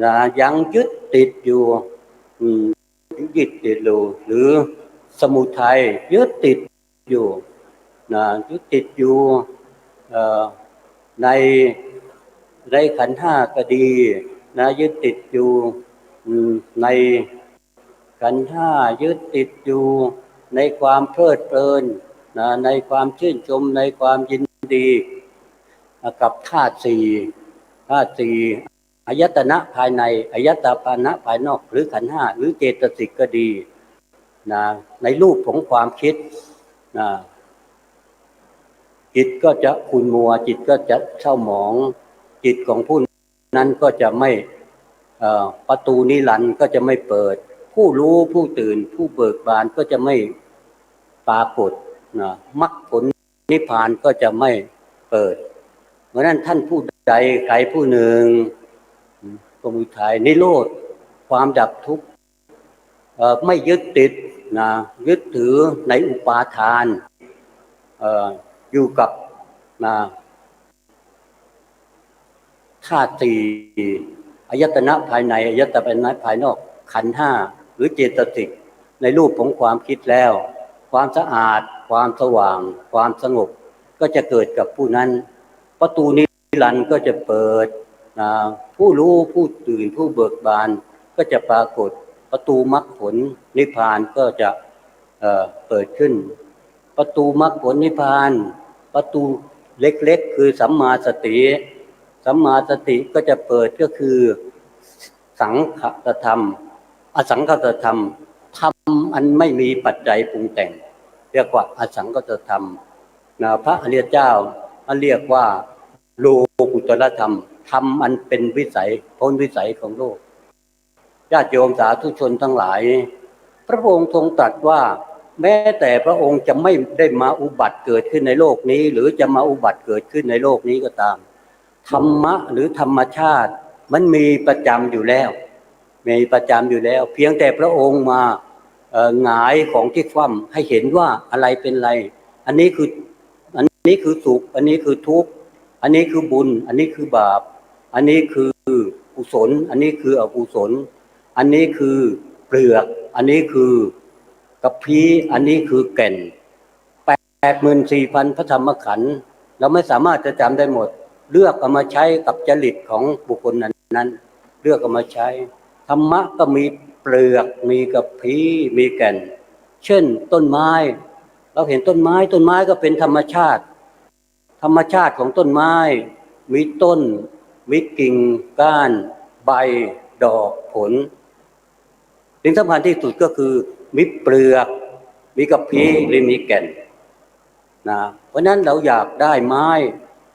นะยังยึดติดอยู่หรือสมุทัยยึดติดอยู่นะยึดติดอยู่ในขันธ์5ก็ดี นะยึดติดอยู่ในขันธ์ห้ายึดติดอยู่ในความเพลิดเพลินนะในความชื่นชมในความยินดีกับธาตุสี่อายตนะภายในอายตนะภายนอกหรือขันธ์ห้าหรือเจตสิกก็ดีนะในรูปของความคิดนะจิตก็จะขุ่นมัวจิตก็จะเศร้าหมองจิตของผู้นั้นก็จะไม่ประตูนิรันดร์ก็จะไม่เปิดผู้รู้ผู้ตื่นผู้เบิกบานก็จะไม่ปรากฏนะมรรคผลนิพพานก็จะไม่เปิดเพราะนั้นท่านผู้ใดใครผู้หนึ่งสมุทัยนิโรธความดับทุกข์ไม่ยึดติดนะยึดถือในอุปาทานอยู่กับนะธาตุสี่อายตนะภายในอายตนะภายนอกขันธ์ห้าหรือเจตสิกในรูปของความคิดแล้วความสะอาดความสว่างความสงบก็จะเกิดกับผู้นั้นประตูนิรันดร์ก็จะเปิดผู้รู้ผู้ตื่นผู้เบิกบานก็จะปรากฏประตูมรรคผลนิพพานก็จะเปิดขึ้นประตูมรรคผลนิพพานประตูเล็กๆคือสัมมาสติก็จะเปิดก็คือสังคตธรรมอสังคตธรรมธรรมอันไม่มีปัจจัยปรุงแต่งเรียกว่าอสังคตธรรมพระอริยเจ้าเรียกว่าโลกุตตรธรรมธรรมอันเป็นวิสัยพ้นวิสัยของโลกญาติโยมสาธุชนทั้งหลายพระองค์ทรงตรัสว่าแม้แต่พระองค์จะไม่ได้มาอุบัติเกิดขึ้นในโลกนี้หรือจะมาอุบัติเกิดขึ้นในโลกนี้ก็ตามธรรมะหรือธรรมชาติมันมีประจำอยู่แล้วเพียงแต่พระองค์มาหงายของที่คว่ำให้เห็นว่าอะไรเป็นไรอันนี้คือสุขอันนี้คือทุกข์อันนี้คือบุญอันนี้คือบาปอันนี้คือกุศลอันนี้คืออกุศลอันนี้คือเปลือกอันนี้คือกระพี้อันนี้คือแก่น 84,000 พระธรรมขันธ์เราไม่สามารถจะจำได้หมดเลือกเอามาใช้กับจริตของบุคคลนั้นเลือกเอามาใช้ธรรมะก็มีเปลือกมีกระพี้มีแก่นเช่นต้นไม้เราเห็นต้นไม้ก็เป็นธรรมชาติของต้นไม้มีต้นมีกิ่งก้านใบดอกผลสิ่งสำคัญที่สุดก็คือมีเปลือกมีกระพี้หรือมีแก่นนะเพราะนั้นเราอยากได้ไม้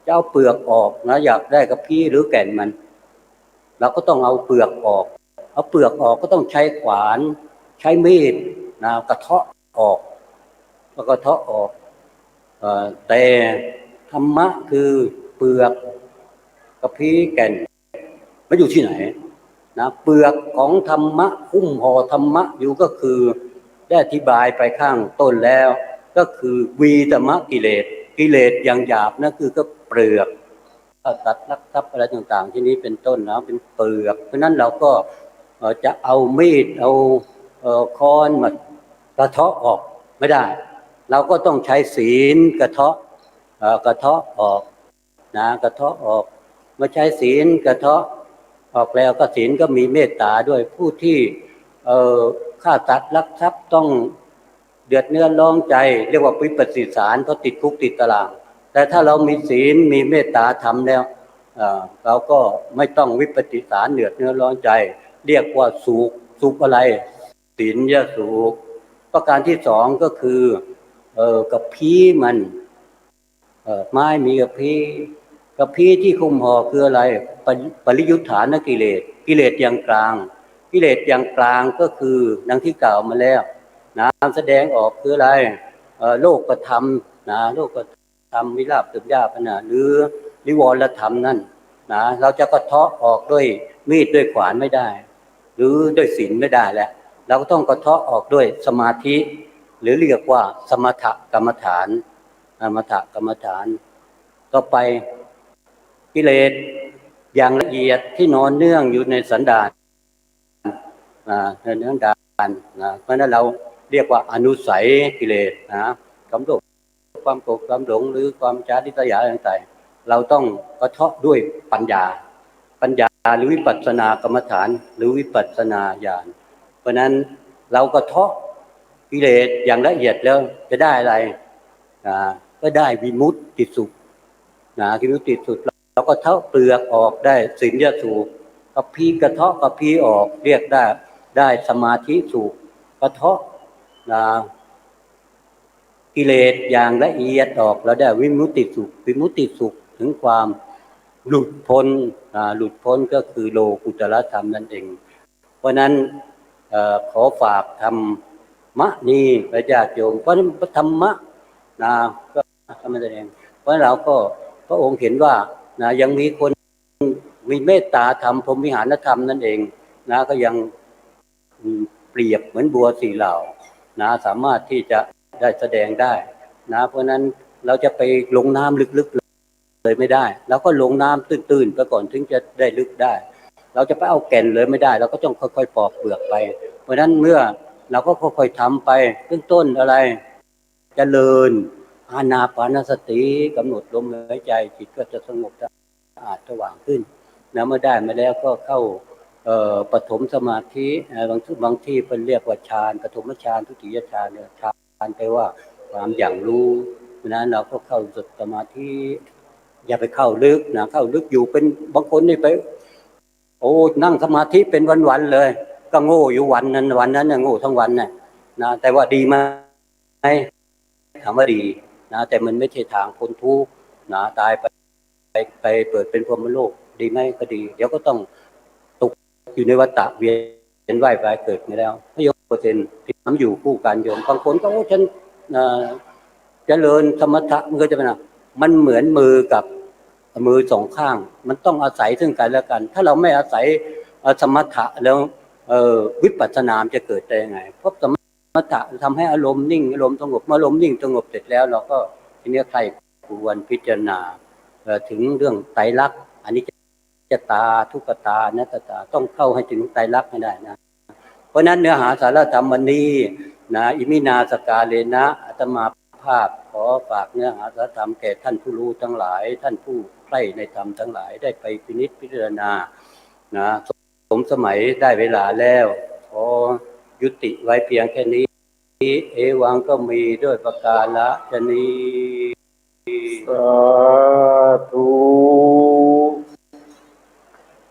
จะเอาเปลือกออกนะอยากได้กระพี้หรือแก่นมันเราก็ต้องเอาเปลือกออกก็ต้องใช้ขวานใช้มีดนะกระเทาะออกแล้วก็เทาะออกแต่ธรรมะคือเปลือกกระพี้แก่นมันอยู่ที่ไหนนะเปลือกของธรรมะหุ้มห่อธรรมะอยู่ก็คือได้อธิบายไปข้างต้นแล้วก็คือวีตมะกิเลสอย่างหยาบนั่นคือก็เปลือกตัดลักทรัพย์อะไรต่างๆที่นี้เป็นต้นนะเป็นเปลือกเพราะนั้นเราก็จะเอามีดเอาค้อนมากระเทาะออกไม่ได้เราก็ต้องใช้ศีลกระเทาะออกนะกระเทาะออกมาใช้ศีลกระเทาะออกแล้วก็ศีลก็มีเมตตาด้วยผู้ที่ฆ่าสัตว์ลักทรัพย์ต้องเดือดเนื้อร้อนใจเรียกว่าวิปฏิสารเพราะติดคุกติดตารางแต่ถ้าเรามีศีลมีเมตตาธรรมแล้วเราก็ไม่ต้องวิปฏิสารเดือดเนื้อร้อนใจเรียกว่าสุขอะไรศีลยะสุขประการที่สองก็คือกับพี้มันไม้มีกับพี้ที่คุมห่อคืออะไรปริยุทธานกิเลสอย่างกลางก็คือดังที่กล่าวมาแล้วนะแสดงออกคืออะไรโลกธรรมนะโลกธรรมวิลาภตึกยาพนะหรือนิวรธรรมนั่นนะเราจะกระเทาะออกด้วยมีดด้วยขวานไม่ได้หรือด้วยศีลไม่ได้แล้วเราก็ต้องกระเทาะออกด้วยสมาธิหรือเรียกว่าสมถกรรมฐานต่อไปกิเลสอย่างละเอียดที่นอนเนื่องอยู่ในสันดานเนื่องดานนะเพราะนั้นเราเรียกว่าอนุสัยกิเลสนะความโลภความโกรธความหลงหรือความช้าทิฏฐิต่างๆเราต้องกระเทาะด้วยปัญญา ปัญญาหรือวิปัสสนากรรมฐานหรือวิปัสสนาญาณเพราะนั้นเราก็เทาะกิเลสอย่างละเอียดแล้วจะได้อะไรก็ได้วิมุตติสุขวิมุตติสุขเราก็เทาะเปลือกออกได้สินยสูขกระพี้กระเทาะกระพี้ออกเรียกได้สมาธิสุขกระเทาะกิเลสอย่างละเอียดออกแล้วได้วิมุตติสุขวิมุตติสุขถึงความหลุดพ้นก็คือโลกุตตรธรรมนั่นเองเพราะนั้นขอฝากธรรมะนี้พระญาติโยมเพราะธรรมะก็ทำนั่นเองเพราะเราก็พระองค์เห็นว่ายังมีคนมีเมตตาธรรมพรหมวิหารธรรมนั่นเองก็ยังเปรียบเหมือนบัวสี่เหล่าสามารถที่จะได้แสดงได้เพราะนั้นเราจะไปลงน้ำลึกๆเลยไม่ได้เราก็ลงน้ำตื้นๆไปก่อนถึงจะได้ลึกได้เราจะไปเอาแก่นเลยไม่ได้เราก็ต้องค่อยๆปอกเปลือกไปเพราะฉะนั้นเมื่อเราก็ค่อยๆทำไปเบื้องต้นอะไรเจริญอานาปานสติกำหนดลมหายใจจิตก็จะสงบสะอาดสว่างขึ้นเมื่อได้มาแล้วก็เข้าปฐมสมาธิบางที่เป็นเรียกว่าฌานปฐมฌานทุติยฌานเนี่ยฌานแปลว่าความอย่างรู้เพราะนั้นเราก็เข้าสมาธิอย่าไปเข้าลึกเข้าลึกอยู่เป็นบางคนนี่ไปนั่งสมาธิเป็นวันๆเลยก็โง่อยู่วันนั้นโง่ทั้งวันน่ะแต่ว่าดีไหมถามว่าดีแต่มันไม่ใช่ทางพ้นทุกข์ตายไปเปิดเป็นพรหมโลกดีไหมก็ดีเดี๋ยวก็ต้องตกอยู่ในวัฏฏะเวียนว่ายตายเกิดมาแล้วไม่ยกเปอร์เซ็นต์ที่ทำอยู่คู่กันโยมบางคนก็ฉันเจริญสมถะมันก็จะเป็นมันเหมือนมือกับมือสองข้างมันต้องอาศัยซึ่งกันและกันถ้าเราไม่อาศัยสมถะแล้ววิปัสสนามจะเกิดได้ยังไงเพราะสมถะทำให้อารมณ์นิ่งอารมณ์สงบเมื่ออารมณ์นิ่งสงบเสร็จแล้วเราก็ทีนี้ใครควรพิจารณาถึงเรื่องไตรลักษณ์อันนี้จะตาทุกขตาอนัตตาต้องเข้าให้ถึงไตรลักษณ์ให้ได้นะเพราะนั้นเนื้อหาสาระธรรมวันนี้อิมินาสกาเลนะอาตมาภาพขอฝากเนื้อหาสาระธรรมแก่ท่านผู้รู้ทั้งหลายท่านผู้ใคร่ในธรรมทั้งหลายได้ไปพินิจพิจารณาสมสมัยได้เวลาแล้วขอยุติไว้เพียงแค่นี้เอวังก็มีด้วยประกาศนี้สาธุ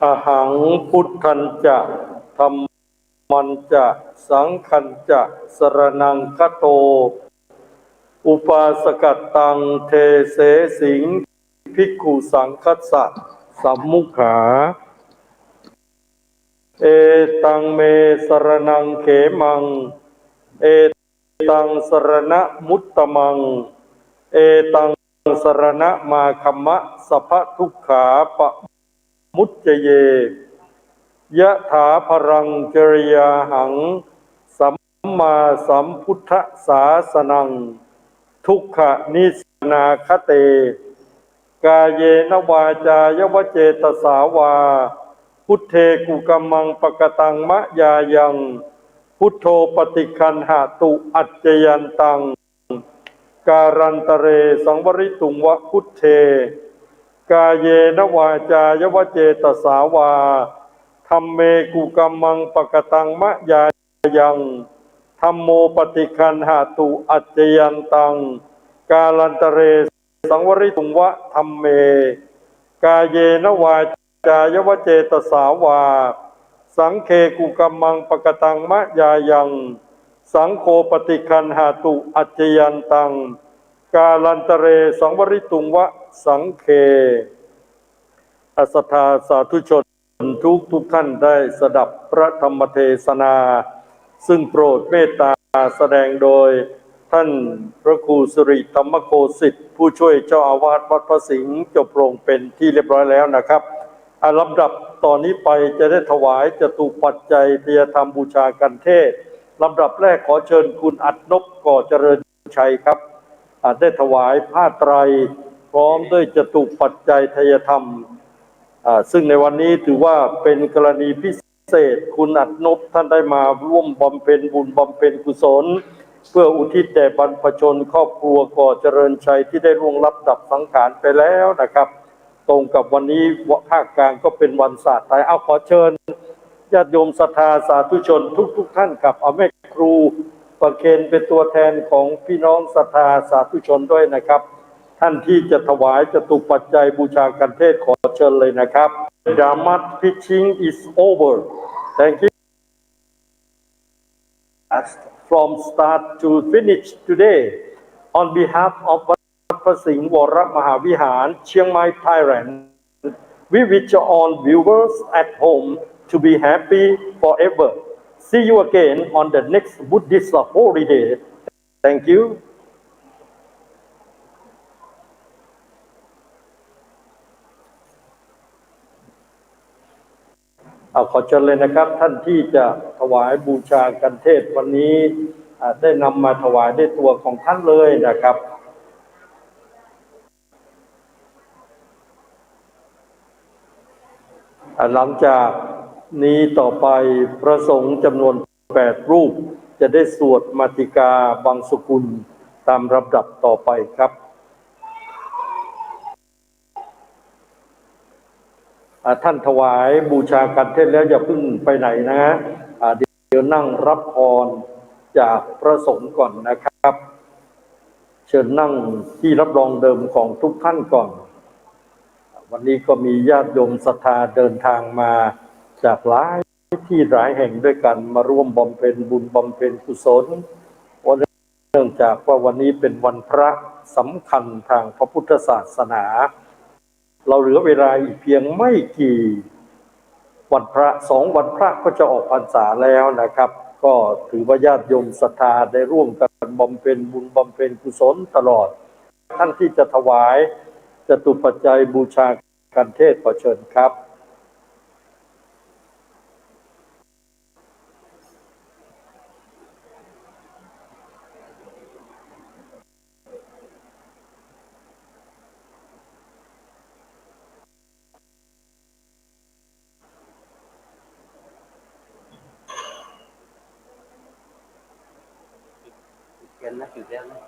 อหังพุทธันจะธัมมันจะสังฆันจะสรณังคโตอุปาสกัตตังเทเสสิงภิกขุสังคัสสะสัมมุขาเอตังเมสรณังเขมังเอตังสรณะมุตตมังเอตังสรณะมาคัมมะสัพพทุกขาปะมุจเจเยยะถาพรังจริยาหังสัมมาสัมพุทธศาสนังทุกขนิสนาคเตกายเยนวาจายวเจตสาวาพุทเทกุกัมมังปกตังมะยายังพุทโธปฏิคันหาตุอัจจยันตังการันตเรสังวริตุงวะพุทเทกายเยนวาจายวเจตสาวาธัมเมกุกัมมังปกตังมะยายังธัมโมปฏิคันหาตุอัจจยันตังการันตเรสังวริตุงวะธัมเมกายเยนวาจายวเจตสาวาสังเคกุกัมมังปกตังมะยายังสังโฆปฏิคันหาตุอัจจยันตังกาลันตเรสังวริตุงวะสังเคศรัทธาสาธุชนทุกท่านได้สดับพระธรรมเทศนาซึ่งโปรดเมตตาแสดงโดยท่านพระครูสุริธรรมโคสิทธิ์ผู้ช่วยเจ้าอาวาสวัดพระสิงห์จบลงเป็นที่เรียบร้อยแล้วนะครับลำดับตอนนี้ไปจะได้ถวายจตุปัจจัยทายธรรมบูชากันเทศลำดับแรกขอเชิญคุณอัดนพก่อเจริญชัยครับได้ถวายผ้าไตรพร้อมด้วยจตุปัจจัยทายธรรมซึ่งในวันนี้ถือว่าเป็นกรณีพิเศษคุณอัดนพท่านได้มาร่วมบำเพ็ญบุญบำเพ็ญกุศลเพื่ออุทิศแด่บรรพชนครอบครัวก่อเจริญชัยที่ได้ร่วงลับดับสังขารไปแล้วนะครับ ตรงกับวันนี้ภาคกลางก็เป็นวันศาสตร์ไทยเอาขอเชิญญาติโยมศรัทธาสาธุชนทุกท่านกับเอาแม่ครูประเคนเป็นตัวแทนของพี่น้องศรัทธาสาธุชนด้วยนะครับท่านที่จะถวายจตุปัจจัยบูชากันเทศขอเชิญเลยนะครับ Dhamma preaching is over. Thank you. From start to finish today, on behalf of Wat Prasing Wara Mahavihar, Chiang Mai, Thailand, we wish all viewers at home to be happy forever. See you again on the next Buddhist holiday. Thank you. ขอเชิญเลยนะครับท่านที่จะถวายบูชากันเทศวันนี้ได้นำมาถวายด้วยตัวของท่านเลยนะครับหลังจากนี้ต่อไปพระสงฆ์จำนวน8รูปจะได้สวดมาติกาบังสุกุลตามลำดับต่อไปครับท่านถวายบูชากันเทศแล้วอย่าเพิ่งไปไหนนะเดี๋ยวนั่งรับพรจากพระสงฆ์ก่อนนะครับเชิญนั่งที่รับรองเดิมของทุกท่านก่อนวันนี้ก็มีญาติโยมศรัทธาเดินทางมาจากหลายที่หลายแห่งด้วยกันมาร่วมบำเพ็ญบุญบำเพ็ญกุศลเนื่องจากว่าวันนี้เป็นวันพระสำคัญทางพระพุทธศาสนาเราเหลือเวลาอีกเพียงไม่กี่วันพระ2 วันพระก็จะออกพรรษาแล้วนะครับก็ถือว่าญาติโยมศรัทธาได้ร่วมกันบำเพ็ญบุญบำเพ็ญกุศลตลอดท่านที่จะถวายจตุปัจจัยบูชากันเทศขอเชิญครับจุดแล้วนะ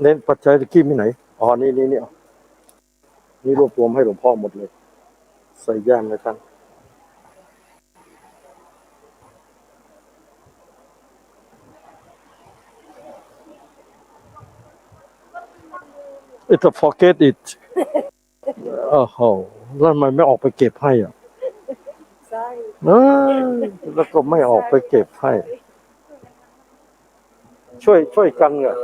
เน้นปัจจัยตะกี้มีไหนนี่นี่รวบรวมให้หลวงพ่อหมดเลยใส่ย่ามเลยท่านIt's a forget it แล้วทำไมไม่ออกไปเก็บให้ใช่แล้วก็ไม่ออกไปเก็บให้ช่วยกันอ่ะ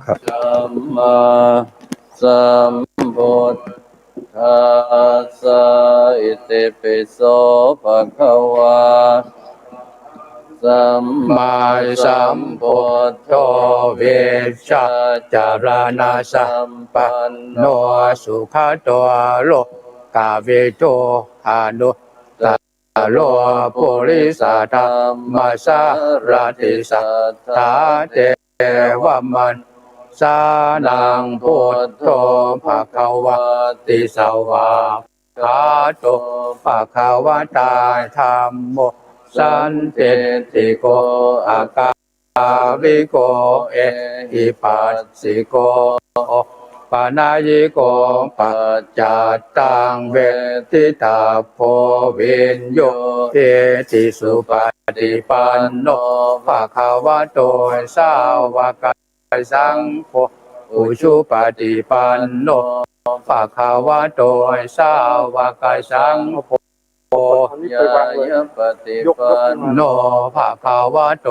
ครับสัมมาสัมพุทธัสสะอิติปิโสภะคะวะสัมมาสัมพุทโธเวชจารณะสัมปันโนสุขโตโลกาเวโตอนุตตโลปุริสธรรมสารติสัทธาเทวมนุสานังพุทโธภควติสวากขาโตภควตาธัมโมสันติติโกอากาวิโกเอหิปัสสิโกปานายิโกปัจจัตตังเวทิตาโพวินโยเทติสุปั ฏิปันโนภะคะวะโตสาวกสังโฆอุชุปฏิปันโนภะคะวะโตสาวกสังโฆ อันนี้ไปวางเลย ปฏิ ยก ปัน โนภะคะวะโต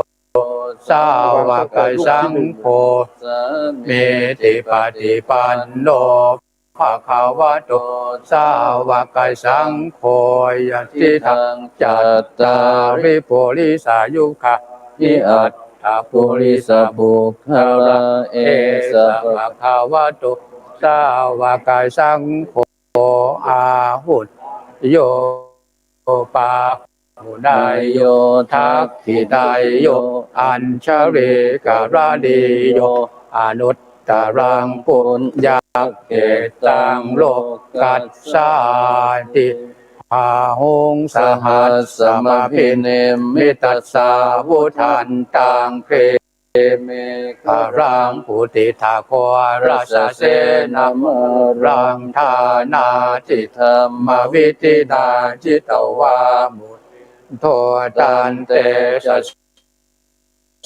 สาวกสังโฆ สา เมติปฏิปันโนภะคะวะโตสาวกสังโฆยะติทังจัตตาริปุริสายุคะนิอัตถปุริสบุคคลาเอสะภะคะวะโตสาวกสังโฆอาหุตโยปาหุนายโยทักขิตายโยอัญชเรกะระเดโยอนุตตรังปุญญาเกตังโลกัสสาติอาหงสหัสสมพิเนมิตัสสาวุทันตังเคเมฆารังปุติทาโคราสเสนมรังทานาทิธรรมวิตินาจิตวามุโทตันเตสัส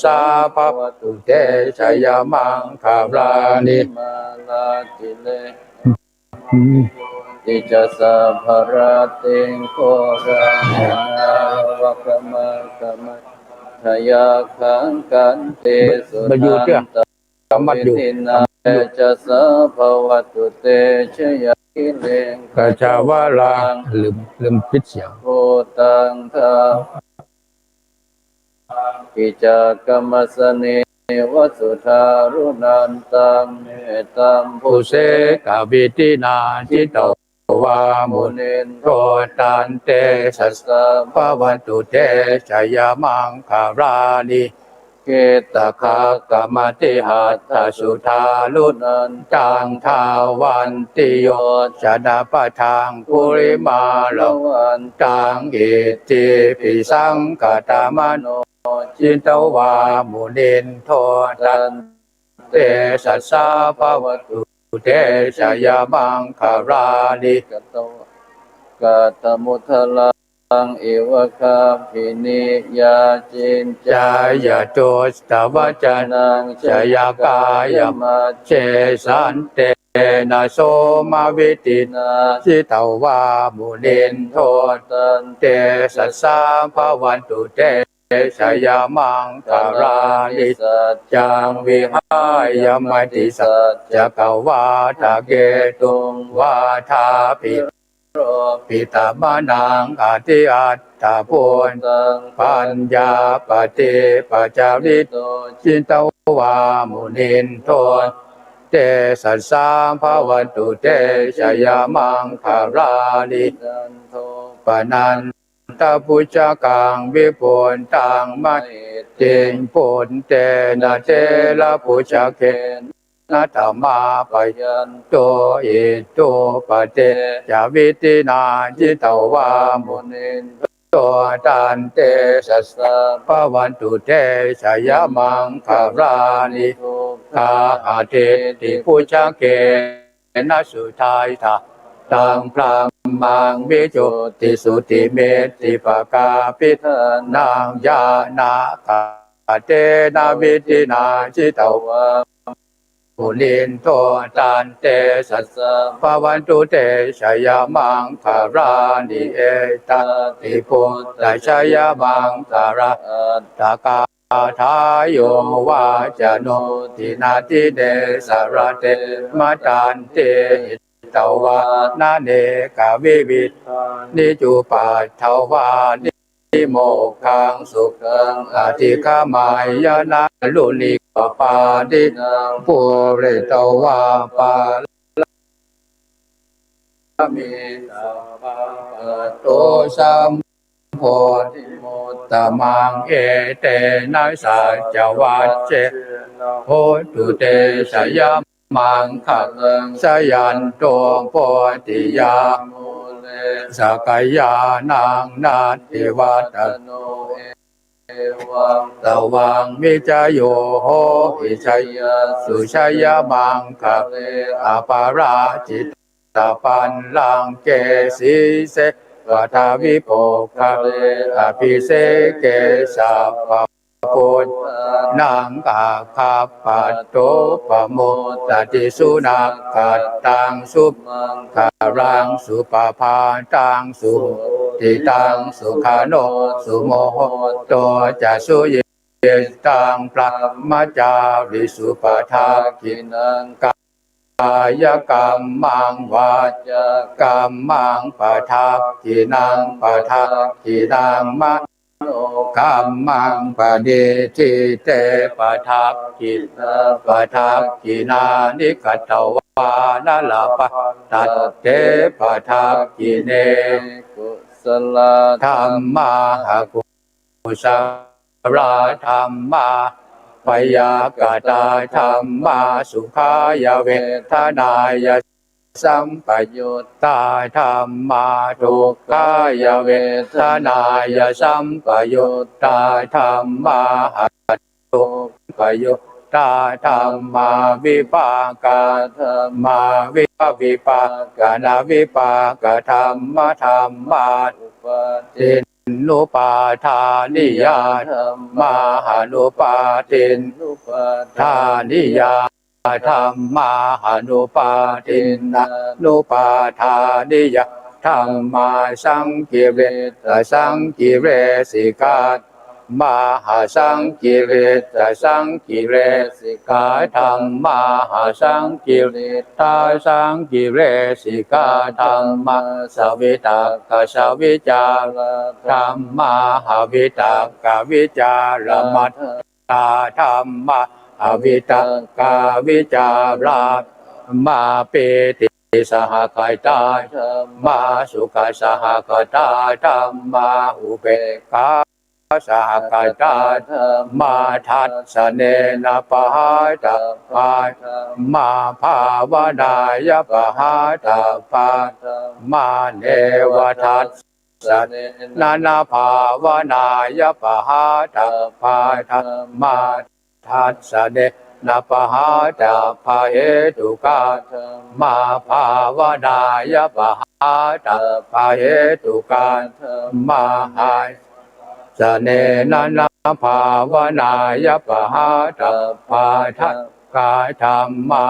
สาภวตุเตชยมังคารานิ มาลาติเลติจะสัพพระติงโครังนาวะกมะกมะทยาขังกันเตสุ มาอยู่ นั เจ้า นตะ สมัดอยู่ วินาจะสัพพวัตุเตชยกิเลง กะจาวาลาลืมปิดเสียง โพตังทากิจากรรมสเนวสุธารุนันตังเมตัมพุ ผู้เสกวิตินาจิตวามุ มุ น นิน โทตันเตสัสสะภวันตุเตชยมังคารานิเกตคากรรมติหัตถสุธาลุนันตังทาวันติโยชนะปะทางปุริมาลวันตังอิติปิสังกตามโนจิตวามุนินโทตันเตสัสสะภวันตุเตชยมังคารานิ กตวกาตมุทลังเอวคาภินิยาจิน จายาโตสตวจานังชยากายมัจเจสันเตนะโสมาวิตินาจิตวามุนินโทตันเตสัสสะภวันตุเตชยมังคารานิสัจจังวิหายมติสัจจกวาทะเกตุงวาทาปิปิตามานังอาทิอัตถาปุญ ตัง ปัญญาปฏิปัจจาริโตจินตวามุนินโทเตสัสสะภวันตุเตชยมังคารานิ ดันโท ปนันตปุจจกังวิปุณตังมัจเจงปุณเตนะเจละปุจจเกนะธรรมาปยันโตอิโตปเตจาวิตินาจิตวามุนินโตตันเตสัสสะภวันตุเตชยมังคารานิกาอาเทติปุจจเกนะสุทายทาตังพระมังวิจุติสุติเมติปกาปิทานางยานาคาเตนะวิตินาจิตวาปุลินโทตันเตสัสสะภวันตุเตชยมังคารานิเอตติปุตตชยมังคาราตากาทายโยวาจโนทินาทิเดสารเตมตันเตตวานาเนกวิวิตนิจุปัฏฐวานิโมกขังสุขังอธิกามายนะลุลิกปาดินังปุเรตวาปาลมิตาปะโตสัมโพธิโมตตมังเอเตนะสัจจวัจเจโหตุเตชยมังคังสยันโตโพธิยามุเลสกายานังนาทิวัตโนเอวังตวังมิจโยโหอิชัยสุชัยมังคะเลอปาราจิตตปันลังเกสีเส ปัทวิโภคะอภิเสเกสัพพพุทนังกาคาปัตโตปโมตติสุนักขัดตังสุมังคารังสุปภาตังสุติตังสุขาโนสุโมโหโตจะสุเยตังปรมจาริสุปทากินังกายกรรมังวาจากรรมังปทากินังปทากินังมะกรรมังปณิทิเตปทักกินาปทักกินานิกัตวานาลาปะตัตเตปทักกิเนกุสลธรรมากุสราธรรมาปยากตาธรรมาสุขายเวทนายสัมปยุตตาธรรมาทุกขายเวทนายสัมปยุตตาธรรมาทุกขยุตตาธรรมาวิปากาธรรมาวิปากานาวิปากธรรมธรรมาอุปตินุปาทานิยาธรรมาหานุปาทินุปาทานิยาธรรมาหานุปาทินานุปาทานิยาธรรมาสังกิเรสังกิเรสิกามหาสังกิเรสังกิเรสิกาธรรมาหาสังกิเรตาสังกิเรสิกาธรรมาสวิตากสวิจารธรรมาหาวิตากวิจารมัตตาธรรมาหาวิตากวิจารามาเปติสหกายตาธรรมาสุขสหกตาธรรมาอุเบกขาสหกตาธรรมาทัสสะเนนะปะหาตาปามาภาวนายปะหาตาปามาเนวทัสสะเนนะภาวนายปะหาตาปามาทัสสะเนนะปะหาตาภาเหตุกามาภาวนายปะหาตาภาเหตุกามาหายสเนนะนะภาวนายปะหาตาภาทักาธรรมา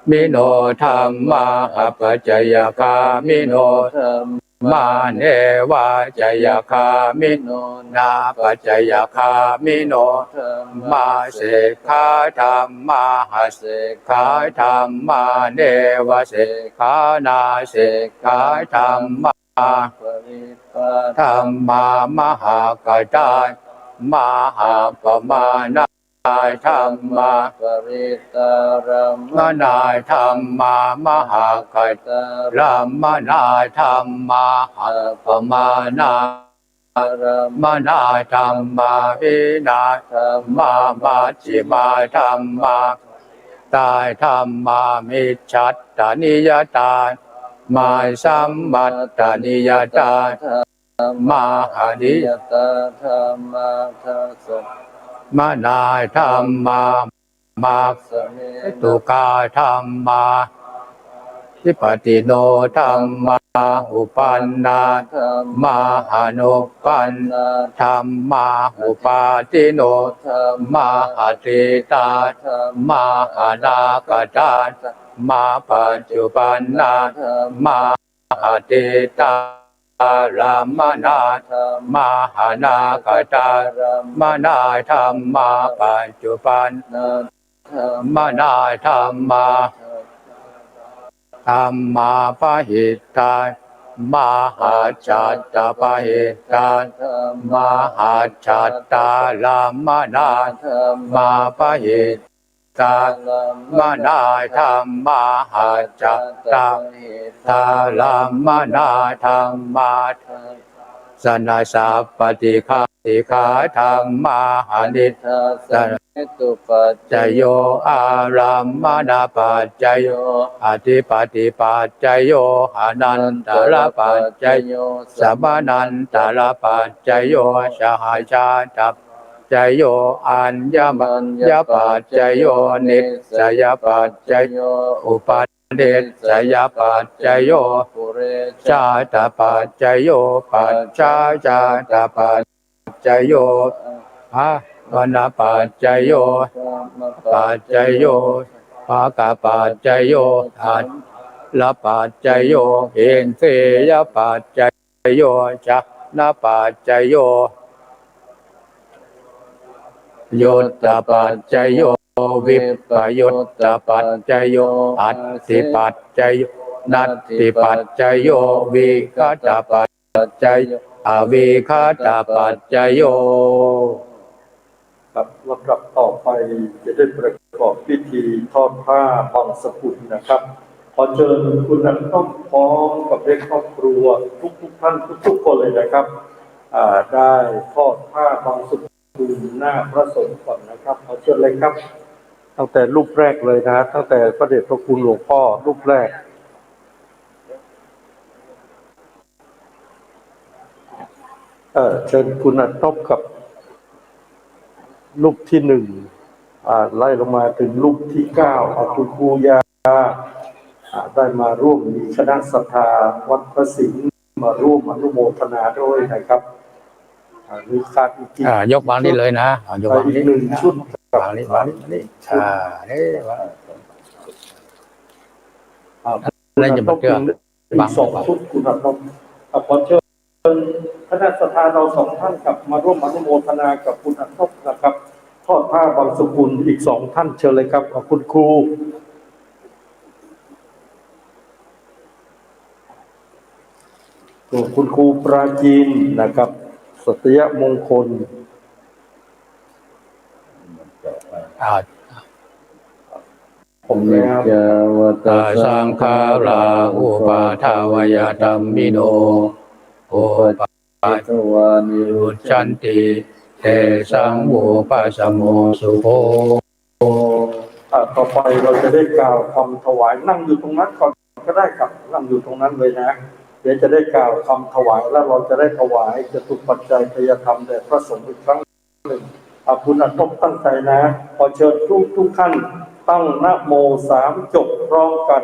มิโนธรรมาหัปปัจจยคามิโนธรรมาเนวาจยคามิโนนาปัจจยคามิโนธรรมาเสขาธรรมาหัสเสขาธรรมาเนวเสขานาเสขาธรรมาธรรมามหากตามหาปมานาธรรมาปริตารมนาธรรมามหากตารมนาธรรมาหาปมานาธนาธรรมาวินาธรรมามัชฌิมาธรรมาตาธรรมามิจฉัตตานิยตามาสัมมัตตานิยตามาหานิยตาธรรมาทัสสะมนาธรรมามาสเมตุกาธรรมาทิปติโนธรรมาอุปันนาธรรมาหานุปันนาธรรมาอุปาติโนธรรมาหติตาธรรมาหานากตามาปัจจุบันนาธรรมาหติตารามนาธรรมาหานากตารามนาธรรมาปัจจุบันนาธรรมนาธรรมาธรรมาปะหิตามหาจัตตาปะหิตามหาจัตตาลามนาธรรมาปะหิตามนาธรรมาหาจัตตาตาลามนาธรรมาสนาสัพปฏิฆาติฆาธรรมาหานิทัสสะตุปัจจโยอารัมมณปัจจโยอธิปติปัจจโยอนันตรปัจจโยสัมนันตรปัจจโยสหชาตัปจโยอัญญมัญญปัจจโยนิสยปัจจโยอุปัฏ เดชยปัจจโยชาตปัจจโยปัจจาชาตปัจจโยภะวันปัจจโยปัจจโยภะกปัจจโยอัตละปัจจโยเห็นเสยปัจจโยจักนะปัจจโยโยตปัจจโยวิปโยตปัจจโยอัตติปัจจโยนัตติปัจจโยวิคตปัจจโยอวิคตปัจจโยครับลำดับต่อไปจะได้ประกอบพิธีทอดผ้าบังสกุลนะครับขอเชิญคุณนันต้องพร้อมกับเด็กครอบครัวทุกท่านทุกคนเลยนะครับได้ทอดผ้าบังสกุลหน้าพระสงฆ์ก่อนนะครับขอเชิญเลยครับตั้งแต่รูปแรกเลยนะตั้งแต่พระเดชพระคุณหลวงพ่อรูปแรกเชิญคุณนันต้องกับรูปที่หนึ่งไล่ลงมาถึงรูปที่9คุณครูยาได้มาร่วมมีคณะศรัทธาวัดพระสิงห์มาร่วมอนุโมทนาด้วยนะครับหรือขาดอีกกี่ยกวางนี่เลยนะยกวาง อี นี่ กหนึ่งชุด วางนี่วางนี่นี่วางนั่นจะมาเกือบอีก2 ชุดคุณนันท์ขอเชิญคณะศรัทธาเรา2 ท่านกับมาร่วมอนุโมทนากับคุณนันท์นะครับทอดผ้าบังสกุลอีก2 ท่านเชิญเลยครับคุณครูคุณครูปราจีนนะครับสัตยมงคลผมเนจาวตาสังขาราอุปาทาวยธัมมิโนโอปะทวานิรุจันติเตสังโมปัสสโมสุโภต่อไปเราจะได้กล่าวคำถวายนั่งอยู่ตรงนั้นก่อนก็ได้ครับนั่งอยู่ตรงนั้นเลยนะเดี๋ยวจะได้กล่าวคำถวายแล้วเราจะได้ถวายจตุปัจจัยทายธรรมแด่พระสงฆ์อีกครั้งหนึ่งคุณอาตมตั้งใจนะขอเชิญทุกท่านตั้งนะโม3 จบพร้อมกัน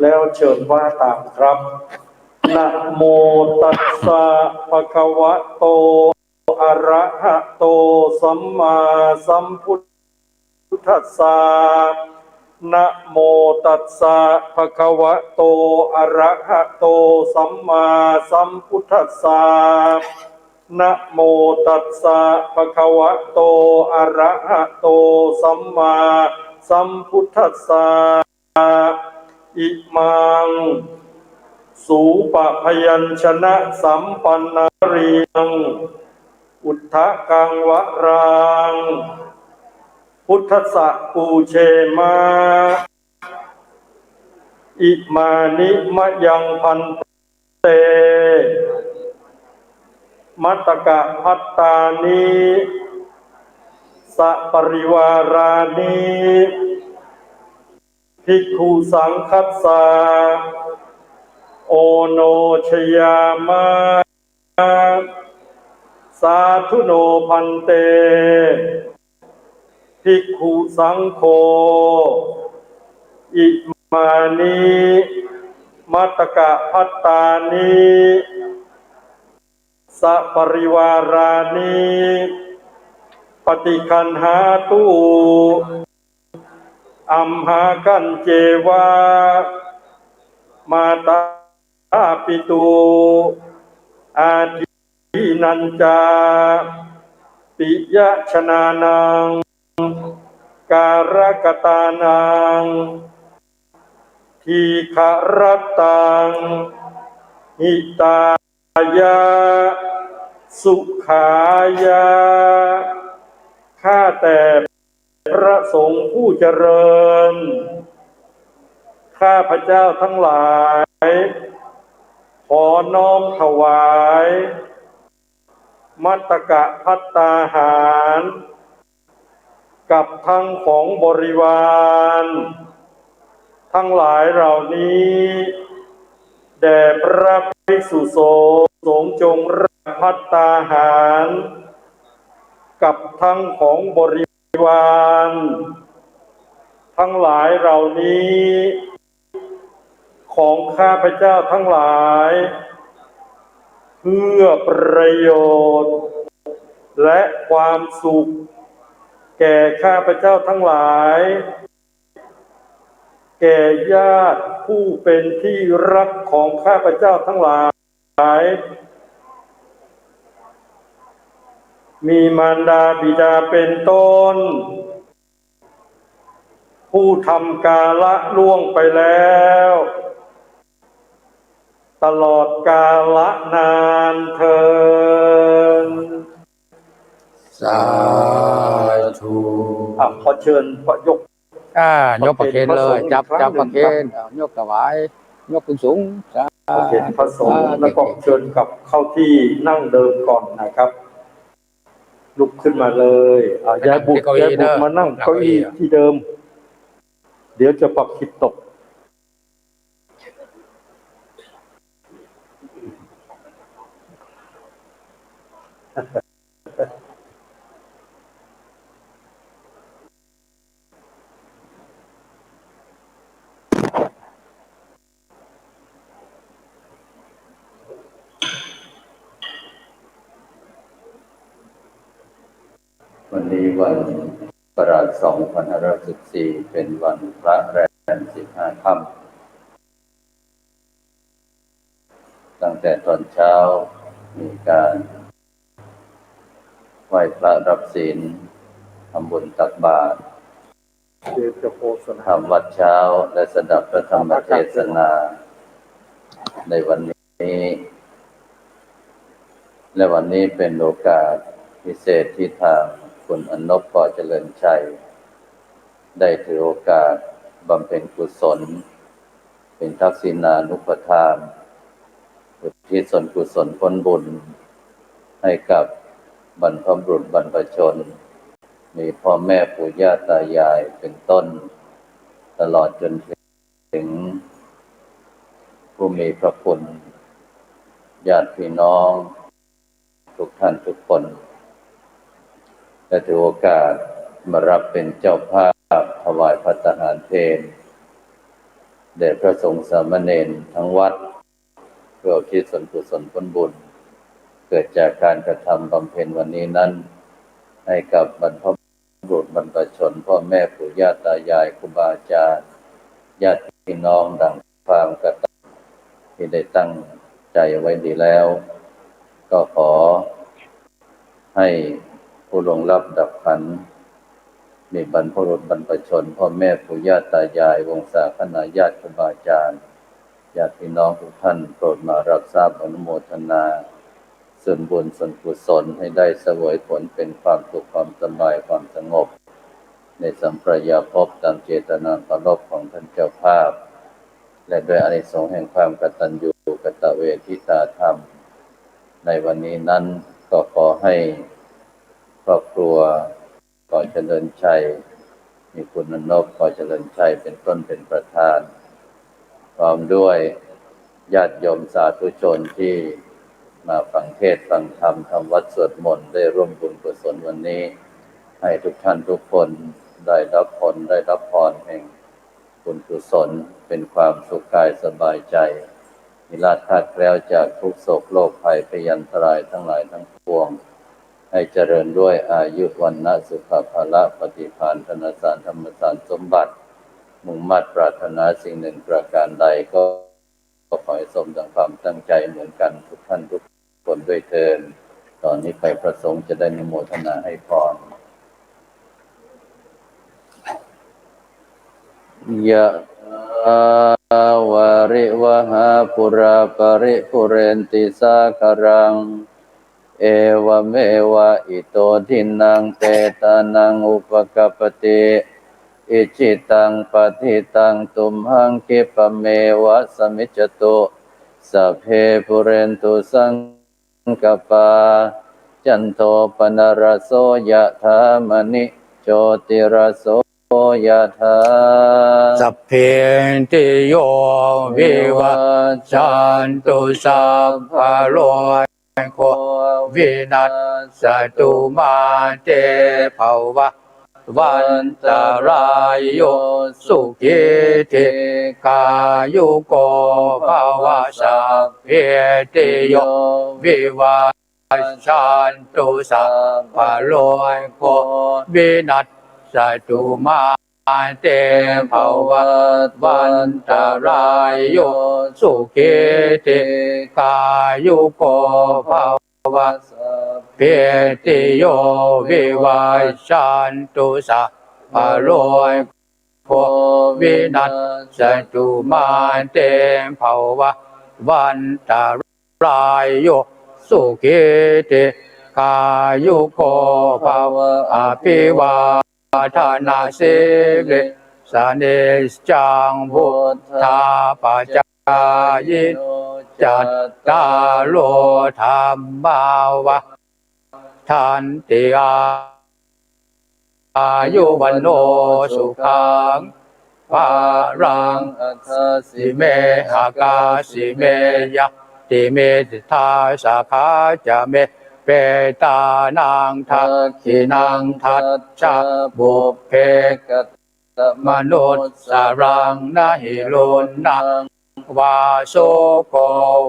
แล้วเชิญว่าตามครับนะโมตัสสะภะคะวะโตอะระหะโตสัมมาสัมพุทธัสสะนะโมตัสสะภะคะวะโตอะระหะโตสัมมาสัมพุทธัสสะนะโมตัสสะภะคะวะโตอะระหะโตสัมมาสัมพุทธัสสะอิมังสูปะพยัญชนะสัมปันนารียังอุทธกังวรังพุทธัสสะปูเชมาอิมานิมะยังพันเตมัตตกะพัตตานิสัปริวารานิภิกขุสังคัสสะโอโนชยามะสาธุโนพันเตภิกขุสังโฆอิมานิมัตตกะพัตตานิสัปริวารานิปฏิคันหาตุอัมหากันเจวามาตาปิตุอาทินันจาปิยะชนานังการกตานังทีฆรตังหิตายะสุขายะข้าแต่พระสงฆ์ผู้เจริญข้าพเจ้าทั้งหลายขอน้อมถวายมัตตกะภัตตาหารกับทั้งของบริวารทั้งหลายเหล่านี้แด่พระภิกษุสงฆ์จงรับภัตตาหารกับทั้งของบริวารทั้งหลายเหล่านี้ ของข้าพเจ้าทั้งหลาย เพื่อประโยชน์ และความสุข แก่ข้าพเจ้าทั้งหลาย แก่ญาติผู้เป็นที่รักของข้าพเจ้าทั้งหลาย มีมารดาบิดาเป็นต้น ผู้ทำกาละล่วงไปแล้ว ตลอดกาละนานเทิน สาธุ ขอเชิญประยก ยกประเคนเลยจับประเคนยกถวายยกขึ้นสูงสา โอเคพระสงฆ์แล้วก็เชิญกลับเข้าที่นั่งเดิมก่อนนะครับ ลุกขึ้นมาเลยยายบุตรมานั่งเก้าอี้ที่เดิม เดี๋ยวจะปักขิดตก วันนี้วันประหลาด2514เป็นวันพระแรม15 ค่ำตั้งแต่ตอนเช้ามีการไหว้พระรับศีลทำบุญตักบาตร เดี๋ยวจะโพสนา ทำวัดเช้าและสดับพระธรรมเทศนาในวันนี้ และวันนี้เป็นโอกาสพิเศษที่ทางคุณอนบ ป.เจริญชัยได้ถือโอกาสบำเพ็ญกุศลเป็นทักษิณานุปทานอุทิศส่วนกุศลผลบุญให้กับบรรพบุรุษบรรพชนมีพ่อแม่ปู่ย่าตายายเป็นต้นตลอดจนถึงผู้มีพระคุณญาติพี่น้องทุกท่านทุกคนและถือโอกาสมารับเป็นเจ้าภาพถวายภัตตาหารเพลแด่พระสงฆ์สามเณรทั้งวัดเพื่ออุทิศส่วนกุศลผลบุญเกิดจากการกระทำบำเพ็ญวันนี้นั้นให้กับบรรพบุรุษบรรพชนพ่อแม่ปู่ย่าตายายครูบาอาจารย์ญาติพี่น้องดังความกตัญญูที่ได้ตั้งใจไว้ดีแล้วก็ขอให้ผู้ล่วงลับดับขันธ์มีบรรพบุรุษบรรพชนพ่อแม่ปู่ย่าตายายวงศาคณาญาติครูบาอาจารย์ญาติพี่น้องทุกท่านโปรดมารับทราบอนุโมทนาส่วนบุญส่วนกุศลให้ได้เสวยผลเป็นความสุขความสบายความสงบในสัมปรายภพตามเจตนาเคารพของท่านเจ้าภาพและด้วยอานิสงส์แห่งความกตัญญูกตเวทิตาธรรมในวันนี้นั้นก็ขอให้ครอบครัวป.เจริญชัยมีคุณอนบ ป.เจริญชัยเป็นต้นเป็นประธานพร้อมด้วยญาติโยมสาธุชนที่มาฟังเทศน์ฟังธรรมทำวัดสวดมนต์ได้ร่วมบุญกุศลวันนี้ให้ทุกท่านทุกคนได้รับผลได้รับพรแห่งบุญกุศลเป็นความสุขกายสบายใจมีราชคาดแคล้วจากทุกโศกโรคภัยพยันตรายทั้งหลายทั้งปวงให้เจริญด้วยอายุวันนะสุขภาละปฏิภาณธนสารธรรมสารสมบัติมุ่งมั่นปรารถนาสิ่งหนึ่งประการใดก็ขอให้สมดังความตั้งใจเหมือนกันทุกท่านทุกคนด้วยเถิดตอนนี้ไปประสงค์จะได้นิโมทนาให้พรยะวาริวหาปุราปริปุเรนติสาคารังเอวเมวะอิโตทินังเตตานังอุปกัปปติอิจิตังปฏิตังตุมหังคิปะเมวะสมิจจตุสัพเพปุเรนตุสังกปาจันโทปนรสโสยะถามณิโชติรสโสยะถาสัพเพติโยวิวัชชันตุสัพพะโลกวินัสสตุมาเตภวะ วันตรายโยสุขิธิกายุโกภาวะสัพเพติโยวิวัชชันตุสัพพะโลกวินัสสตุมาเตภวันตรายโยสุขิธิกายุโกภาวะเพติโยวิวัชชันตุสัพพะโลกวินัสสตุมาเตภวันตรายโยสุขิติกายุโกภาวะอภิวาทนาสิริสเนจังพุทธาปัจจายโนจัตตาโลธรรมาวะทันติอายุวันโนสุขังภารังอัสสิเมหากาสิเมยะติเมติทาสาขาจะเมเปตานังทักขินังทัจจาบุพเพกตมนุสสารังนะหิรุนังวาโสโก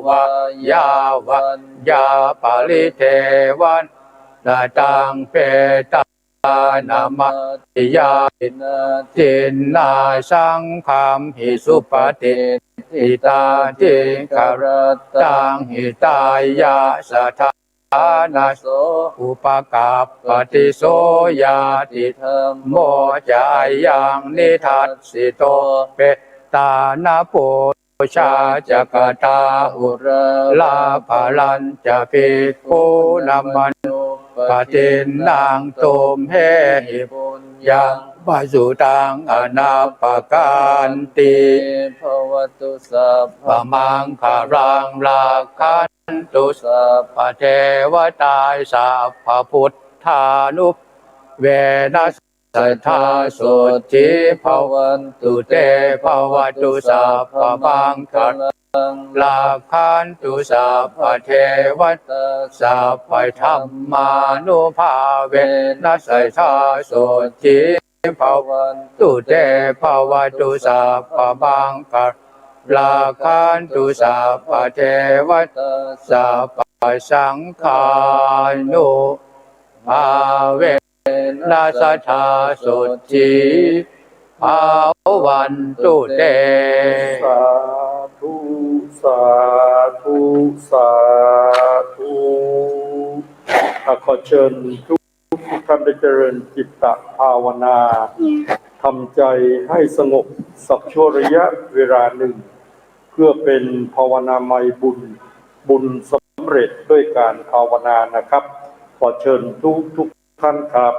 วายาวันยาปาลิเทวันนาตังเปตานามาติยาตินาสังฆามหิสุปฏิทิตาติกรตังหิตายาสัทธานาโสอุปกัปปติโสยาติธรรมโมจายังนิทัสสิโตเปตานาปุชาจักตาอุรลาภลันจะภิกขุนามานุปฏินังตุมเหหิปุญญังปะสุตังอนาปการติภวตุสัพพมังคารังราคันตุสัพพเทวตาสัพพพุทธานุเวนัสสัทธาสุจิภวันตุเตภวตุสัพพมังคารังราคันตุสัพพเทวตาสัพพธรรมานุภาเวนัสสัทธาสุจิภวันตุเตภวตุสัพพมังคาลาคันตุสัพพเทวตาสัพพสังฆานุภาเวนัสสัทธาสุจิภาวันตุเตสาธุสาธุสาธุขอเชิญทุกท่านได้เจริญจิตตภาวนาทำใจให้สงบสักชั่วระยะเวลาหนึ่งเพื่อเป็นภาวนาไมยบุญสำเร็จด้วยการภาวนานะครับขอเชิญทุกท่านครับ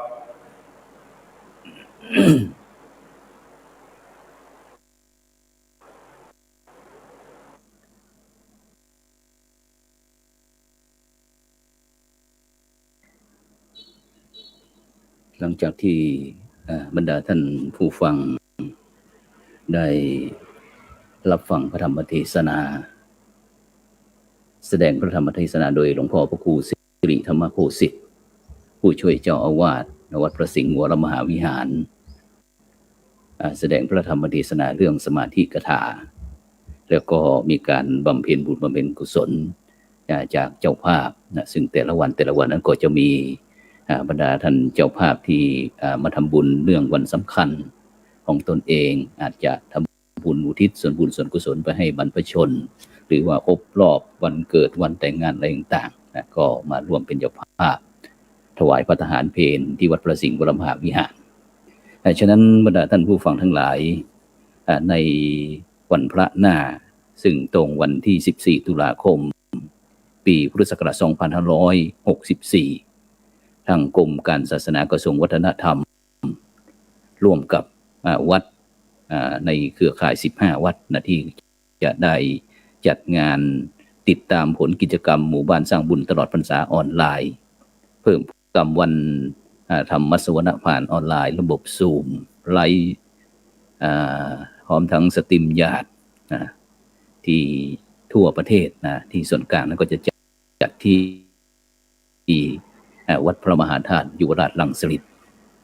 หลังจากที่บรรดาท่านผู้ฟังได้รับฟังพระธรรมเทศนาแสดงพระธรรมเทศนาโดยหลวงพ่อพระครูสิริธรรมโคสิทธิ์ผู้ช่วยเจ้าอาวาสวัดพระสิงห์วรมหาวิหารแสดงพระธรรมเทศนาเรื่องสมาธิกถาแล้วก็มีการบำเพ็ญบุญบำเพ็ญกุศลจากเจ้าภาพซึ่งแต่ละวันนั้นก็จะมีบรรดาท่านเจ้าภาพที่มาทำบุญเรื่องวันสำคัญของตนเองอาจจะทำบุญอุทิศส่วนบุญส่วนกุศลไปให้บรรพชนหรือว่าครบรอบวันเกิดวันแต่งงานอะไรต่างๆก็มาร่วมเป็นเจ้าภาพถวายพระทหารเพลที่วัดพระสิงห์วรมหาวิหารฉะนั้นบรรดาท่านผู้ฟังทั้งหลายในวันพระหน้าซึ่งตรงวันที่14ตุลาคมปีพุทธศักราช2564ทางกรมการศาสนากระทรวงวัฒนธรรมร่วมกับวัดในเครือข่าย15วัดที่จะได้จัดงานติดตามผลกิจกรรมหมู่บ้านสร้างบุญตลอดพรรษาออนไลน์เพิ่มกิจกรรมวันธรรมสวนะผ่านออนไลน์ระบบซูมไลฟ์พร้อมทั้งสตรีมญาติที่ทั่วประเทศที่ส่วนกลางนั้นก็จะจัดที่วัดพระมหาธาตุยุวราชรังสิต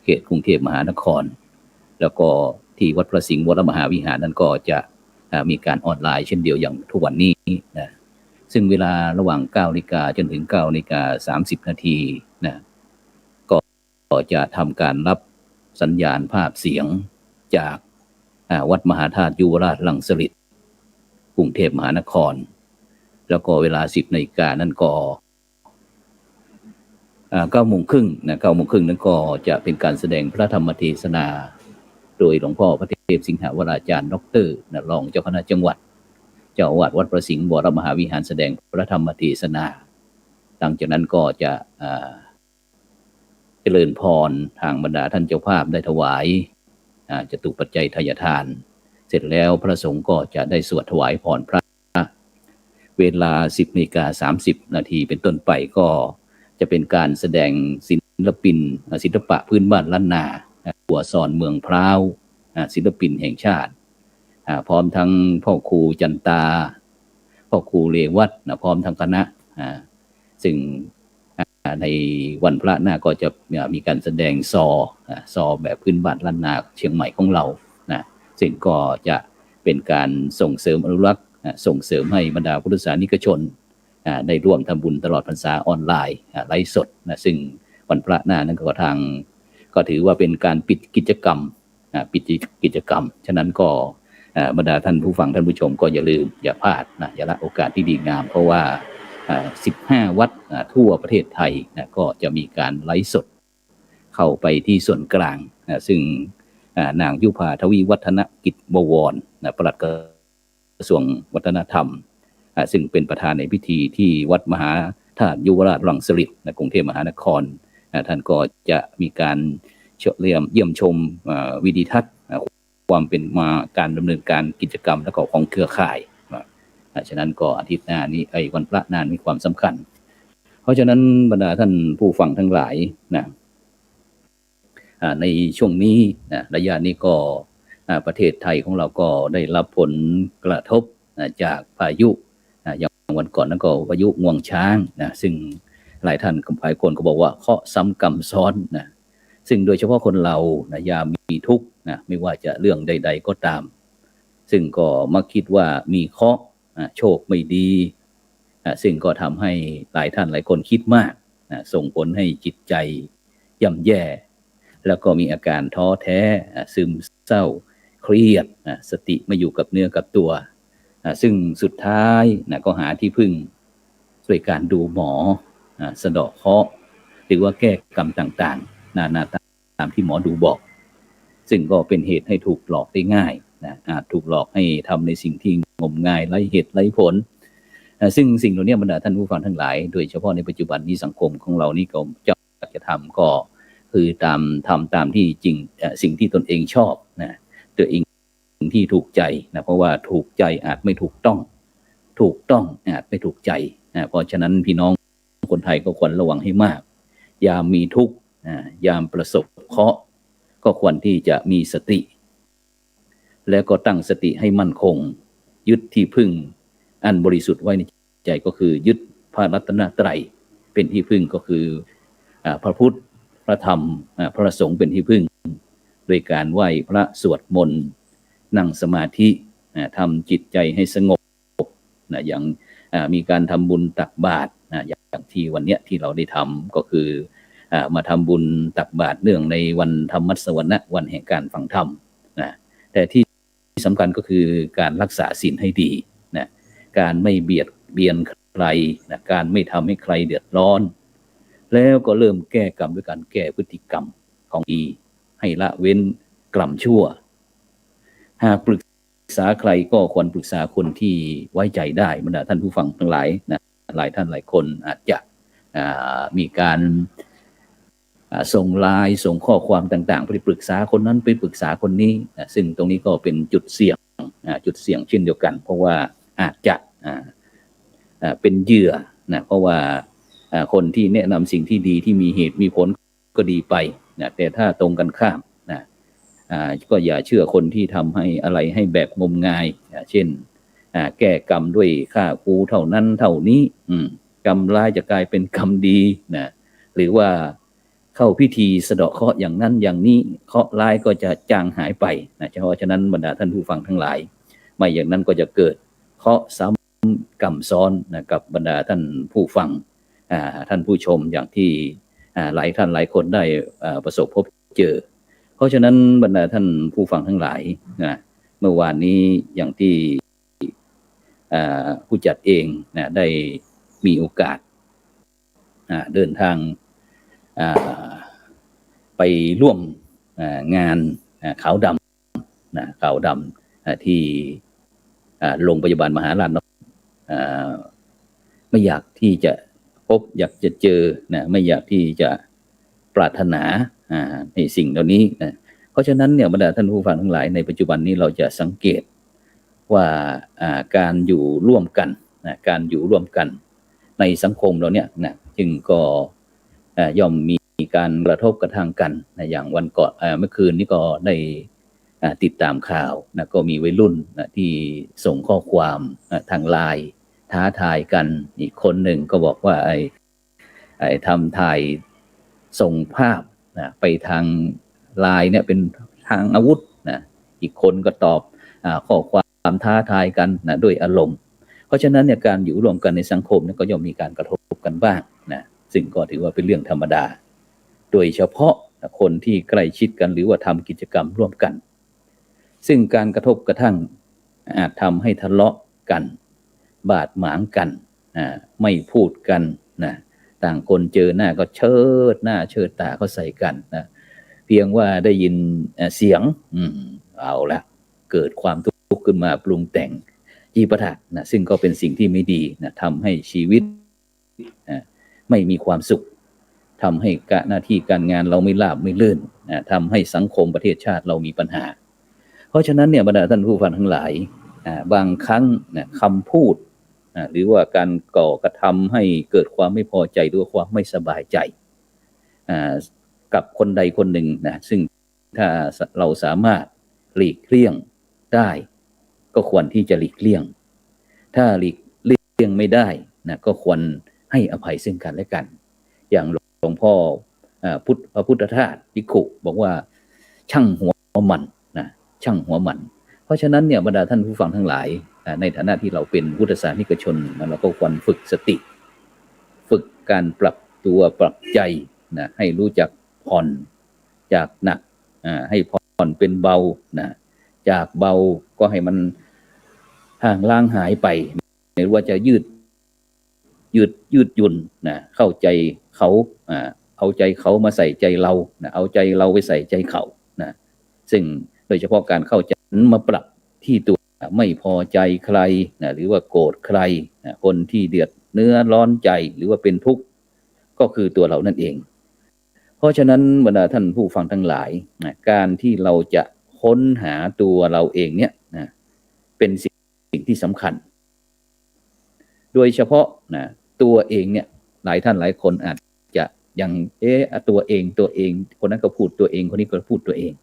เขตกรุงเทพมหานคร แล้วก็ที่วัดพระสิงห์วรมหาวิหารนั้นก็จะมีการออนไลน์เช่นเดียวอย่างทุกวันนี้นะซึ่งเวลาระหว่าง 9 นาฬิกาจนถึง 9 นาฬิกา 30 นาทีนะก็จะทำการรับสัญญาณภาพเสียงจากวัดมหาธาตุยุวราชรังสฤษฎ์กรุงเทพมหานครแล้วก็เวลา 10 นาฬิกานั้นก็9 โมงครึ่งนะ9 โมงครึ่งนั้นก็จะเป็นการแสดงพระธรรมเทศนาโดยหลวงพ่อพระเทพสิงหวราจารย์ดร.รองเจ้าคณะจังหวัดเจ้าอาวาสวัดพระสิงห์วรมหาวิหารแสดงพระธรรมเทศนาหลังจากนั้นก็จะเจริญพรทางบรรดาท่านเจ้าภาพได้ถวายจตุปัจจัยทายทานเสร็จแล้วพระสงฆ์ก็จะได้สวดถวายพรพระเวลา 10 นาฬิกา 30 นาทีเป็นต้นไปก็จะเป็นการแสดงศิลปินศิลปะพื้นบ้านล้านนาหัวซอนเมืองพร้าวศิลปินแห่งชาติพร้อมทั้งพ่อครูจันตาพ่อครูเรวัตพร้อมทั้งคณะซึ่งในวันพระหน้าก็จะมีการแสดงซอแบบพื้นบ้านล้านนาเชียงใหม่ของเรานะซึ่งก็จะเป็นการส่งเสริมอนุรักษ์ส่งเสริมให้บรรดาพุทธศาสนิกชนได้ร่วมทำบุญตลอดพรรษาออนไลน์ไลฟ์สดนะซึ่งวันพระหน้านั้นก็ถือว่าเป็นการปิดกิจกรรมฉะนั้นก็บรรดาท่านผู้ฟังท่านผู้ชมก็อย่าลืมอย่าพลาดนะอย่าละโอกาสที่ดีงามเพราะว่า15 วัดทั่วประเทศไทยนะก็จะมีการไลฟ์สดเข้าไปที่ส่วนกลางซึ่งนางยุภาทวีวัฒนกิจบวรปลัดกระทรวงวัฒนธรรมซึ่งเป็นประธานในพิธีที่วัดมหาธาตุยุวราชรังสฤษฎ์กรุงเทพมหานครท่านก็จะมีการเยี่ยมชมวิดีทัศน์ความเป็นมาการดำเนินการกิจกรรมและก็ของเครือข่ายฉะนั้นก็อาทิตย์หน้านี้วันพระหน้ามีความสำคัญเพราะฉะนั้นบรรดาท่านผู้ฟังทั้งหลายนะในช่วงนี้นะระยะนี้ก็ประเทศไทยของเราก็ได้รับผลกระทบจากพายุอย่างวันก่อนนั้นก็พายุงวงช้างนะซึ่งหลายท่านหลายคนก็บอกว่าเคราะห์ซ้ำกรรมซ้อนนะซึ่งโดยเฉพาะคนเรานะยามมีทุกข์นะไม่ว่าจะเรื่องใดๆก็ตามซึ่งก็มักคิดว่ามีเคราะห์โชคไม่ดีซึ่งก็ทำให้หลายท่านหลายคนคิดมากส่งผลให้จิตใจย่ำแย่แล้วก็มีอาการท้อแท้ซึมเศร้าเครียดสติไม่อยู่กับเนื้อกับตัวซึ่งสุดท้ายก็หาที่พึ่งด้วยการดูหมอสะเดาะเคราะห์หรือว่าแก้กรรมต่างๆนานาตามที่หมอดูบอกซึ่งก็เป็นเหตุให้ถูกหลอกได้ง่ายอาจถูกหลอกให้ทำในสิ่งที่งมงายไร้เหตุไร้ผลซึ่งสิ่งเหล่านี้บรรดาท่านผู้ฟังทั้งหลายโดยเฉพาะในปัจจุบันนี้สังคมของเรานี่ก็จะทำก็คือทำตามที่จริงสิ่งที่ตนเองชอบนะตัวเองที่ถูกใจนะเพราะว่าถูกใจอาจไม่ถูกต้องอาจไม่ถูกใจเพราะฉะนั้นพี่น้องคนไทยก็ควรระวังให้มากยามมีทุกข์ยามประสบเคราะห์ก็ควรที่จะมีสติแล้วก็ตั้งสติให้มั่นคงยึดที่พึ่งอันบริสุทธิ์ไว้ในใจก็คือยึดพระรัตนตรัยเป็นที่พึ่งก็คือพระพุทธพระธรรมพระสงฆ์เป็นที่พึ่งโดยการไหว้พระสวดมนต์นั่งสมาธิทำจิตใจให้สงบอย่างมีการทำบุญตักบาตรอย่างที่วันนี้ที่เราได้ทำก็คือมาทำบุญตักบาตรเนื่องในวันธรรมสวรรค์วันแห่งการฟังธรรมแต่ที่สำคัญก็คือการรักษาศีลให้ดีนะการไม่เบียดเบียนใครนะการไม่ทำให้ใครเดือดร้อนแล้วก็เริ่มแก้กรรมด้วยการแก้พฤติกรรมของดีให้ละเว้นกรรมชั่วหากปรึกษาใครก็ควรปรึกษาคนที่ไว้ใจได้บรรดาท่านผู้ฟังทั้งหลายนะหลายท่านหลายคนอาจจะมีการส่งไลน์ส่งข้อความต่างๆไปปรึกษาคนนั้นไปปรึกษาคนนี้ซึ่งตรงนี้ก็เป็นจุดเสี่ยงเช่นเดียวกันเพราะว่าอาจจะเป็นเหยื่อนะเพราะว่าคนที่แนะนำสิ่งที่ดีที่มีเหตุมีผลก็ดีไปนะแต่ถ้าตรงกันข้ามนะก็อย่าเชื่อคนที่ทำให้อะไรให้แบบงมงายเช่นแก้กรรมด้วยฆ่าครูเท่านั้นเท่านี้กรรมร้ายจะกลายเป็นกรรมดีนะหรือว่า เข้าพิธีสะเดาะเคราะห์อย่างนั้นอย่างนี้เคราะห์ร้ายก็จะจางหายไปนะเพราะฉะนั้นบรรดาท่านผู้ฟังทั้งหลายไม่อย่างนั้นก็จะเกิดเคราะห์ซ้ำกรรมซ้อนนะกับบรรดาท่านผู้ฟังท่านผู้ชมอย่างที่หลายท่านหลายคนได้ประสบพบเจอเพราะฉะนั้นบรรดาท่านผู้ฟังทั้งหลายนะเมื่อวานนี้อย่างที่ผู้จัดเองนะได้มีโอกาสเดินทางไปร่วมงานขาวดำนะขาวดำที่โรงพยาบาลมหาราชไม่อยากที่จะพบอยากจะเจอนะไม่อยากที่จะปรารถนาในสิ่งเหล่านี้นะเพราะฉะนั้นเนี่ยบรรดาท่านผู้ฟังทั้งหลายในปัจจุบันนี้เราจะสังเกตว่าการอยู่ร่วมกันนะการอยู่ร่วมกันในสังคมเราเนี่ยนะจึงก็ย่อมมีการกระทบกระทั่งกันนะอย่างวันก่อนเมื่อคืนนี้ก็ได้ติดตามข่าวนะก็มีวัยรุ่นนะที่ส่งข้อความทางไลน์ท้าทายกันอีกคนหนึ่งก็บอกว่าทำถ่ายส่งภาพนะไปทางไลน์เนี่ยเป็นทางอาวุธนะอีกคนก็ตอบข้อความท้าทายกันนะด้วยอารมณ์เพราะฉะนั้นเนี่ยการอยู่ร่วมกันในสังคมเนี่ยก็ย่อมมีการกระทบกันบ้างนะซึ่งก็ถือว่าเป็นเรื่องธรรมดาโดยเฉพาะคนที่ใกล้ชิดกันหรือว่าทำกิจกรรมร่วมกันซึ่งการกระทบกระทั่งอาจทำให้ทะเลาะกันบาดหมางกันไม่พูดกันนะต่างคนเจอหน้าก็เชิดหน้าเชิดตาเขาใส่กันนะเพียงว่าได้ยินเสียงเอาละเกิดความทุกข์ขึ้นมาปรุงแต่งจีปะทะนะซึ่งก็เป็นสิ่งที่ไม่ดีนะทำให้ชีวิตไม่มีความสุขทำให้หน้าที่การงานเราไม่ราบไม่ลื่นนะทำให้สังคมประเทศชาติเรามีปัญหาเพราะฉะนั้นเนี่ยบรรดาท่านผู้ฟังทั้งหลายบางครั้งนะคำพูดหรือว่าการก่อกระทำให้เกิดความไม่พอใจหรือความไม่สบายใจกับคนใดคนหนึ่งนะซึ่งถ้าเราสามารถหลีกเลี่ยงได้ก็ควรที่จะหลีกเลี่ยงถ้าหลีกเลี่ยงไม่ได้นะก็ควรให้อภัยซึ่งกันและกันอย่างหลวงพ่อพระพุทธทาสภิกขุบอกว่าช่างหัวมันนะช่างหัวมันเพราะฉะนั้นเนี่ยบรรดาท่านผู้ฟังทั้งหลายในฐานะที่เราเป็นพุทธศาสนิกชนเราก็ควรฝึกสติฝึกการปรับตัวปรับใจนะให้รู้จักผ่อนจากหนักให้ผ่อนเป็นเบานะจากเบาก็ให้มันห่างล่างหายไปไม่ว่าจะยืดหยุ่นนะเข้าใจเขาเอาใจเขามาใส่ใจเรานะเอาใจเราไปใส่ใจเขานะซึ่งโดยเฉพาะการเข้าใจมาปรับที่ตัวไม่พอใจใครนะหรือว่าโกรธใครนะคนที่เดือดเนื้อร้อนใจหรือว่าเป็นทุกข์ก็คือตัวเรานั่นเองเพราะฉะนั้นบรรดาท่านผู้ฟังทั้งหลายนะการที่เราจะค้นหาตัวเราเองเนี่ยนะเป็นสิ่งที่สำคัญโดยเฉพาะนะตัวเองเนี่ยหลายท่านหลายคนอาจจะยังตัวเองคนนั้นก็พูดตัวเองคนนี้ก็พูดตัวเอง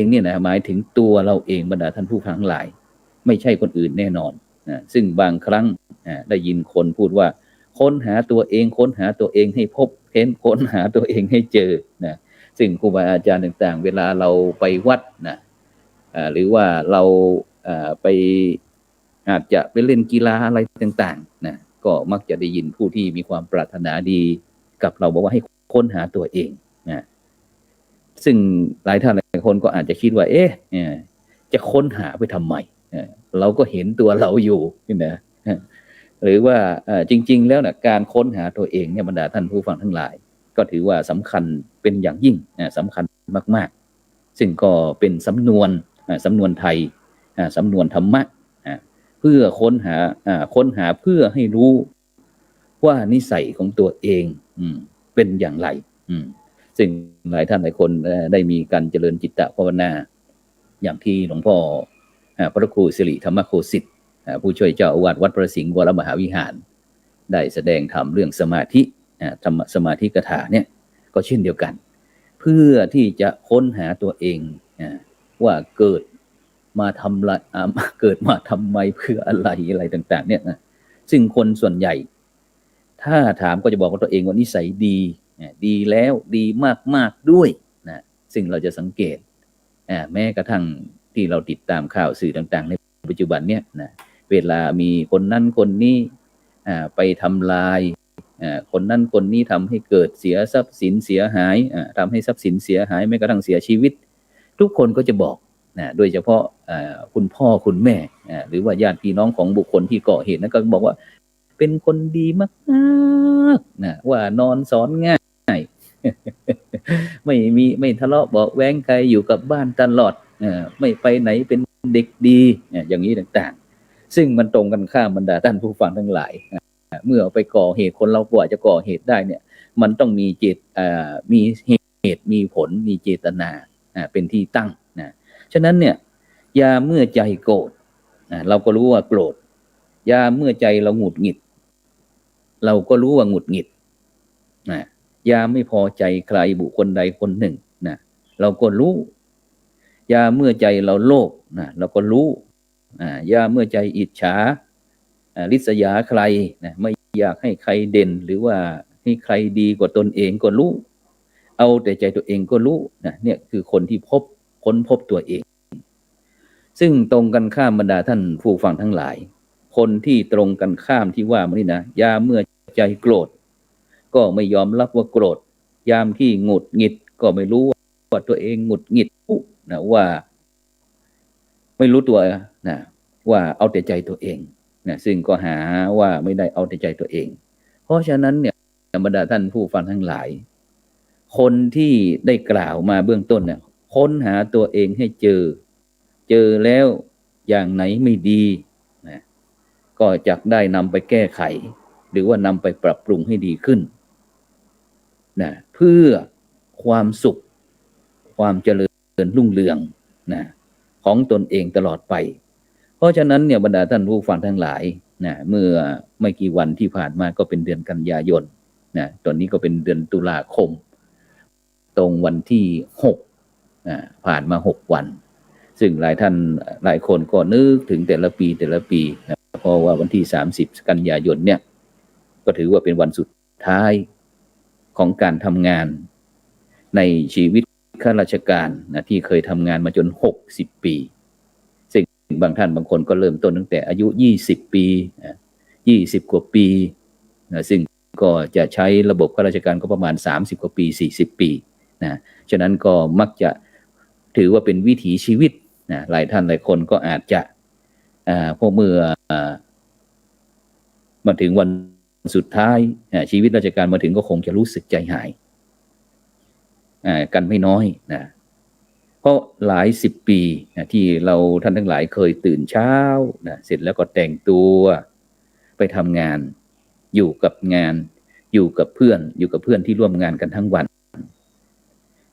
เนี่ยนะหมายถึงตัวเราเองบรรดาท่านผู้ฟังทั้งหลายไม่ใช่คนอื่นแน่นอนนะซึ่งบางครั้งได้ยินคนพูดว่าค้นหาตัวเองค้นหาตัวเองให้พบค้นหาตัวเองให้เจอนะซึ่งครูบาอาจารย์ต่างๆเวลาเราไปวัดนะหรือว่าเราไปอาจจะไปเล่นกีฬาอะไรต่างๆนะก็มักจะได้ยินผู้ที่มีความปรารถนาดีกับเราบอกว่าให้ค้นหาตัวเองนะซึ่งหลายท่านหลายคนก็อาจจะคิดว่าจะค้นหาไปทำไมเราก็เห็นตัวเราอยู่นะหรือว่าจริงๆแล้วนะการค้นหาตัวเองเนี่ยบรรดาท่านผู้ฟังทั้งหลายก็ถือว่าสำคัญเป็นอย่างยิ่งสำคัญมากๆซึ่งก็เป็นสำนวนไทยสำนวนธรรมะเพื่อค้นหาเพื่อให้รู้ว่านิสัยของตัวเองเป็นอย่างไรซึ่งหลายท่านหลายคนได้มีการเจริญจิตตภาวนาอย่างที่หลวงพ่อพระครูสิริธรรมโคสิทธิ์ผู้ช่วยเจ้าอาวาสวัดประสิงห์วรมหาวิหารได้แสดงธรรมเรื่องสมาธิธรรมสมาธิกถาเนี่ยก็เช่นเดียวกันเพื่อที่จะค้นหาตัวเองว่าเกิดมาทำไมเพื่ออะไรต่างๆเนี่ยนะซึ่งคนส่วนใหญ่ถ้าถามก็จะบอกว่าตัวเองว่านิสัยดี ดีแล้วดีมากๆด้วยนะซึ่งเราจะสังเกตแม้กระทั่งที่เราติดตามข่าวสื่อต่างๆในปัจจุบันเนี่ยนะเวลามีคนนั้นคนนี้ไปทำลายคนนั้นคนนี้ทำให้เกิดเสียทรัพย์สินเสียหายทำให้ทรัพย์สินเสียหายแม้กระทั่งเสียชีวิตทุกคนก็จะบอกโดยเฉพาะคุณพ่อคุณแม่หรือว่าญาติพี่น้องของบุคคลที่ก่อเหตุนั้นก็บอกว่าเป็นคนดีมากๆนะว่านอนสอนง่าย ไม่ทะเลาะเบาะแว้งใครอยู่กับบ้านตลอดไม่ไปไหนเป็นเด็กดีอย่างนี้ต่างๆซึ่งมันตรงกันข้ามบรรดาท่านผู้ฟังทั้งหลายเมื่อไปก่อเหตุคนเรากว่าจะก่อเหตุได้เนี่ยมันต้องมีมีเหตุมีผลมีเจตนาเป็นที่ตั้งนะฉะนั้นเนี่ยยาเมื่อใจโกรธเราก็รู้ว่าโกรธยาเมื่อใจเราหงุดหงิดเราก็รู้ว่าหงุดหงิดยาไม่พอใจใครบุคคลใดคนหนึ่งนะเราก็รู้ยาเมื่อใจเราโลภนะเราก็รู้ยาเมื่อใจอิจฉาริษยาใครนะไม่อยากให้ใครเด่นหรือว่าให้ใครดีกว่าตนเองก็รู้เอาแต่ใจตัวเองก็รู้นะเนี่ยคือคนที่ค้นพบตัวเองซึ่งตรงกันข้ามบรรดาท่านผู้ฟังทั้งหลายคนที่ตรงกันข้ามที่ว่ามานี่นะยาเมื่อใจโกรธก็ไม่ยอมรับว่าโกรธยามที่หงุดหงิดก็ไม่รู้ว่าตัวเองหงุดหงิดนะว่าไม่รู้ตัวนะว่าเอาแต่ใจตัวเองนะซึ่งก็หาว่าไม่ได้เอาแต่ใจตัวเองเพราะฉะนั้นเนี่ยบรรดาท่านผู้ฟังทั้งหลายคนที่ได้กล่าวมาเบื้องต้นเนี่ยค้นหาตัวเองให้เจอแล้วอย่างไหนไม่ดีนะก็จะได้นำไปแก้ไขหรือว่านำไปปรับปรุงให้ดีขึ้นนะเพื่อความสุขความเจริญรุ่งเรืองนะของตนเองตลอดไปเพราะฉะนั้นเนี่ยบรรดาท่านผู้ฟังทั้งหลายนะเมื่อไม่กี่วันที่ผ่านมาก็เป็นเดือนกันยายนนะตอนนี้ก็เป็นเดือนตุลาคมตรงวันที่6ผ่านมา6วันซึ่งหลายท่านหลายคนก็นึกถึงแต่ละปีนะเพราะว่าวันที่30กันยายนเนี่ยก็ถือว่าเป็นวันสุดท้ายของการทำงานในชีวิตข้าราชการนะที่เคยทำงานมาจน60ปีซึ่งบางท่านบางคนก็เริ่มต้นตั้งแต่อายุ20ปี20กว่าปีนะซึ่งก็จะใช้ระบบข้าราชการก็ประมาณ30กว่าปี40ปีนะฉะนั้นก็มักจะถือว่าเป็นวิถีชีวิตนะหลายท่านหลายคนก็อาจจะพอเมื่อมาถึงวันสุดท้ายชีวิตราชการมาถึงก็คงจะรู้สึกใจหายกันไม่น้อยนะเพราะหลาย10ปีนะที่เราท่านทั้งหลายเคยตื่นเช้านะเสร็จแล้วก็แต่งตัวไปทำงานอยู่กับงานอยู่กับเพื่อนที่ร่วมงานกันทั้งวัน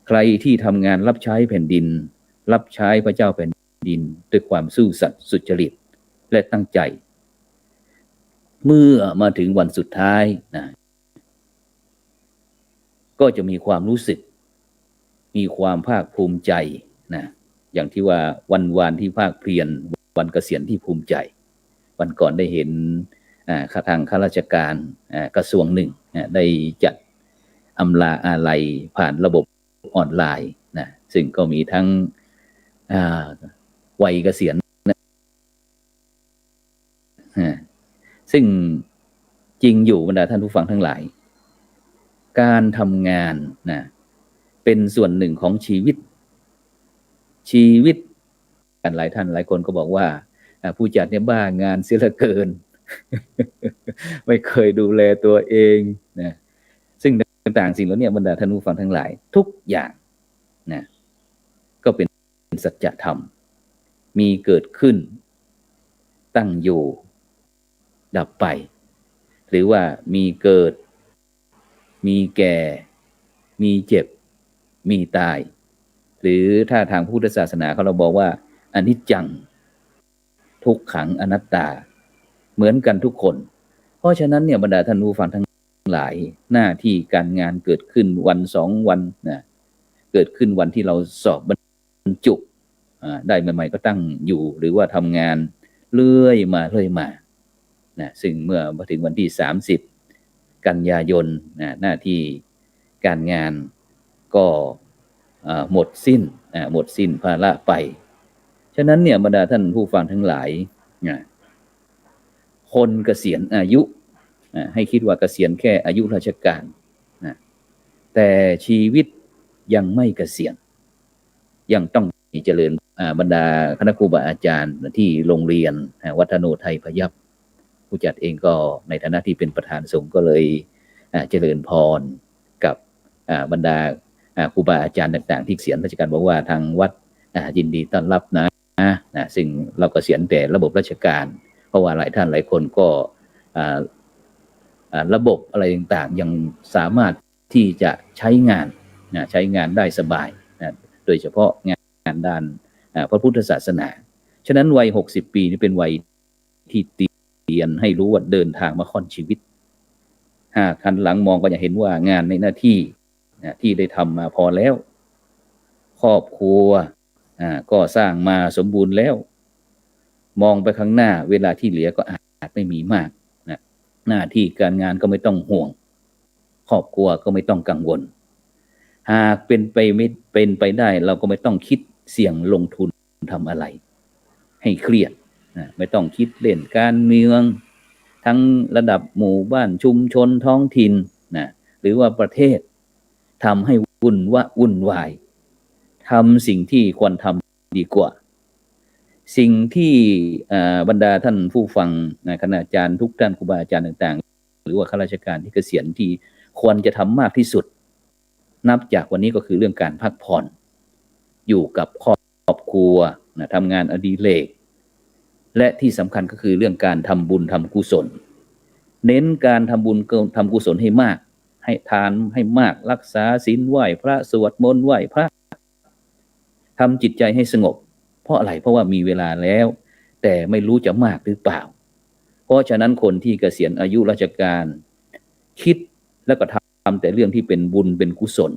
ใครที่ทำงานรับใช้แผ่นดินรับใช้พระเจ้าแผ่นดินด้วยความซื่อสัตย์สุจริตและตั้งใจเมื่อมาถึงวันสุดท้ายนะก็จะมีความรู้สึกมีความภาคภูมิใจนะอย่างที่ว่าวันที่ภาคเพียรวันเกษียณที่ภูมิใจวันก่อนได้เห็นทางข้าราชการกระทรวงหนึ่งได้จัดอำลาอาลัยผ่านระบบออนไลน์นะซึ่งก็มีทั้งวัยเกษียณซึ่งจริงอยู่บรรดาท่านผู้ฟังทั้งหลายการทำงานนะเป็นส่วนหนึ่งของชีวิตกันหลายท่านหลายคนก็บอกว่าผู้จัดเนี่ยบ้างานเสียเหลือเกิน ไม่เคยดูแลตัวเองนะซึ่งต่างๆสิ่งเหล่านี้บรรดาท่านผู้ฟังทั้งหลายทุกอย่างนะก็เป็นสัจธรรมมีเกิดขึ้นตั้งอยู่ดับไปหรือว่ามีเกิดมีแก่มีเจ็บมีตายหรือถ้าทางพุทธศาสนาเขาเราบอกว่าอนิจจังทุกขังอนัตตาเหมือนกันทุกคนเพราะฉะนั้นเนี่ยบรรดาท่านผู้ฟังทั้งหลายหน้าที่การงานเกิดขึ้นวัน2วันนะเกิดขึ้นวันที่เราสอบบรรจุได้ใหม่ๆก็ตั้งอยู่หรือว่าทำงานเรื่อยมานะซึ่งเมื่อมาถึงวันที่30กันยายนนะหน้าที่ การงานก็หมดสิ้นภาระไปฉะนั้นเนี่ยบรรดาท่านผู้ฟังทั้งหลายคนเกษียณอายุให้คิดว่าเกษียณแค่อายุราชการแต่ชีวิตยังไม่เกษียณยังต้องเจริญบรรดาคณะครูบาอาจารย์ที่โรงเรียนวัฒโนไทยพยัพผู้จัดเองก็ในฐานะที่เป็นประธานสงฆ์ก็เลยเจริญพรกับบรรดาครูบาอาจารย์ต่างๆที่เกษียณราชการบอกว่าทางวัดยินดีต้อนรับนะซึ่งเราเกษียณแต่ระบบราชการเพราะว่าหลายท่านหลายคนก็ระบบอะไรต่างๆยังสามารถที่จะใช้งานได้สบายโดยเฉพาะงานด้านพระพุทธศาสนาฉะนั้นวัย60 ปีนี่เป็นวัยที่เตียนให้รู้ว่าเดินทางมาค่อนชีวิตหากหันหลังมองก็จะเห็นว่างานในหน้าที่ที่ได้ทำมาพอแล้วครอบครัวก็สร้างมาสมบูรณ์แล้วมองไปข้างหน้าเวลาที่เหลือก็อาจไม่มีมากหน้าที่การงานก็ไม่ต้องห่วงครอบครัวก็ไม่ต้องกังวลหากเป็นไปได้เราก็ไม่ต้องคิดเสี่ยงลงทุนทำอะไรให้เครียดไม่ต้องคิดเล่นการเมืองทั้งระดับหมู่บ้านชุมชนท้องถิ่นหรือว่าประเทศทำให้วุ่นวายทำสิ่งที่ควรทำดีกว่าสิ่งที่บรรดาท่านผู้ฟังคณาจารย์ทุกท่านครูบาอาจารย์ต่างๆหรือว่าข้าราชการที่เกษียณที่ควรจะทำมากที่สุดนับจากวันนี้ก็คือเรื่องการพักผ่อนอยู่กับครอบครัวทำงานอดิเรกและที่สำคัญก็คือเรื่องการทำบุญทำกุศลเน้นการทำบุญทำกุศลให้มากให้ทานให้มากรักษาศีลไหว้พระสวดมนต์ไหว้พระทำจิตใจให้สงบเพราะอะไรเพราะว่ามีเวลาแล้วแต่ไม่รู้จะมากหรือเปล่าเพราะฉะนั้นคนที่เกษียณอายุราชการคิดแล้วก็ทำแต่เรื่องที่เป็นบุญเป็นกุศล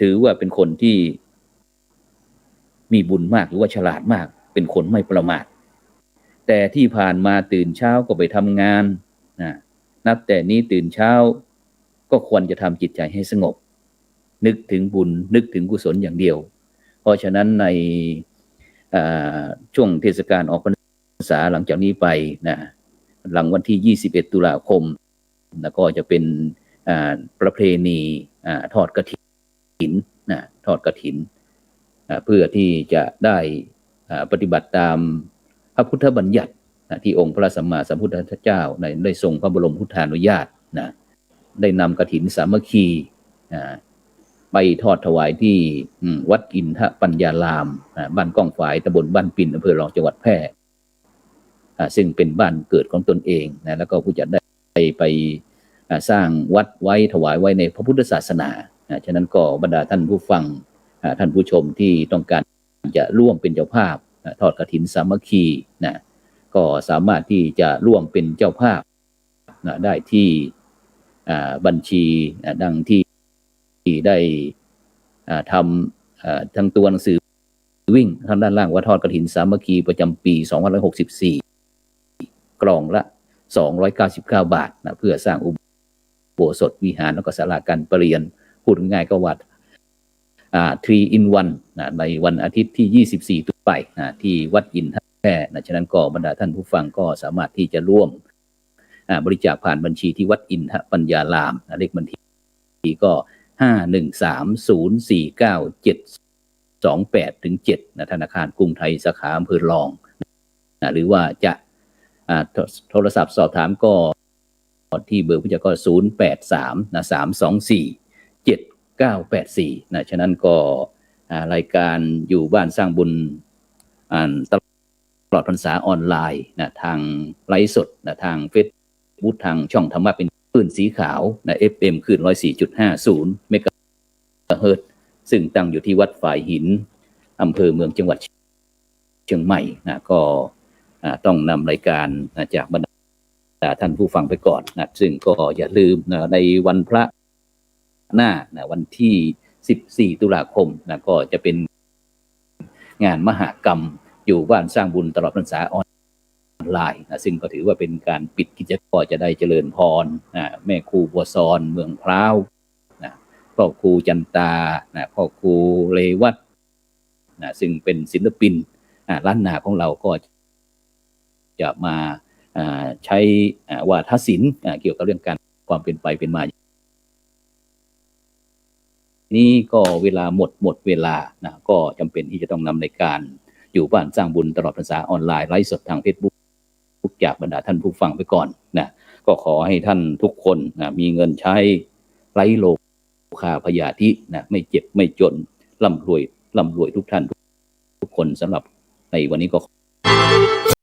ถือว่าเป็นคนที่มีบุญมากหรือว่าฉลาดมากเป็นคนไม่ประมาทแต่ที่ผ่านมาตื่นเช้าก็ไปทำงานนับแต่นี้ตื่นเช้าก็ควรจะทำจิตใจให้สงบนึกถึงบุญนึกถึงกุศลอย่างเดียวเพราะฉะนั้นในช่วงเทศกาลออกพรรษาหลังจากนี้ไปหลังวันที่21 ตุลาคมก็จะเป็นประเพณีทอดกฐินทอดกฐินเพื่อที่จะได้ปฏิบัติตามพระพุทธบัญญัติที่องค์พระสัมมาสัมพุทธเจ้าได้ทรงพระบรมพุทธานุญาตได้นำกฐินสามัคคีไปทอดถวายที่วัดอินทปัญญารามบ้านก้องฝายตำบลบ้านปิ่นอำเภอรองจังหวัดแพร่ซึ่งเป็นบ้านเกิดของตนเองแล้วก็ผู้จัดได้ไปสร้างวัดไว้ถวายไว้ในพระพุทธศาสนาฉะนั้นก็บรรดาท่านผู้ฟังท่านผู้ชมที่ต้องการจะร่วมเป็นเจ้าภาพทอดกฐินสามัคคีก็สามารถที่จะร่วมเป็นเจ้าภาพได้ที่บัญชีดังที่ได้ทำทั้งตัวหนังสือวิ่งทางด้านล่างว่าทอดกฐินสามัคคีประจำปี2564กล่องละ299 บาทเพื่อสร้างอุโบสถวิหารแล้วก็ศาลาการประเรียนพูดง่ายๆก็วัด3 in 1ในวันอาทิตย์ที่24 ตุลาคมที่วัดอินทแพร่ฉะนั้นก็บรรดาท่านผู้ฟังก็สามารถที่จะร่วมบริจาคผ่านบัญชีที่วัดอินทปัญญารามเลขบัญชีก็513049728-7ธนาคารกรุงไทยสาขาอำเภอรองหรือว่าจะโทรศัพท์สอบถามก็ที่เบอร์ผู้จัดก็083-324-7984ฉะนั้นก็รายการอยู่บ้านสร้างบุญตลอดพรรษาออนไลน์ทางไลฟ์สดทางเฟซบุ๊กทางช่องธรรมะเป็นคลื่นสีขาว FM คลื่น 104.50 เมกะเฮิรตซ์ซึ่งตั้งอยู่ที่วัดฝายหินอำเภอเมืองจังหวัดเชียงใหม่ก็ต้องนำรายการจากบรรดาท่านผู้ฟังไปก่อนซึ่งก็อย่าลืมในวันพระหน้าวันที่14 ตุลาคมก็จะเป็นงานมหกรรมอยู่บ้านสร้างบุญตลอดพรรษาออนไลน์ซึ่งก็ถือว่าเป็นการปิดกิจกรรมจะได้เจริญพรแม่ครูบัวซอนเมืองพร้าวก็ พ่อครูจันตานะพ่อครูเรวัตนะซึ่งเป็นศิลปินล้านนาของเราก็จะมาใช้วาทศิลป์เกี่ยวกับเรื่องการความเป็นไปเป็นมานี้ก็เวลาหมดเวลานะก็จำเป็นที่จะต้องนำในการอยู่บ้านสร้างบุญตลอดพรรษาออนไลน์ไลฟ์สดทาง Facebook จากบรรดาท่านผู้ฟังไปก่อนนะก็ขอให้ท่านทุกคนนะมีเงินใช้ไร้โลภาพยาธินะไม่เจ็บไม่จนร่ำรวยทุกท่านทุกคนสำหรับในวันนี้ก็